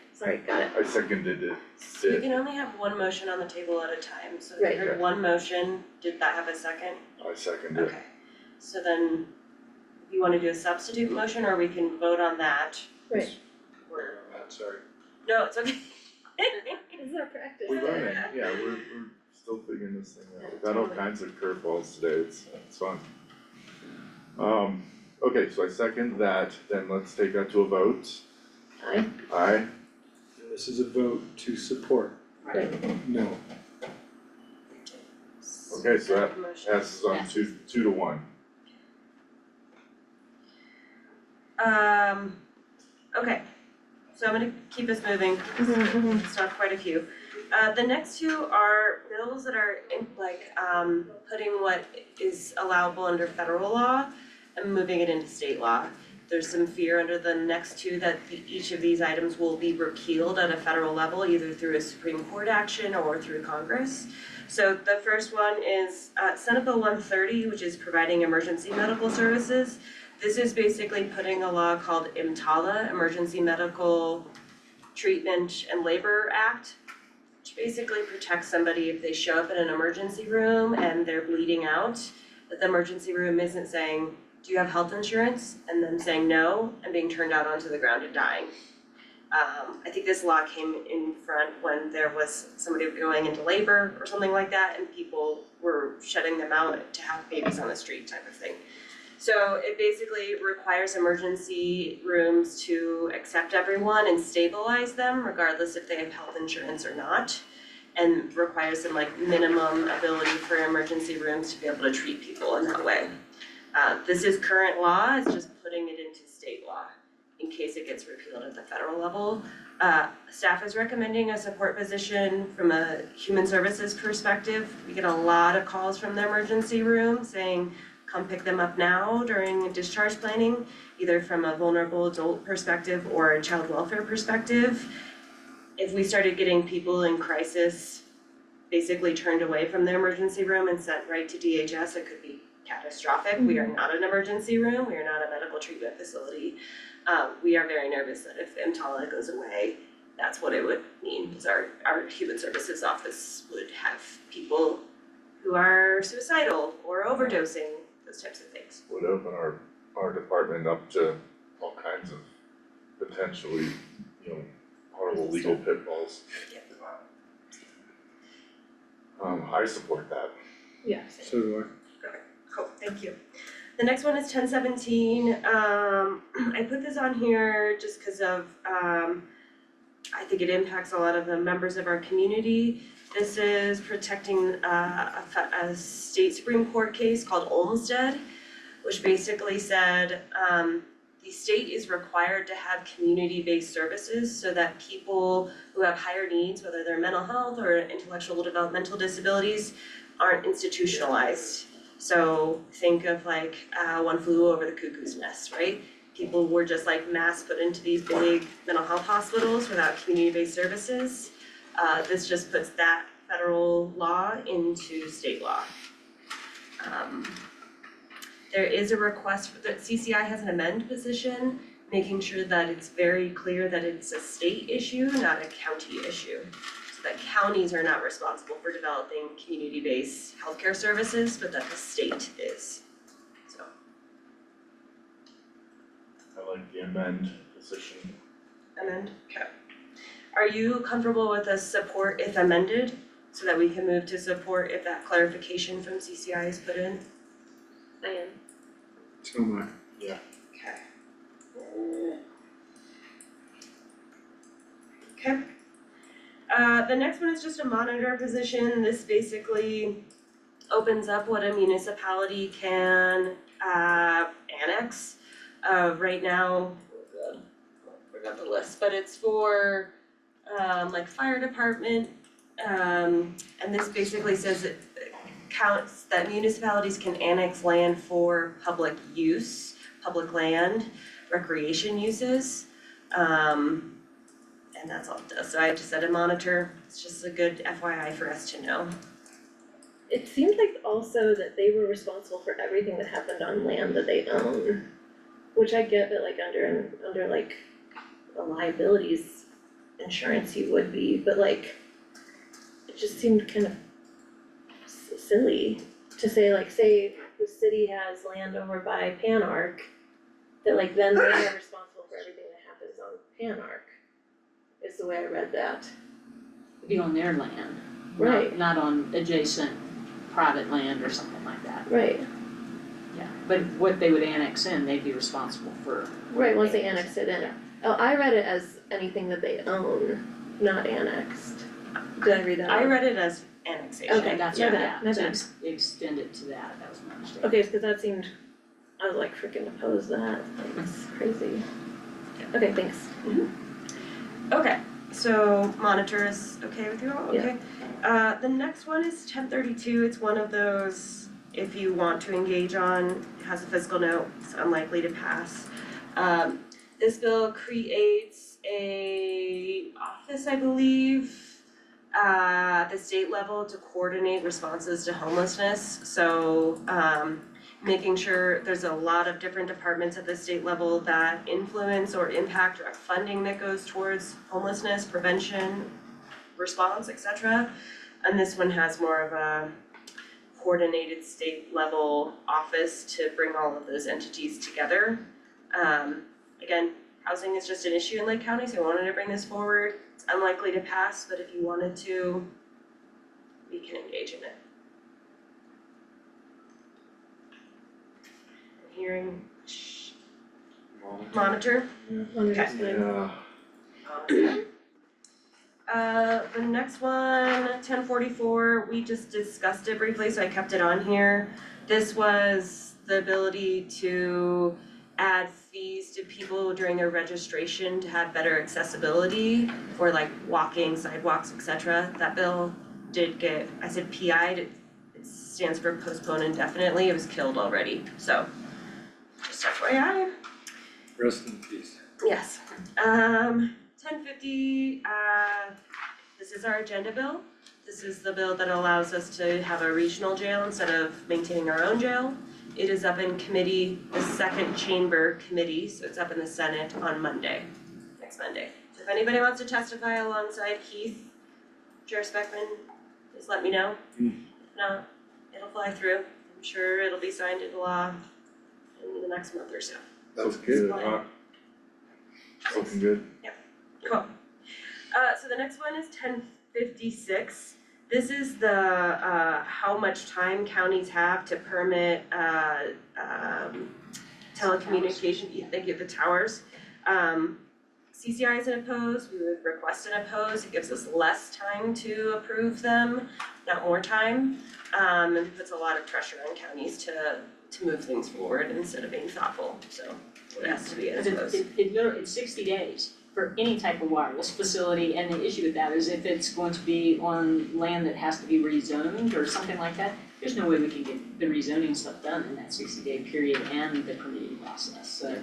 got it. I seconded it. You can only have one motion on the table at a time, so if Right. you heard one motion, did that have a second? I seconded it. Okay, so then you wanna do a substitute motion or we can vote on that? Right. Or, Sorry. no, it's okay. This is our practice. We're learning, yeah, we're still figuring this thing out. We've got all kinds of curveballs today, it's fun. Okay, so I second that, then let's take that to a vote. Aye. Aye, And this is a vote to support, Right. no. okay, so that Motion. passes on Yes. 2 to 1. Okay, so I'm gonna keep this moving, it's not quite a few. The next two are bills that are putting what is allowable under federal law and moving it into state law. There's some fear under the next two that each of these items will be repealed at a federal level, either through a Supreme Court action or through Congress. So the first one is Senate Bill 130, which is providing emergency medical services. This is basically putting a law called EMTALA, Emergency Medical Treatment and Labor Act, which basically protects somebody if they show up in an emergency room and they're bleeding out, that the emergency room isn't saying, do you have health insurance? And them saying no and being turned out onto the ground and dying. I think this law came in front when there was somebody going into labor or something like that and people were shutting them out to have babies on the street type of thing. So it basically requires emergency rooms to accept everyone and stabilize them regardless if they have health insurance or not. And requires some like minimum ability for emergency rooms to be able to treat people in that way. This is current law, it's just putting it into state law in case it gets repealed at the federal level. Staff is recommending a support position from a human services perspective. We get a lot of calls from the emergency room saying, come pick them up now during discharge planning, either from a vulnerable adult perspective or a child welfare perspective. If we started getting people in crisis basically turned away from the emergency room and sent right to DHS, it could be catastrophic. We are not an emergency room, we are not a medical treatment facility. We are very nervous that if EMTALA goes away, that's what it would mean, because our human services office would have people who are suicidal or overdosing, those types of things. Would open our department up to all kinds of potentially, horrible legal pitfalls. I support that. Yeah. So do Cool, thank you. The next one is 1017. I put this on here just because of, I think it impacts a lot of the members of our community. This is protecting a state Supreme Court case called Olmstead, which basically said the state is required to have community-based services so that people who have higher needs, whether they're mental health or intellectual developmental disabilities, aren't institutionalized. So think of like One Flew Over the Cuckoo's Nest, right? People were just like mass put into these big mental health hospitals without community-based services. This just puts that federal law into state law. There is a request that CCI has an amend position, making sure that it's very clear that it's a state issue, not a county issue. So that counties are not responsible for developing community-based healthcare services, but that the state is, so. I like the amend position. Amend, okay. Are you comfortable with a support if amended, so that we can move to support if that clarification from CCI is put in? I am. So am I. Yeah. Okay. Okay. The next one is just a monitor position. This basically opens up what a municipality can annex. Right now, bring up the list, but it's for like fire department. And this basically says it counts that municipalities can annex land for public use, public land, recreation uses. And that's all it does. So I just said a monitor. It's just a good FYI for us to know. It seemed like also that they were responsible for everything that happened on land that they own, which I get that like under like a liabilities insurance you would be, but like it just seemed kind of silly to say like, say the city has land over by Panarch, that like then they are responsible for everything that happens on Panarch, is the way I read that. Be on their land, Right. not on adjacent private land or something like that. Right, Yeah, but what they would annex in, they'd be responsible for. right, once they annex it in. Oh, I read it as anything that they own, not annexed. Did I read that? I wrong? read it as annexation. Okay, That's my right, bad, my to bad. extend it to that, that was my mistake. Okay, cause that seemed, I was like freaking oppose that, that's crazy. Okay, thanks. Okay, so monitor is okay with you all, Yeah. okay? The next one is 1032, it's one of those, if you want to engage on, it has a fiscal note, it's unlikely to pass. This bill creates a office, I believe, at the state level to coordinate responses to homelessness. So, making sure there's a lot of different departments at the state level that influence or impact direct funding that goes towards homelessness, prevention, response, etc. And this one has more of a coordinated state level office to bring all of those entities together. Again, housing is just an issue in Lake County, so I wanted to bring this forward. It's unlikely to pass, but if you wanted to, we can engage in it. Hearing monitor. Yeah, The next one, 1044, we just discussed it briefly, so I kept it on here. This was the ability to add fees to people during their registration to have better accessibility for like walking, sidewalks, etc. That bill did get, I said PI'd, it stands for postpone indefinitely, it was killed already, so just FYI. Rest in peace. Yes. 1050, this is our agenda bill. This is the bill that allows us to have a regional jail instead of maintaining our own jail. It is up in committee, the second chamber committee, so it's up in the Senate on Monday, next Monday. So if anybody wants to testify alongside Keith, Sheriff Speckman, just let me know. If not, it'll fly through. I'm sure it'll be signed into law in the next month or so. that's good, looking good. Cool. So the next one is 1056. This is the how much time counties have to permit telecommunication, they get the towers. CCI isn't opposed, we would request an oppose, it gives us less time to approve them, not more time. And puts a lot of pressure on counties to move things forward instead of being thoughtful, so it has to be an oppose. It's 60 days for any type of wireless facility, and the issue with that is if it's going to be on land that has to be rezoned or something like that, there's no way we can get the rezoning stuff done in that 60-day period and the permitting process, so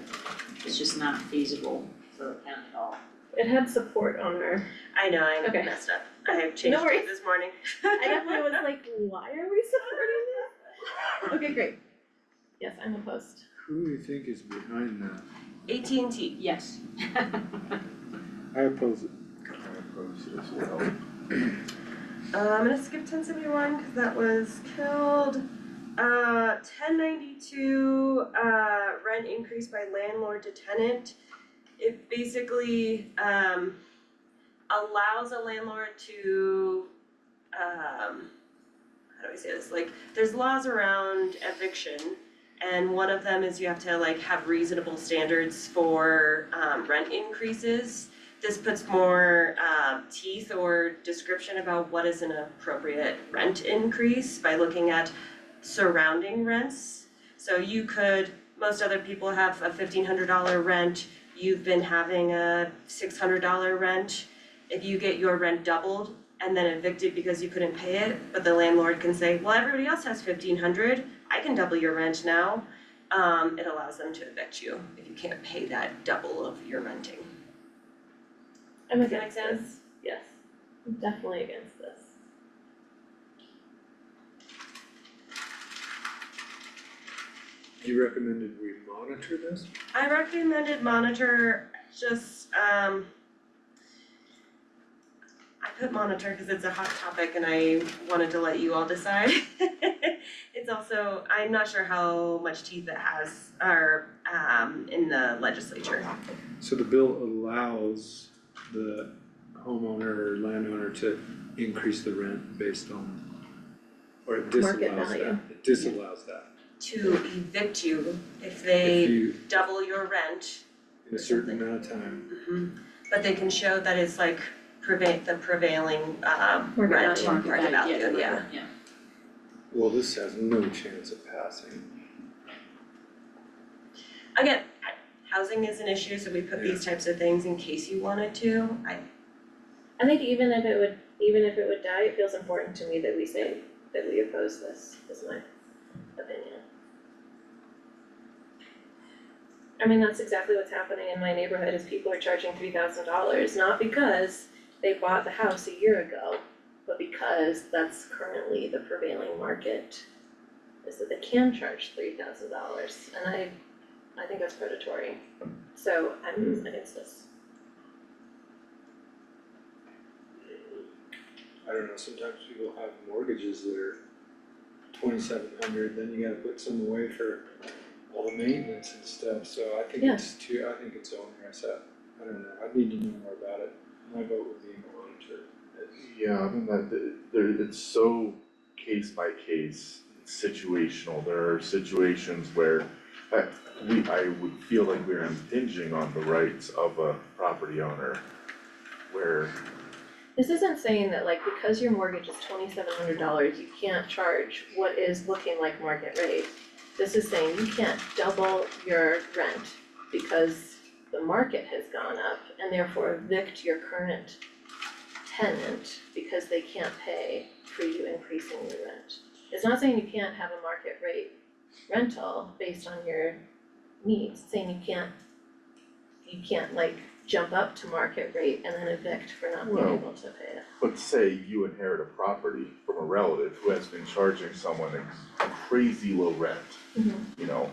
it's just not feasible for a county at all. It had support on our, I know, I Okay. messed up, I changed worries. it this morning. I definitely was like, why are we supporting this? Okay, great. Yes, I'm opposed. Who do you think is behind that? AT&T. Yes. I oppose it. I oppose it as well. I'm gonna skip 1071 because that was killed. 1092, rent increase by landlord to tenant. It basically allows a landlord to how do I say this? Like, there's laws around eviction, and one of them is you have to like have reasonable standards for rent increases. This puts more teeth or description about what is an appropriate rent increase by looking at surrounding rents. So you could, most other people have a $1,500 rent, you've been having a $600 rent. If you get your rent doubled and then evicted because you couldn't pay it, but the landlord can say, well, everybody else has $1,500, I can double your rent now. It allows them to evict you if you can't pay that double of your renting. I'm Does that against make sense? this, yes, I'm definitely against this. You recommended we monitor this? I recommended monitor, just, I put monitor because it's a hot topic and I wanted to let you all decide. It's also, I'm not sure how much teeth it has, or, in the legislature. So the bill allows the homeowner or landowner to increase the rent based on, or it Market disallows that, value. it disallows that. To evict you if If they you, double your rent. in a certain amount of time, But they can show that it's like the prevailing Market rent, value. market value, yeah. well, this has no chance of passing. Again, housing is an issue, so we put these types of things in case you wanted to. I think even if it would die, it feels important to me that we say that we oppose this, is my opinion. I mean, that's exactly what's happening in my neighborhood, is people are charging $3,000, not because they bought the house a year ago, but because that's currently the prevailing market, is that they can charge $3,000, and I think that's predatory, so I'm against this. I don't know, sometimes people have mortgages that are 2,700, then you gotta put some away for all the maintenance and stuff, so I think Yeah. I think it's onerous, I don't know, I need to know more about it. My vote would be monitor. Yeah, I mean, it's so case by case, it's situational, there are situations where I would feel like we're impinging on the rights of a property owner, where, This isn't saying that like because your mortgage is $2,700, you can't charge what is looking like market rate. This is saying you can't double your rent because the market has gone up and therefore evict your current tenant because they can't pay for you increasing your rent. It's not saying you can't have a market rate rental based on your needs, it's saying you can't like jump up to market rate and then evict for not being Well, able to pay it. but say you inherit a property from a relative who has been charging someone a crazy low rent, you know,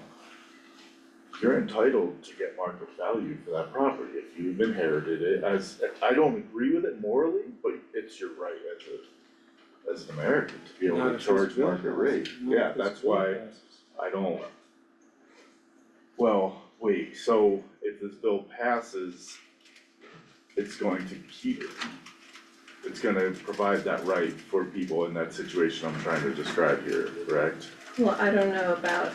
you're entitled to get market value for that property if you've inherited it I don't agree with it morally, but it's your right as an American to be able Not to if it's charge bill market passes, rate. not Yeah, if it's that's bill why passes. I don't. Well, wait, so if this bill passes, it's going to it's gonna provide that right for people in that situation I'm trying to describe here, correct? Well, I don't know about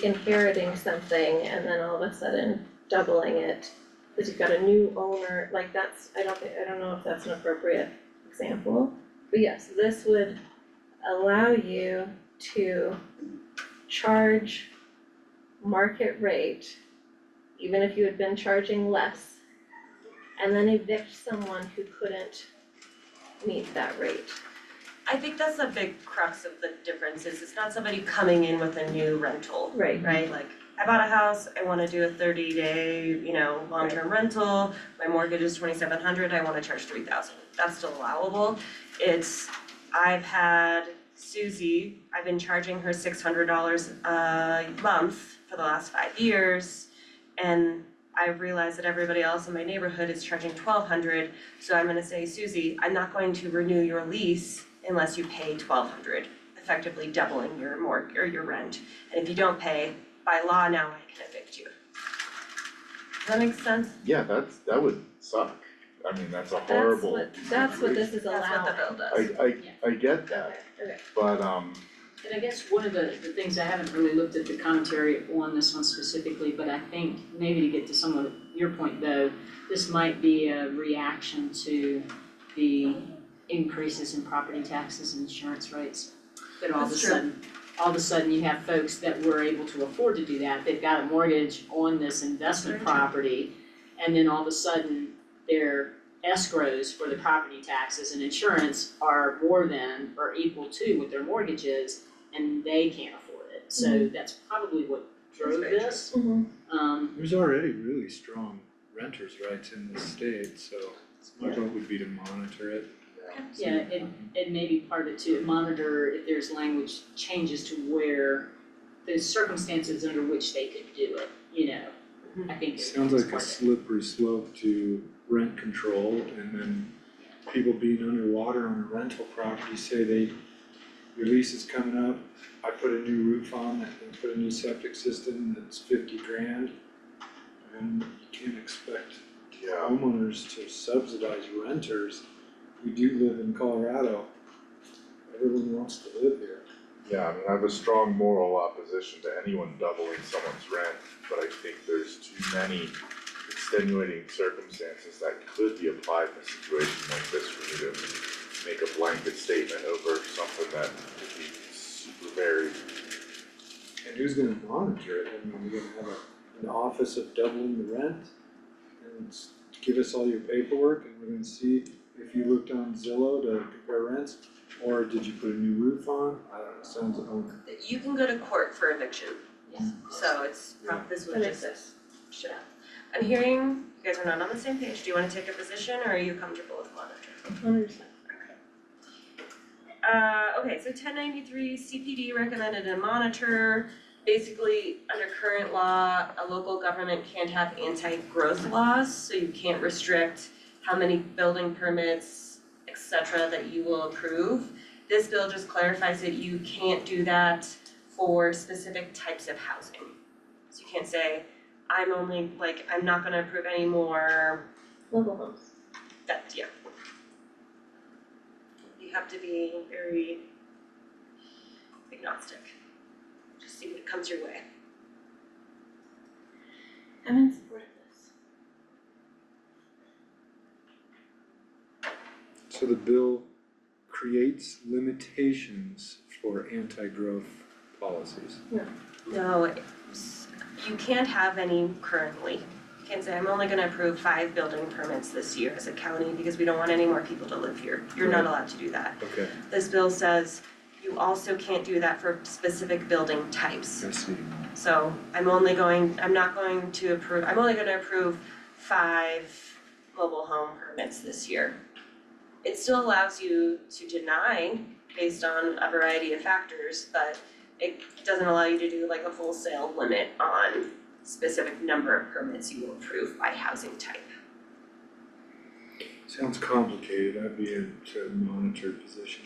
inheriting something and then all of a sudden doubling it, cause you've got a new owner, like that's, I don't know if that's an appropriate example. But yes, this would allow you to charge market rate, even if you had been charging less, and then evict someone who couldn't meet that rate. I think that's a big crux of the difference is it's not somebody coming in with a new rental, Right. right? Like, I bought a house, I wanna do a 30-day, long-term rental, my mortgage is 2,700, I wanna charge 3,000. That's still allowable. I've had Susie, I've been charging her $600 a month for the last 5 years, and I've realized that everybody else in my neighborhood is charging $1,200, so I'm gonna say, Susie, I'm not going to renew your lease unless you pay $1,200, effectively doubling your mortgage or your rent. And if you don't pay, by law now I can evict you. Does that make sense? Yeah, that would suck. I mean, that's a horrible. That's what this is allowing. That's what the bill does. I get that, Okay. but And I guess one of the things, I haven't really looked at the commentary on this one specifically, but I think maybe to get to some of your point though, this might be a reaction to the increases in property taxes and insurance rates. That all of a sudden you have folks that were able to afford to do that, they've got a mortgage on this investment property, and then all of a sudden their escrows for the property taxes and insurance are more than or equal to what their mortgage is, and they can't afford it. So that's probably what drove this. There's already really strong renters' rights in this state, so my vote would be to monitor it. Yeah, and maybe part of it to monitor if there's language changes to where the circumstances under which they could do it, I think It it's sounds like a part of it. slippery slope to rent control, and then people being underwater on a rental property, say your lease is coming up, I put a new roof on, I put a new septic system that's $50,000, and you can't expect homeowners to subsidize renters. We do live in Colorado, everyone wants to live here. yeah, I mean, I have a strong moral opposition to anyone doubling someone's rent, but I think there's too many extenuating circumstances that could be applied in a situation like this for me to make a blanket statement over something that could be super varied. And who's gonna monitor it? I mean, you're gonna have an office of doubling the rent and give us all your paperwork and we're gonna see if you looked on Zillow to compare rents, or did you put a new roof on? I don't know, sounds onerous. You can go to court for eviction. Yeah. So this That would makes just, should have. I'm hearing you guys are not on the same page. Do you wanna take a position or are you comfortable with monitoring? 100%. Okay, so 1093 CPD recommended a monitor. Basically, under current law, a local government can't have anti-growth laws, so you can't restrict how many building permits, etc., that you will approve. This bill just clarifies that you can't do that for specific types of housing. So you can't say, I'm not gonna approve any more, Mobile homes. yeah. You have to be very agnostic. Just see what comes your way. I'm in support of this. So the bill creates limitations for anti-growth policies. No, you can't have any currently. You can't say, I'm only gonna approve 5 building permits this year as a county because we don't want any more people to live here. You're not allowed to do that. Okay, This bill says you also can't do that for specific building types. I see. So I'm only gonna approve 5 mobile home permits this year. It still allows you to deny based on a variety of factors, but it doesn't allow you to do like a wholesale limit on specific number of permits you will approve by housing type. Sounds complicated, I'd be in a monitored position.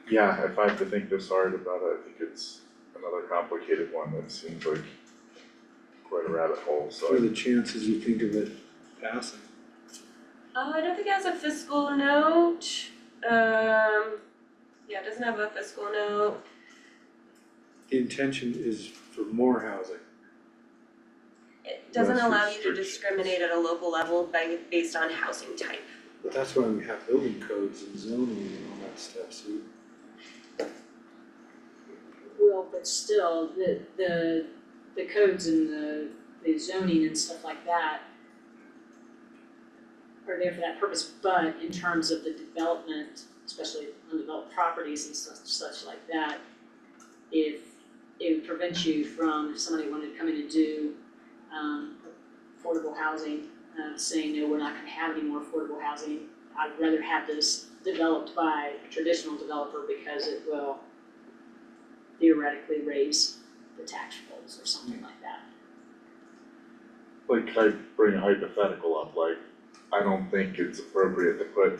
Yeah, if I have to think this hard about it, I think it's another complicated one that seems like quite a rabbit hole, so. What are the chances you think of it passing? I don't think it has a fiscal note. Yeah, it doesn't have a fiscal note. The intention is for more housing. It doesn't Less allow you to restrictions. discriminate at a local level based on housing type. But that's why we have building codes and zoning and all that stuff, so. Well, but still, the codes and the zoning and stuff like that are there for that purpose, but in terms of the development, especially undeveloped properties and such like that, if it would prevent you from, if somebody wanted to come in and do affordable housing, saying, no, we're not gonna have any more affordable housing, I'd rather have this developed by a traditional developer because it will theoretically raise the tax rolls or something like that. Like, I bring a hypothetical up, like, I don't think it's appropriate to put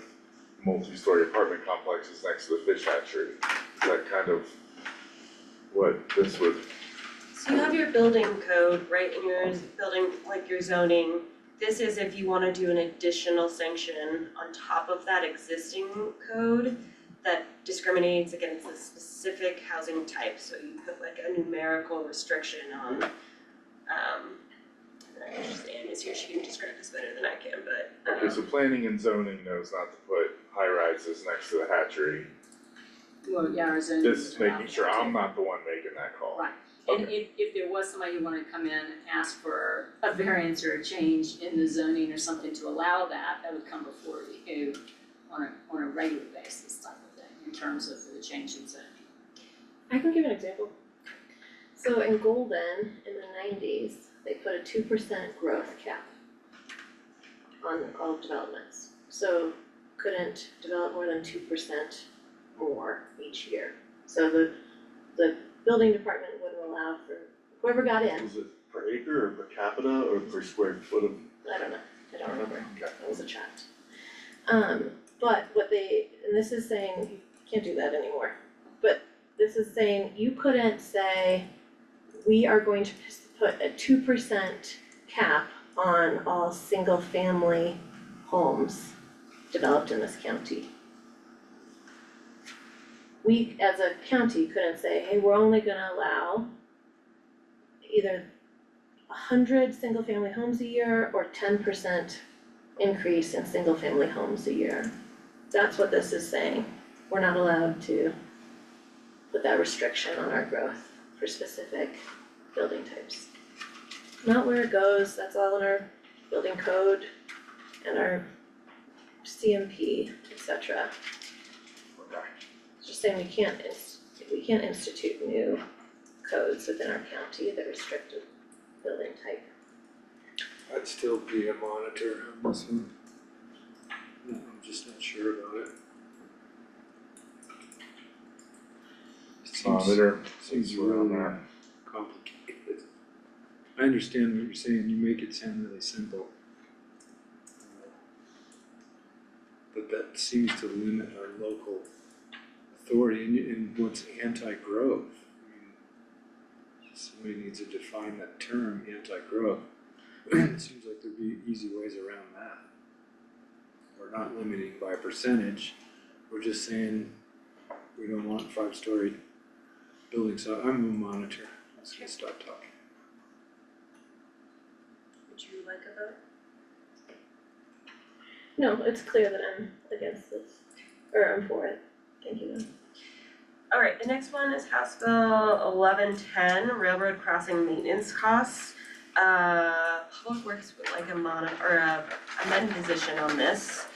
multi-story apartment complexes next to the fish hatchery. Is that kind of what this would, So you have your building code, right, and your building, like your zoning. This is if you wanna do an additional sanction on top of that existing code that discriminates against a specific housing type, so you put like a numerical restriction on, Anne is here, she can describe this better than I can, but, okay, so planning and zoning knows not to put high rises next to the hatchery. Well, yeah, our zoning This is is making allowed sure that too. I'm not the one making that call. Right, and if there was somebody who wanted to come in and ask for a variance or a change in the zoning or something to allow that, that would come before you on a regular basis type of thing, in terms of the change in zoning. I can give an example. So in Golden, in the 90s, they put a 2% growth cap on all developments. So couldn't develop more than 2% more each year. So the building department wouldn't allow for whoever got in, Was it per acre or per capita or per square foot of? I don't know, I don't remember, Okay. I was a child. But what and this is saying, you can't do that anymore. But this is saying you couldn't say, we are going to put a 2% cap on all single-family homes developed in this county. We, as a county, couldn't say, hey, we're only gonna allow either 100 single-family homes a year or 10% increase in single-family homes a year. That's what this is saying. We're not allowed to put that restriction on our growth for specific building types. Not where it goes, that's all in our building code and our CMP, etc. Okay. It's just saying we can't institute new codes within our county that restrict a building type. I'd still be a monitor on this one. No, I'm just not sure about it. It seems Monitor, seems where I'm really at. complicated. I understand what you're saying, you make it sound really simple. But that seems to limit our local authority and what's anti-growth. I mean, somebody needs to define that term, anti-growth. It seems like there'd be easy ways around that. We're not limiting by percentage, we're just saying we don't want 5-story buildings, so I'm a monitor, I'm just gonna stop talking. Would you like a vote? No, it's clear that I'm against this, or I'm for it, thank you. Alright, the next one is House Bill 1110, railroad crossing maintenance costs. Public Works would like a amend position on this.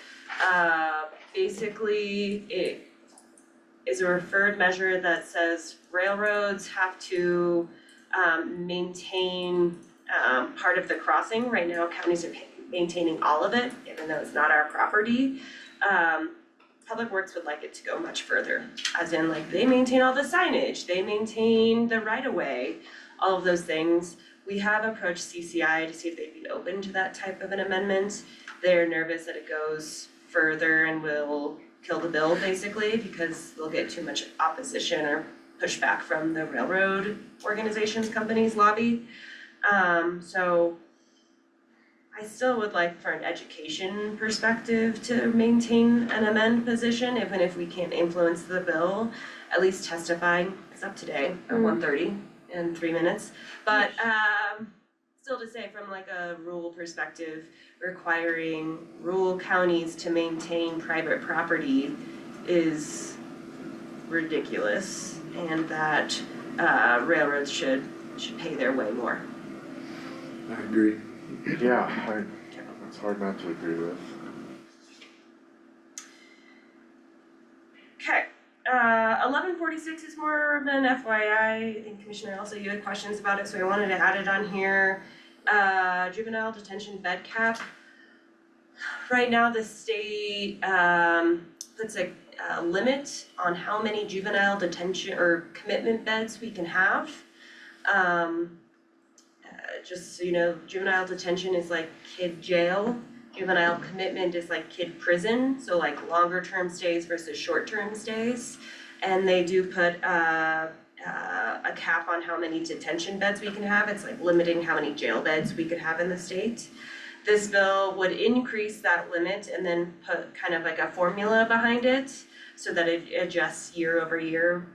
Basically, it is a referred measure that says railroads have to maintain part of the crossing. Right now, counties are maintaining all of it, even though it's not our property. Public Works would like it to go much further, as in like they maintain all the signage, they maintain the right-of-way, all of those things. We have approached CCI to see if they'd be open to that type of an amendment. They're nervous that it goes further and will kill the bill basically because they'll get too much opposition or pushback from the railroad organizations, companies, lobby. So I still would like for an education perspective to maintain an amend position, even if we can't influence the bill, at least testifying. It's up today at 1:30 in 3 minutes. But still to say from like a rural perspective, requiring rural counties to maintain private property is ridiculous, and that railroads should pay their way more. I agree. Yeah, it's hard not to agree with. Okay, 1146 is more of an FYI. I think Commissioner also you had questions about it, so I wanted to add it on here. Juvenile detention bed cap. Right now, the state puts a limit on how many juvenile detention or commitment beds we can have. Just so you know, juvenile detention is like kid jail. Juvenile commitment is like kid prison, so like longer term stays versus short term stays. And they do put a cap on how many detention beds we can have. It's like limiting how many jail beds we could have in the state. This bill would increase that limit and then put kind of like a formula behind it so that it adjusts year over year.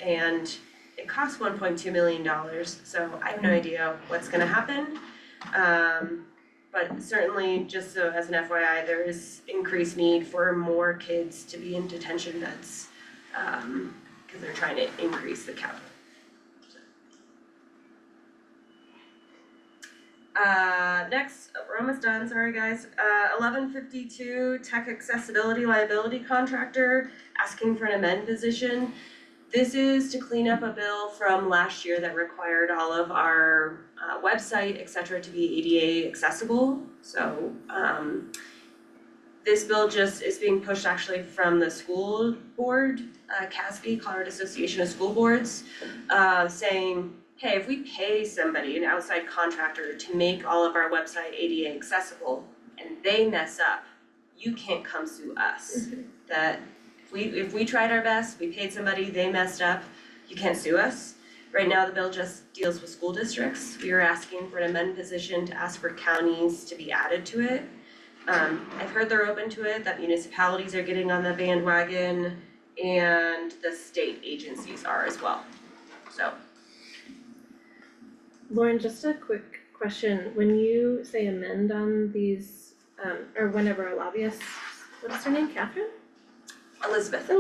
And it costs $1.2 million, so I have no idea what's gonna happen. But certainly, just so as an FYI, there is increased need for more kids to be in detention beds, because they're trying to increase the cap. Next, we're almost done, sorry guys. 1152, tech accessibility liability contractor, asking for an amend position. This is to clean up a bill from last year that required all of our website, et cetera, to be ADA accessible. So this bill just is being pushed actually from the school board, CASB, Colorado Association of School Boards, saying, hey, if we pay somebody, an outside contractor, to make all of our website ADA accessible and they mess up, you can't come sue us. That if we tried our best, we paid somebody, they messed up, you can't sue us. Right now, the bill just deals with school districts. We are asking for an amend position to ask for counties to be added to it. I've heard they're open to it, that municipalities are getting on the bandwagon, and the state agencies are as well, so. Lauren, just a quick question, when you say amend on these, or whenever a lobbyist, what is her name, Catherine? Elizabeth,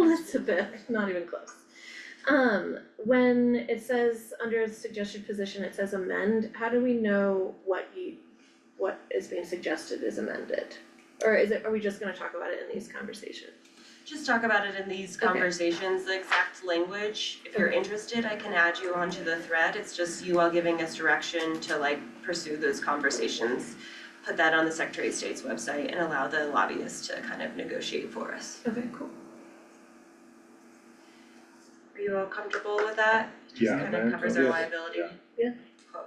not even close. When it says under a suggested position, it says amend, how do we know what is being suggested is amended? Or are we just gonna talk about it in these conversations? just talk about it in these conversations, the exact language. If you're interested, I can add you onto the thread. It's just you all giving us direction to like pursue those conversations. Put that on the Secretary of State's website and allow the lobbyists to kind of negotiate for us. Okay, cool. Are you all comfortable with that? Yeah, Just kind of covers our liability. Yeah. Cool.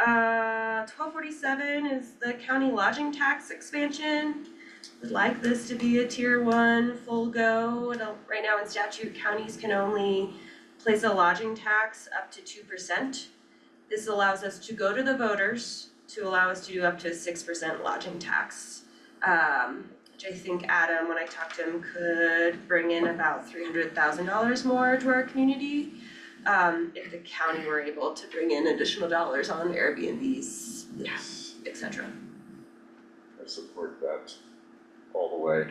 1247 is the county lodging tax expansion. Would like this to be a tier 1 full go. Right now in statute, counties can only place a lodging tax up to 2%. This allows us to go to the voters to allow us to do up to a 6% lodging tax. Which I think Adam, when I talked to him, could bring in about $300,000 more to our community. If the county were able to bring in additional dollars on Airbnbs, et cetera. I support that all the way.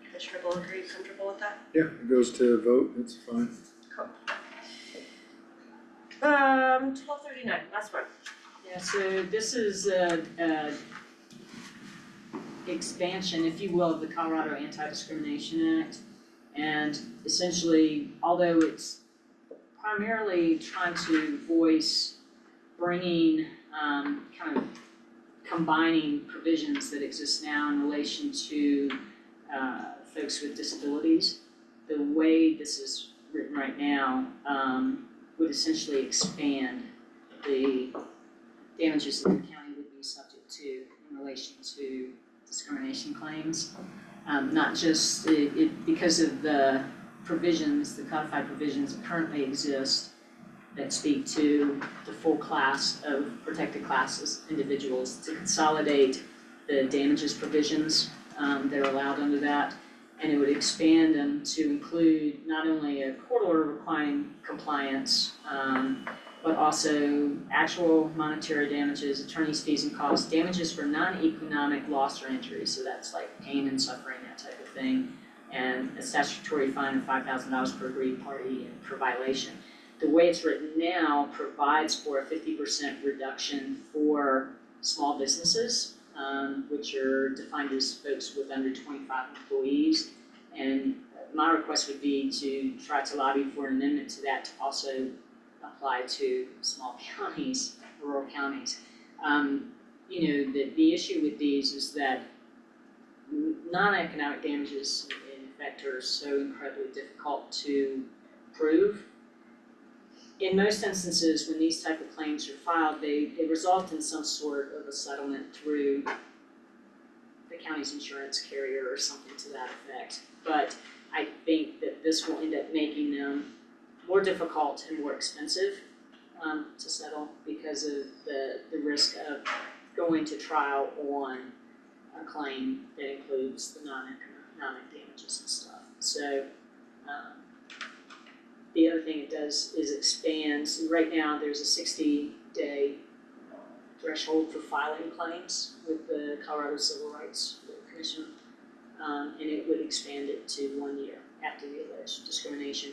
Commissioner Bull, are you comfortable with that? Yeah, it goes to a vote, it's fine. Cool. 1239, last one. Yeah, so this is a expansion, if you will, of the Colorado Anti-Discrimination Act. And essentially, although it's primarily trying to voice bringing, kind of combining provisions that exist now in relation to folks with disabilities, the way this is written right now would essentially expand the damages that the county would be subject to in relation to discrimination claims. Not just because of the provisions, the codified provisions that currently exist that speak to the full class of protected classes, individuals, to consolidate the damages provisions that are allowed under that. And it would expand them to include not only a court order requiring compliance, but also actual monetary damages, attorney's fees and costs, damages for non-economic loss or injury, so that's like pain and suffering, that type of thing, and a statutory fine of $5,000 per aggrieved party for violation. The way it's written now provides for a 50% reduction for small businesses, which are defined as folks with under 25 employees. And my request would be to try to lobby for an amendment to that to also apply to small counties, rural counties. The issue with these is that non-economic damages in effect are so incredibly difficult to prove. In most instances, when these type of claims are filed, they result in some sort of a settlement through the county's insurance carrier or something to that effect. But I think that this will end up making them more difficult and more expensive to settle because of the risk of going to trial on a claim that includes the non-economic damages and stuff. So the other thing it does is expands. Right now, there's a 60-day threshold for filing claims with the Colorado Civil Rights Commission, and it would expand it to 1 year after the alleged discrimination.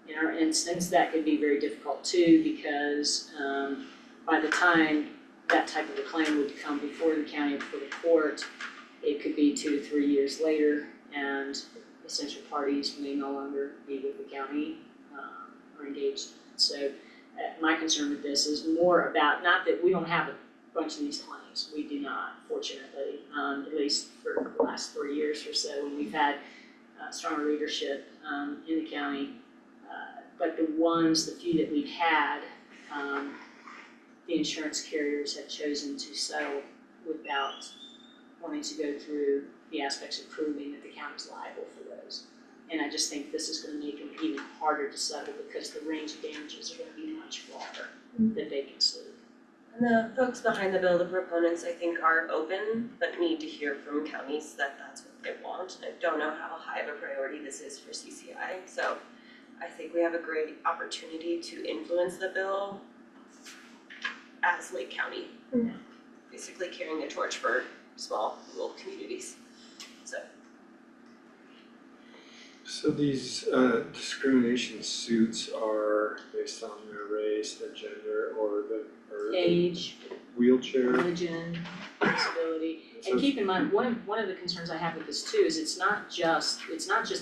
In our instance, that could be very difficult too, because by the time that type of a claim would come before the county or before the court, it could be 2 to 3 years later, and essential parties may no longer be with the county or engaged. So my concern with this is more about, not that we don't have a bunch of these claims, we do not, fortunately, at least for the last 3 years or so, when we've had stronger leadership in the county. But the few that we've had, the insurance carriers have chosen to settle without wanting to go through the aspects of proving that the county's liable for those. And I just think this is gonna make them even harder to settle because the range of damages are gonna be much broader that they can sue. And the folks behind the bill, the proponents, I think are open, but need to hear from counties that that's what they want. I don't know how high of a priority this is for CCI, so I think we have a great opportunity to influence the bill as Lake County. Yeah. Basically carrying a torch for small rural communities, so. So these discrimination suits are based on their race, their gender, or the Age, wheelchair? religion, disability. And keep in mind, one of the concerns I have with this too is it's not just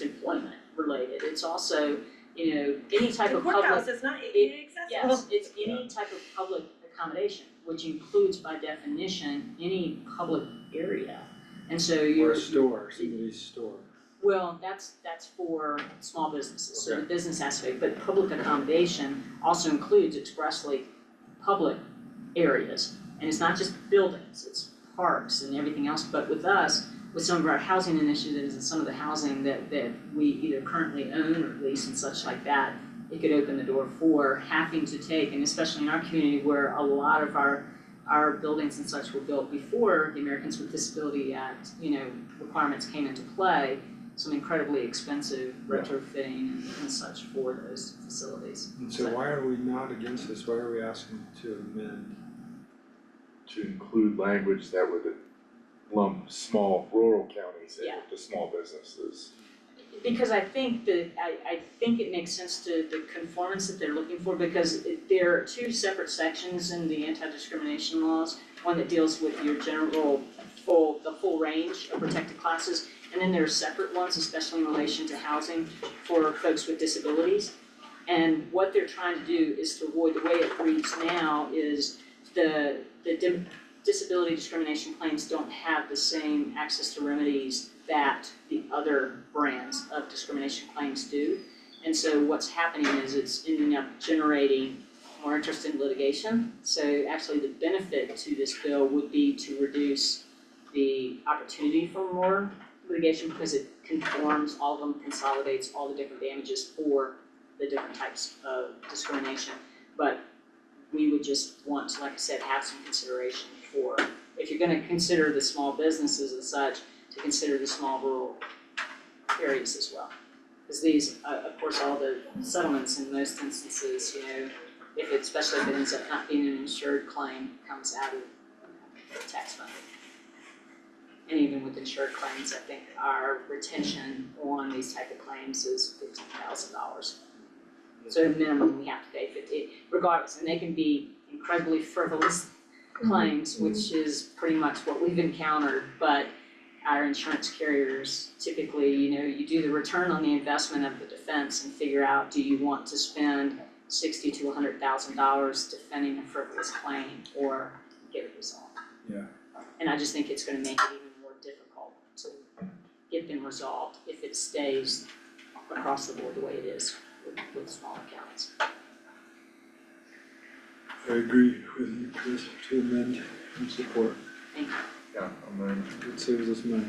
employment related, it's also, any type of public. The courthouse is not ADA accessible. Yes, it's any type of public accommodation, which includes by definition, any public area. And so Or a store, somebody's store. well, that's for small businesses, so the Okay. business aspect, but public accommodation also includes expressly public areas. And it's not just buildings, it's parks and everything else, but with us, with some of our housing initiatives and some of the housing that we either currently own or lease and such like that, it could open the door for having to take, and especially in our community where a lot of our buildings and such were built before the Americans with Disability Act, requirements came into play, some incredibly expensive retrofitting and such for those facilities. And so why are we not against this? Why are we asking to amend? To include language that would lump small rural counties in Yeah. with the small businesses. Because I think I think it makes sense to the conformance that they're looking for, because there are two separate sections in the anti-discrimination laws. One that deals with your general the full range of protected classes, and then there are separate ones, especially in relation to housing for folks with disabilities. And what they're trying to do is to avoid, the way it reads now is the disability discrimination claims don't have the same access to remedies that the other brands of discrimination claims do. And so what's happening is it's ending up generating more interest in litigation. So actually the benefit to this bill would be to reduce the opportunity for more litigation, because it conforms all of them, consolidates all the different damages for the different types of discrimination. But we would just want to, like I said, have some consideration for, if you're gonna consider the small businesses and such, to consider the small rural areas as well. Because these, of course, all the settlements in most instances, if it, especially if it ends up not being an insured claim, comes out of tax funding. And even with insured claims, I think our retention on these type of claims is $15,000. So minimum we have to pay $50,000 regardless, and they can be incredibly frivolous claims, which is pretty much what we've encountered, but our insurance carriers typically, you do the return on the investment of the defense and figure out, do you want to spend $60,000 to $100,000 defending a frivolous claim or get it resolved? Yeah. And I just think it's gonna make it even more difficult to get them resolved if it stays across the board the way it is with smaller counties. I agree with you, Chris, to amend and support. Thank you. Yeah, and then It saves us money.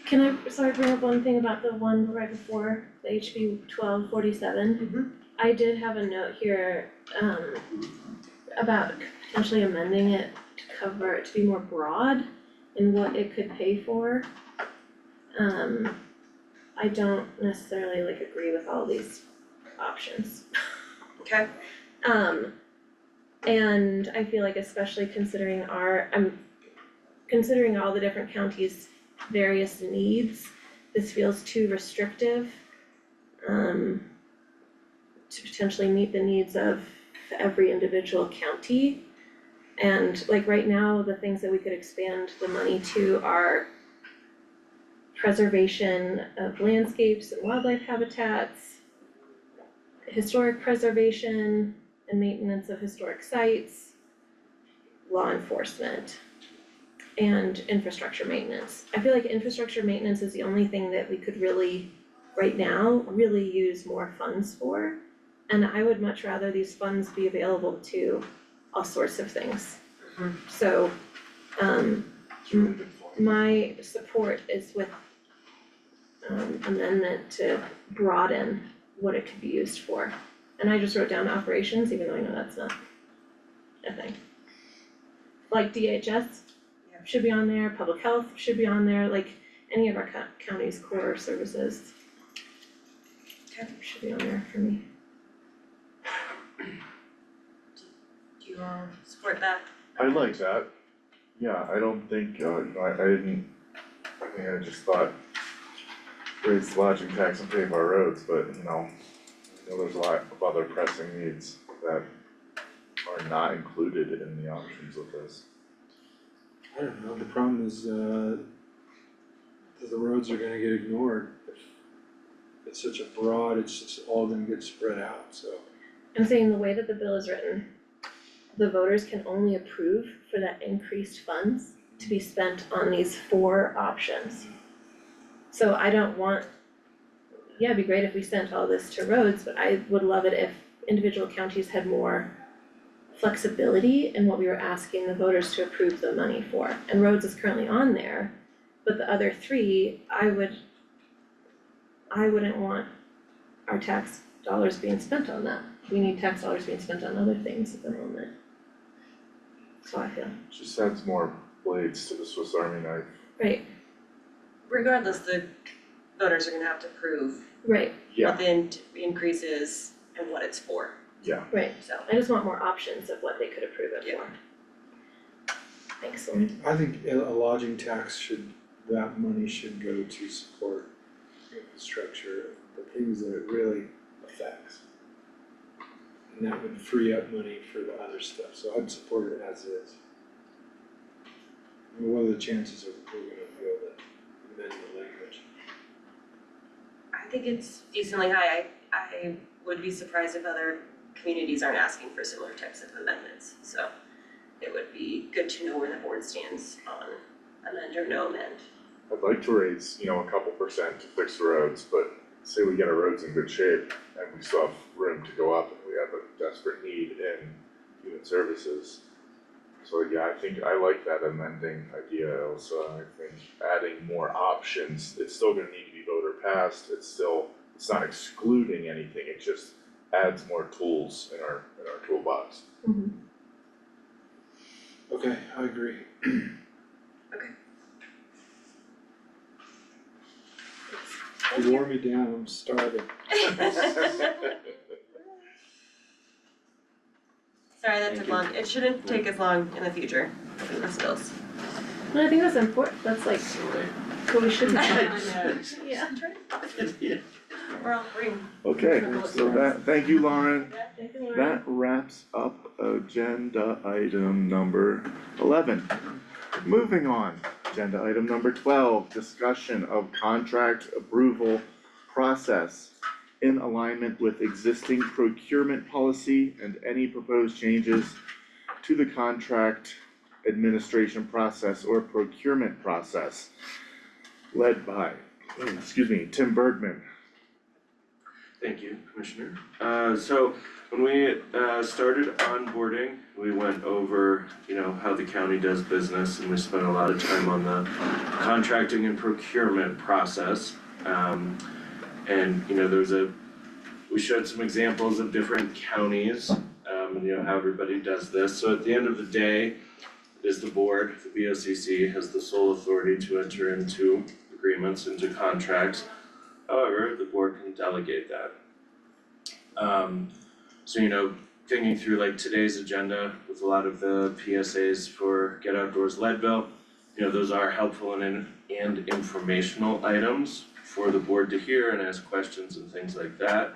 Can I bring up one thing about the one right before the HB 1247? I did have a note here, about potentially amending it to cover it to be more broad in what it could pay for. I don't necessarily agree with all these options. Okay. And I feel like especially considering considering all the different counties' various needs, this feels too restrictive, to potentially meet the needs of every individual county. And right now, the things that we could expand the money to are preservation of landscapes and wildlife habitats, historic preservation and maintenance of historic sites, law enforcement, and infrastructure maintenance. I feel like infrastructure maintenance is the only thing that we could really, right now, really use more funds for. And I would much rather these funds be available to all sorts of things. So, my support is with amendment to broaden what it could be used for. And I just wrote down operations, even though I know that's not a thing. Like DHS should be on there, public health should be on there, any of our county's core services. Should be on there for me. Do you all support that? I like that. Yeah, I don't think, I just thought raise the lodging tax and pave our roads, but there's a lot of other pressing needs that are not included in the options with this. I don't know, the problem is, that the roads are gonna get ignored. If it's such a broad, it's just all gonna get spread out, so. I'm saying the way that the bill is written, the voters can only approve for that increased funds to be spent on these 4 options. So I don't want, it'd be great if we sent all this to roads, but I would love it if individual counties had more flexibility in what we were asking the voters to approve the money for. And roads is currently on there, but the other three, I wouldn't want our tax dollars being spent on that. We need tax dollars being spent on other things at the moment. That's how I feel. Just adds more blades to the Swiss Army knife. Right, Regardless, the voters are gonna have to prove right, what the increase is and what it's for, right. so. I just want more options of what they could approve it Yeah. for. Thanks, Lauren. I think a lodging tax that money should go to support infrastructure, the things that it really affects. And that would free up money for the other stuff, so I'd support it as is. I mean, what are the chances of we're gonna be able to amend the language? I think it's decently high. I would be surprised if other communities aren't asking for similar types of amendments, so it would be good to know where the board stands on amend or no amend. I'd like to raise, a couple percent to fix the roads, but say we get our roads in good shape and we still have room to go up and we have a desperate need in human services. So yeah, I think I like that amending idea, Elsa. I think adding more options, it's still gonna need to be voter passed, it's not excluding anything, it just adds more tools in our toolbox. Okay, I agree. You wore me down, I'm starving. Sorry that took long. It shouldn't take as long in the future, between the skills. No, I think that's important, that's like, what we should be doing. Yeah. We're all green. Okay, so thank you, Lauren. Thank you, Lauren. That wraps up agenda item number 11. Moving on, agenda item number 12, discussion of contract approval process in alignment with existing procurement policy and any proposed changes to the contract administration process or procurement process led by, Tim Bergman. Thank you, Commissioner. So when we started onboarding, we went over, how the county does business, and we spent a lot of time on the contracting and procurement process. We showed some examples of different counties, and how everybody does this. So at the end of the day, it is the board, the BOCC has the sole authority to enter into agreements, into contracts. However, the board can delegate that. Thinking through like today's agenda with a lot of the PSAs for Get Outdoors Leadville, those are helpful and informational items for the board to hear and ask questions and things like that.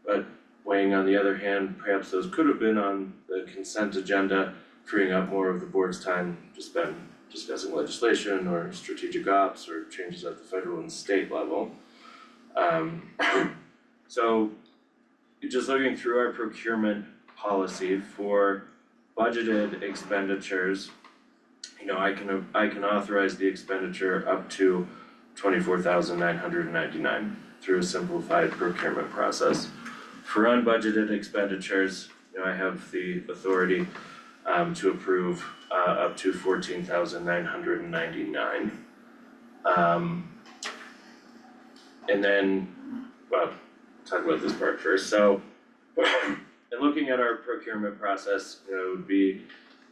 But weighing on the other hand, perhaps those could have been on the consent agenda, freeing up more of the board's time to spend discussing legislation or strategic ops or changes at the federal and state level. So just looking through our procurement policy for budgeted expenditures, I can authorize the expenditure up to $24,999 through a simplified procurement process. For unbudgeted expenditures, I have the authority to approve up to $14,999. And then, talk about this part first. So, in looking at our procurement process, it would be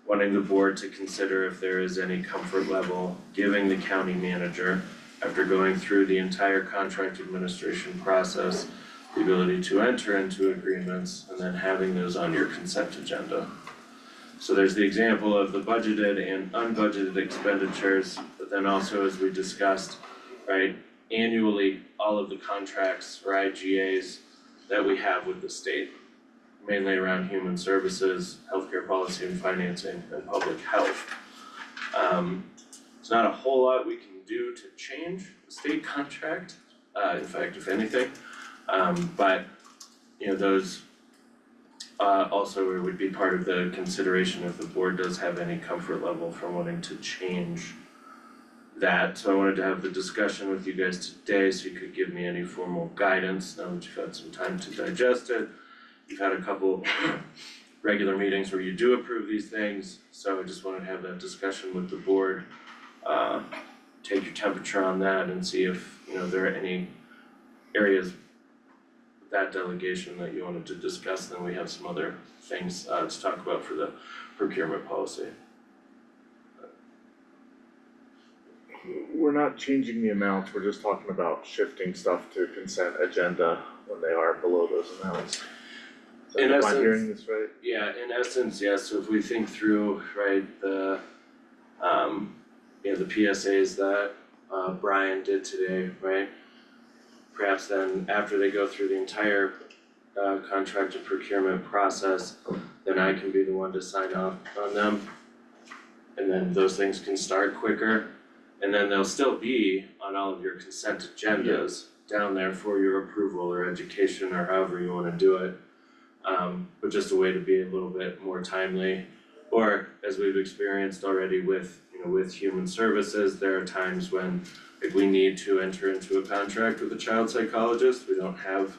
wanting the board to consider if there is any comfort level giving the county manager, after going through the entire contract administration process, the ability to enter into agreements and then having those on your consent agenda. So there's the example of the budgeted and unbudgeted expenditures, but then also, as we discussed, right, annually, all of the contracts or IGAs that we have with the state, mainly around human services, healthcare policy and financing, and public health. There's not a whole lot we can do to change the state contract, in fact, if anything. But, those also would be part of the consideration if the board does have any comfort level for wanting to change that. So I wanted to have the discussion with you guys today so you could give me any formal guidance now that you've had some time to digest it. you've had a couple regular meetings where you do approve these things, so I just wanted to have that discussion with the board. Take your temperature on that and see if, there are any areas with that delegation that you wanted to discuss, then we have some other things to talk about for the procurement policy. We're not changing the amounts, we're just talking about shifting stuff to consent agenda when they are below those amounts. In Am I essence- hearing this right? Yeah, in essence, yes, so if we think through, right, the PSAs that Brian did today, right? Perhaps then after they go through the entire contract and procurement process, then I can be the one to sign off on them. And then those things can start quicker, and then they'll still be on all of your consent agendas down there for your approval or education or however you wanna do it. But just a way to be a little bit more timely, or as we've experienced already with, with human services, there are times when if we need to enter into a contract with a child psychologist, we don't have,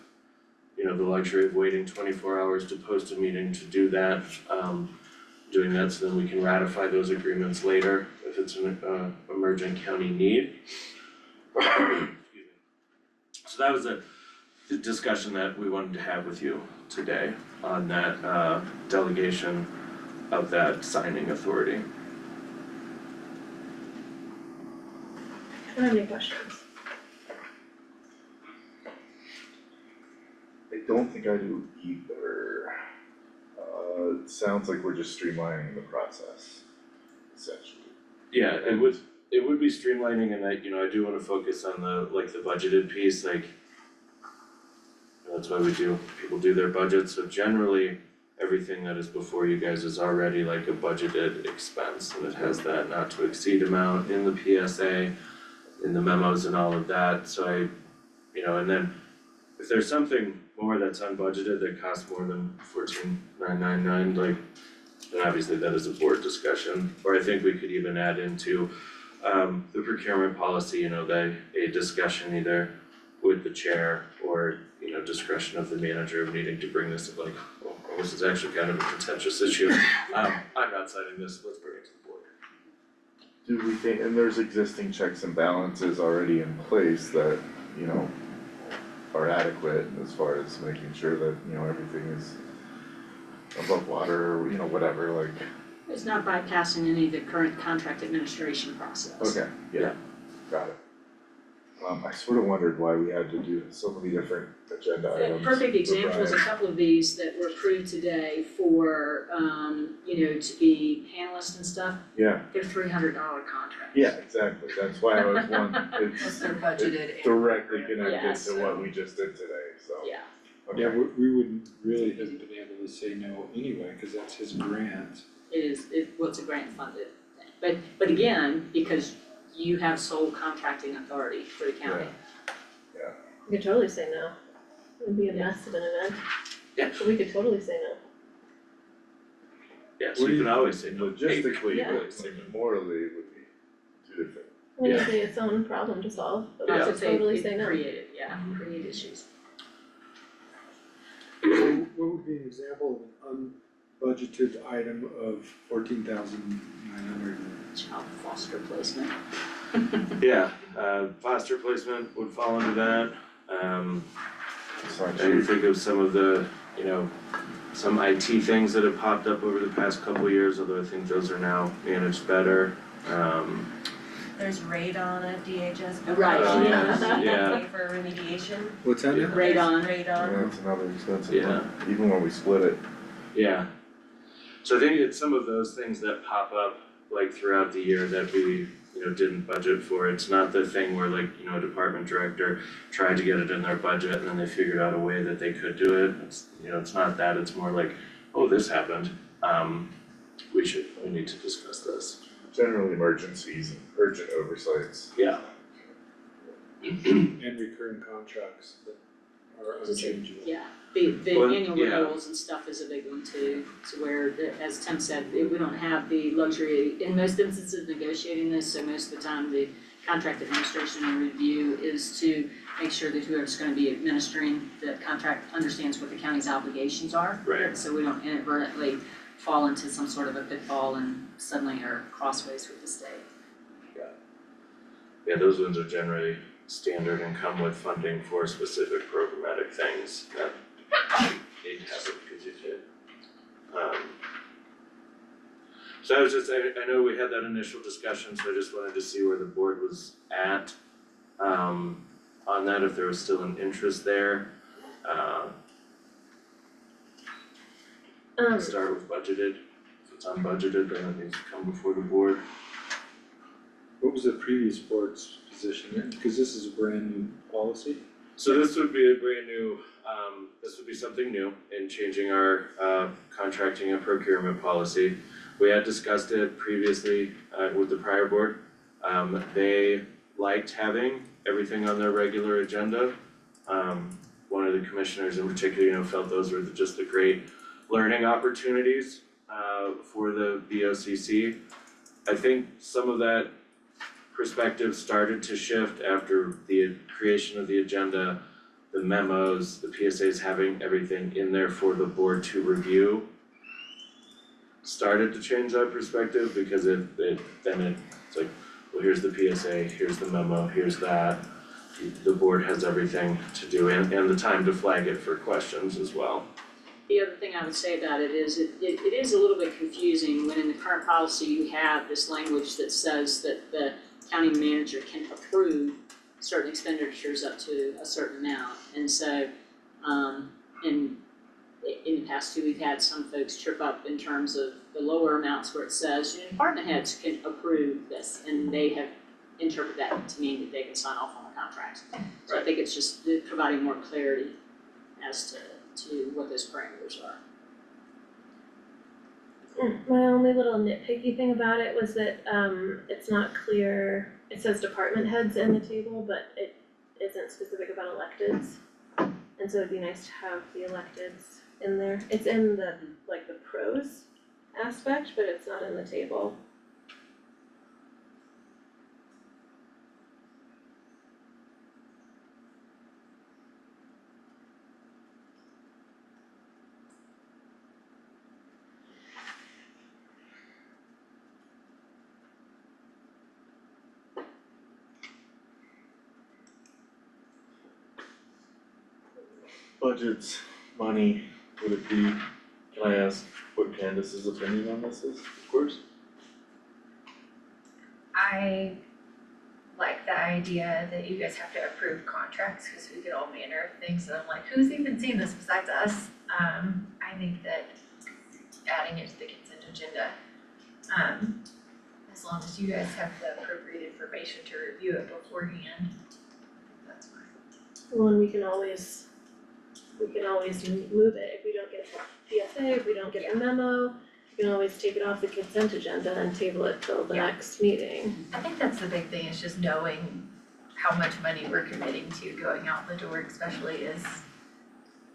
the luxury of waiting 24 hours to post a meeting to do that. Doing that so then we can ratify those agreements later if it's an emergent county need. Excuse me. So that was the discussion that we wanted to have with you today on that delegation of that signing authority. I don't have any questions. I don't think I do either. It sounds like we're just streamlining the process, essentially. Yeah, it would be streamlining, and I do wanna focus on the budgeted piece, that's why people do their budgets, so generally, everything that is before you guys is already like a budgeted expense, and it has that not to exceed amount in the PSA, in the memos and all of that, so and then if there's something more that's unbudgeted that costs more than $14,999, then obviously that is a board discussion, or I think we could even add into the procurement policy, a discussion either with the chair or, discretion of the manager of needing to bring this up, this is actually kind of a contentious issue. I'm not signing this, let's bring it to the board. Do we think, and there's existing checks and balances already in place that, are adequate as far as making sure that, everything is above water, or, whatever, like. It's not bypassing any of the current contract administration process. Okay, yeah, got it. I sort of wondered why we had to do so many different agenda A items. perfect example is a Brian. couple of these that were approved today for, to be panelists and stuff, Yeah, they're $300 contracts. yeah, exactly, that's why I was wondering, Plus they're budgeted it's directly Yeah, connected to so- what we just did today, so. Yeah, Okay. Yeah, we wouldn't really have been able to say no anyway, cause that's his grant. it's a grant funded thing, but again, because you have sole contracting authority for the county. We could totally say no. It would be a mess of an event. Yeah. But we could totally say no. Yeah, so you can always say no. Logistically, Yeah. but morally, it would be two different. I mean, Yeah. it'd be its own problem to solve, but we Lots could of totally say no. create issues. So what would be an example of an unbudgeted item of $14,900? Child foster placement. Yeah, foster placement would fall into that, It's not I can cheap. think of some of the, some IT things that have popped up over the past couple of years, although I think those are now managed better. There's radon at DHS. Right, yeah. Pay for remediation. What's that now? Radon. There's Yeah, radon. it's another expensive Yeah. one, even when we split it. Yeah. So I think it's some of those things that pop up throughout the year that we, didn't budget for. It's not the thing where a department director tried to get it in their budget and then they figured out a way that they could do it. It's, it's not that, it's more like, oh, this happened. We need to discuss this. Generally emergencies and urgent oversights. Yeah. And recurring contracts that are unchangeable. Yeah, the Well, annual yeah. renewals and stuff is a big one too, to where, as Tim said, we don't have the luxury in most instances of negotiating this, so most of the time the contract administration and review is to make sure that whoever's gonna be administering the contract understands what the county's obligations are. Right. So we don't inadvertently fall into some sort of a pitfall and suddenly are crossways with the state. Yeah, those ones are generally standard and come with funding for specific programmatic things that need to happen because you did. So I was just, I know we had that initial discussion, so I just wanted to see where the board was at on that, if there was still an interest there. Start with budgeted, if it's unbudgeted, then it needs to come before the board. What was the previous board's position, because this is a brand new policy? So this would be a brand new, this would be something new in changing our contracting and procurement policy. We had discussed it previously with the prior board. They liked having everything on their regular agenda. One of the commissioners in particular, felt those were just the great learning opportunities for the BOCC. I think some of that perspective started to shift after the creation of the agenda, the memos, the PSAs having everything in there for the board to review. Started to change that perspective because it's like, well, here's the PSA, here's the memo, here's that. The board has everything to do and the time to flag it for questions as well. The other thing I would say about it is, it is a little bit confusing when in the current policy you have this language that says that the county manager can approve certain expenditures up to a certain amount. And so, in the past too, we've had some folks trip up in terms of the lower amounts where it says, department heads can approve this, and they have interpreted that to mean that they can sign off on the contracts. So I think it's just providing more clarity as to what those parameters are. My only little nitpicky thing about it was that it's not clear, it says department heads in the table, but it isn't specific about electeds. And so it'd be nice to have the electeds in there. It's in the pros aspect, but it's not in the table. Budgets, money, would it be, can I ask what Candace's opinion on this is, of course? I like the idea that you guys have to approve contracts, cause we get all manner of things, and I'm like, who's even seen this besides us? I think that adding it to the consent agenda, as long as you guys have the appropriate information to review it beforehand, that's fine. Well, and we can always move it if we don't get the PSA, if we don't get the memo, we can always take it off the consent agenda and table it till the next meeting. I think that's the big thing, is just knowing how much money we're committing to going out the door, especially as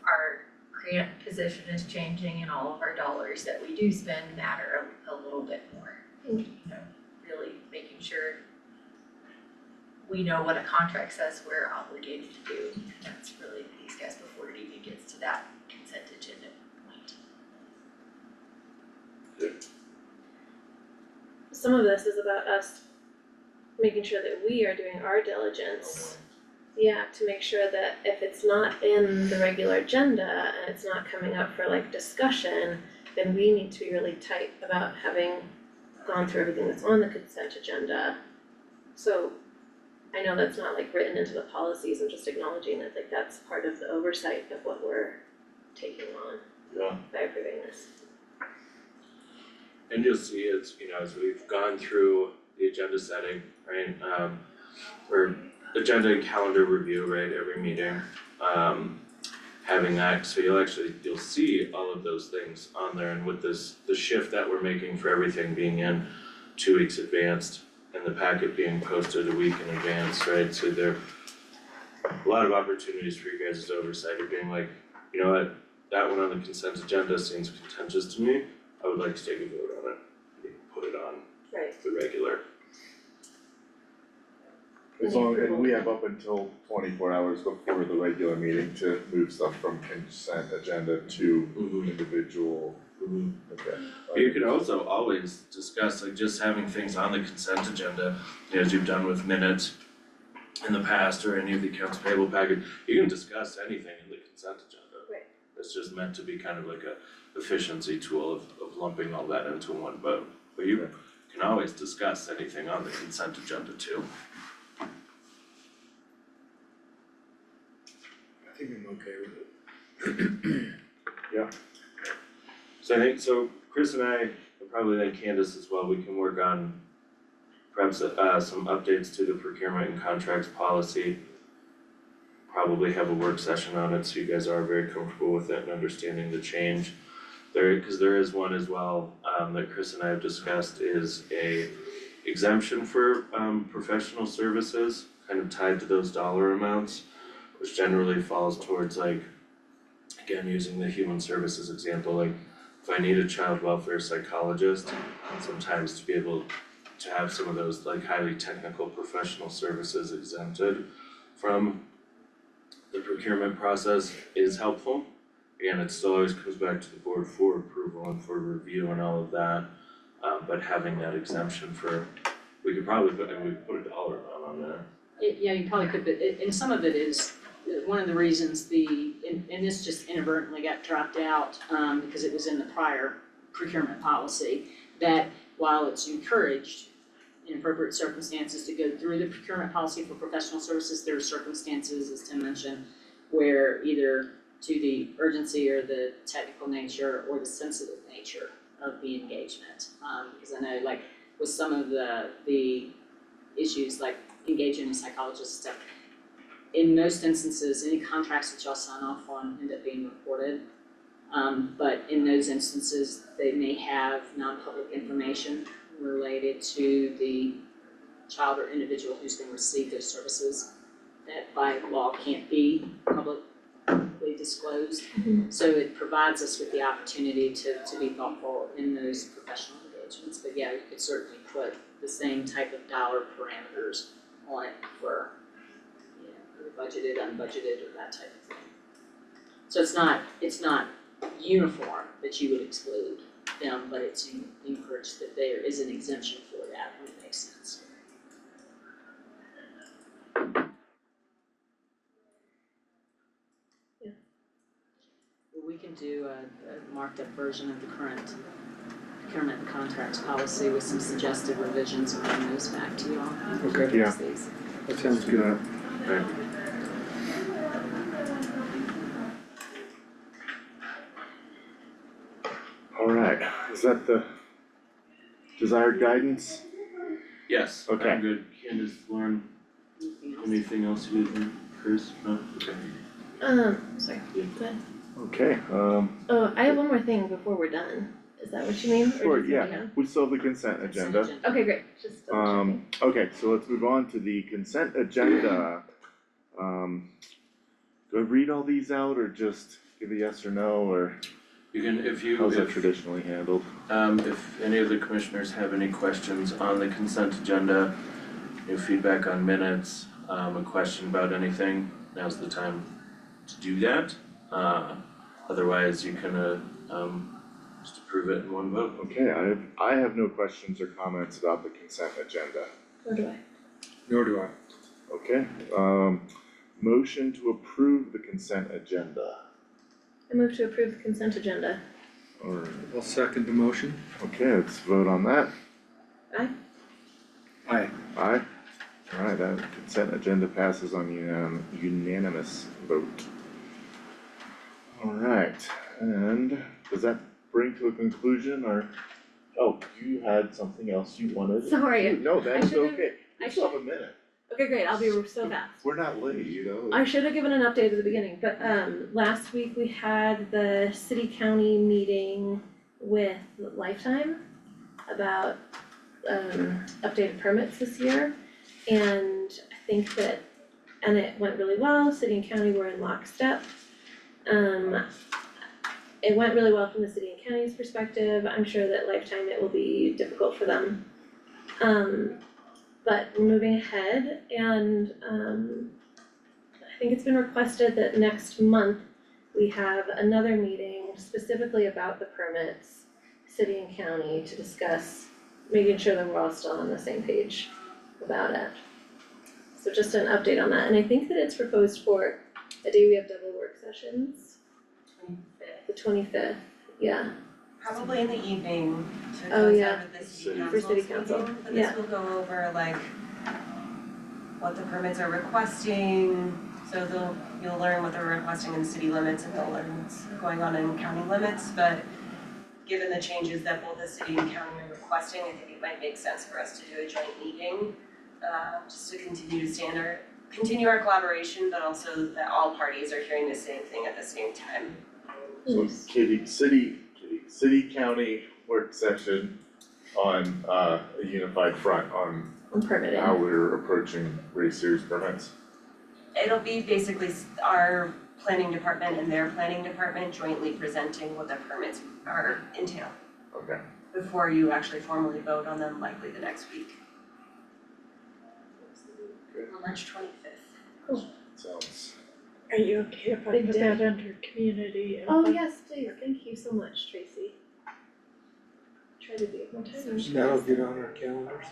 our grant position is changing and all of our dollars that we do spend matter a little bit more. Really making sure we know what a contract says we're obligated to do, and that's really these guys before it even gets to that consent agenda point. Some of this is about us making sure that we are doing our diligence. Yeah, to make sure that if it's not in the regular agenda and it's not coming up for discussion, then we need to be really tight about having gone through everything that's on the consent agenda. So I know that's not written into the policies, I'm just acknowledging that that's part of the oversight of what we're taking on by approving this. And you'll see it's, as we've gone through the agenda setting, right, or agenda and calendar review, right, every meeting, having that, so you'll see all of those things on there, and with the shift that we're making for everything being in 2 weeks advanced, and the packet being posted a week in advance, right, so there are a lot of opportunities for you guys' oversight of being like, you know what, that one on the consent agenda seems contentious to me, I would like to take a vote on it, put it on the regular. As long, and we have up until 24 hours before the regular meeting to move stuff from consent agenda to individual. Okay. You could also always discuss, like, just having things on the consent agenda, as you've done with minutes in the past or any of the accounts payable package, you can discuss anything in the consent agenda. Right. It's just meant to be kind of like a efficiency tool of lumping all that into one vote, but you can always discuss anything on the consent agenda too. I think I'm okay with it. Yeah. So I think, so Chris and I, and probably then Candace as well, we can work on perhaps some updates to the procurement and contracts policy. Probably have a work session on it, so you guys are very comfortable with it and understanding the change. Cause there is one as well, that Chris and I have discussed, is a exemption for professional services, kind of tied to those dollar amounts, which generally falls towards, like, again, using the human services example, like, if I need a child welfare psychologist, sometimes to be able to have some of those, like, highly technical professional services exempted from the procurement process is helpful. Again, it still always comes back to the board for approval and for review and all of that, but having that exemption for, we could probably put, and we could put a dollar amount on there. Yeah, you probably could, but and some of it is, one of the reasons and this just inadvertently got dropped out, because it was in the prior procurement policy, that while it's encouraged in appropriate circumstances to go through the procurement policy for professional services, there are circumstances, as Tim mentioned, where either to the urgency or the technical nature or the sensitive nature of the engagement. Because I know, like, with some of the issues like engaging a psychologist stuff, in most instances, any contracts that y'all sign off on end up being reported. But in those instances, they may have non-public information related to the child or individual who's gonna receive those services that by law can't be publicly disclosed. So it provides us with the opportunity to be thoughtful in those professional engagements. But yeah, you could certainly put the same type of dollar parameters on it for, you know, budgeted, unbudgeted, or that type of thing. So it's not uniform that you would exclude them, but it's encouraged that there is an exemption for that when it makes sense. Yeah. We can do a marked up version of the current procurement and contracts policy with some suggested revisions and bring those back to you all. Okay. Yeah. These. That sounds good. Right. Alright, is that the desired guidance? Yes, Okay. I'm good. Candace, Lauren, anything else you did, Chris? No? Okay. Sorry, Yeah. go ahead. Okay, Oh, I have one more thing before we're done. Is that what you mean? Or sure, did yeah, something else? we still have the consent agenda. Okay, great, just double checking. Okay, so let's move on to the consent agenda. Do I read all these out or just give a yes or no, or You can, how's that traditionally handled? if any of the commissioners have any questions on the consent agenda, any feedback on minutes, a question about anything, now's the time to do that. Otherwise, you can, just approve it in one vote. Okay, I have no questions or comments about the consent agenda. Or do I? Nor do I. Okay, motion to approve the consent agenda. I move to approve the consent agenda. Alright, I'll second the motion. okay, let's vote on that. Aye. Aye. Aye. Alright, that consent agenda passes on unanimous vote. Alright, and does that bring to a conclusion or, oh, you had something else you wanted? Sorry, No, that's should've- okay, I you still have a minute, Okay, great, I'll be so fast. we're not late, you know? I should have given an update at the beginning, but last week we had the city county meeting with Lifetime about updated permits this year. And I think that, and it went really well, city and county were in lockstep. It went really well from the city and county's perspective. I'm sure that Lifetime, it will be difficult for them. but we're moving ahead and I think it's been requested that next month we have another meeting specifically about the permits, city and county, to discuss making sure that we're all still on the same page about it. So just an update on that, and I think that it's proposed for a day we have double work sessions, the 25th, yeah. Probably in the evening to Oh, yeah. coincide with the city For city council's council, meeting, but yeah. this will go over like what the permits are requesting, so you'll learn what they're requesting in city limits and they'll learn what's going on in county limits, but given the changes that both the city and county are requesting, I think it might make sense for us to do a joint meeting, just to continue our collaboration, but also that all parties are hearing the same thing at the same time. So city county work session on a unified front on Permitting. how we're approaching race series permits. It'll be basically our planning department and their planning department jointly presenting what the permits are entail. Okay. Before you actually formally vote on them, likely the next week. On March 25th. Sounds. Are you okay if I Big put day. that under community input? Oh, yes, please, thank you so much, Tracy. Try to be on time. That'll get on our calendars.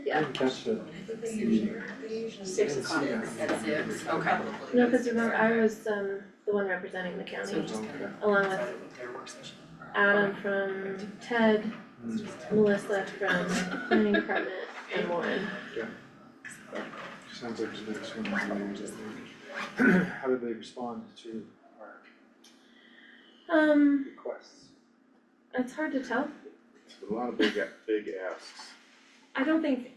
Yeah. I didn't catch that. They usually 6 o'clock at 6, okay. No, cause remember, I was the one representing the county, along with Adam from TED, Melissa from the planning department, and Warren. Sounds like the next one, I think. How did they respond to our requests? It's hard to tell. It's a lot of big asks. I don't think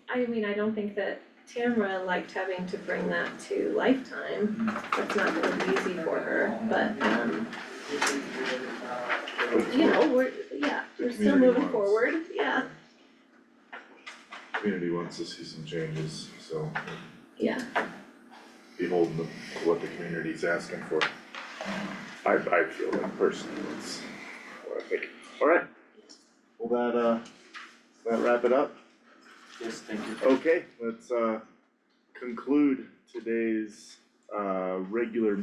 that Tamara liked having to bring that to Lifetime. That's not gonna be easy for her, but we're still community moving wants- forward, yeah. Community wants to see some changes, so Yeah, beholden to what the community's asking for. I feel like personally, that's what I think. Alright, will that wrap it up? Yes, thank you. Okay, let's conclude today's regular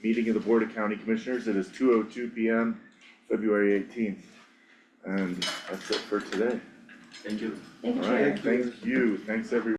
meeting of the Board of County Commissioners. It is 2:02 PM, February 18th. And that's it for today. Thank you. thank you, Alright, Chair. thank you, thanks everyone.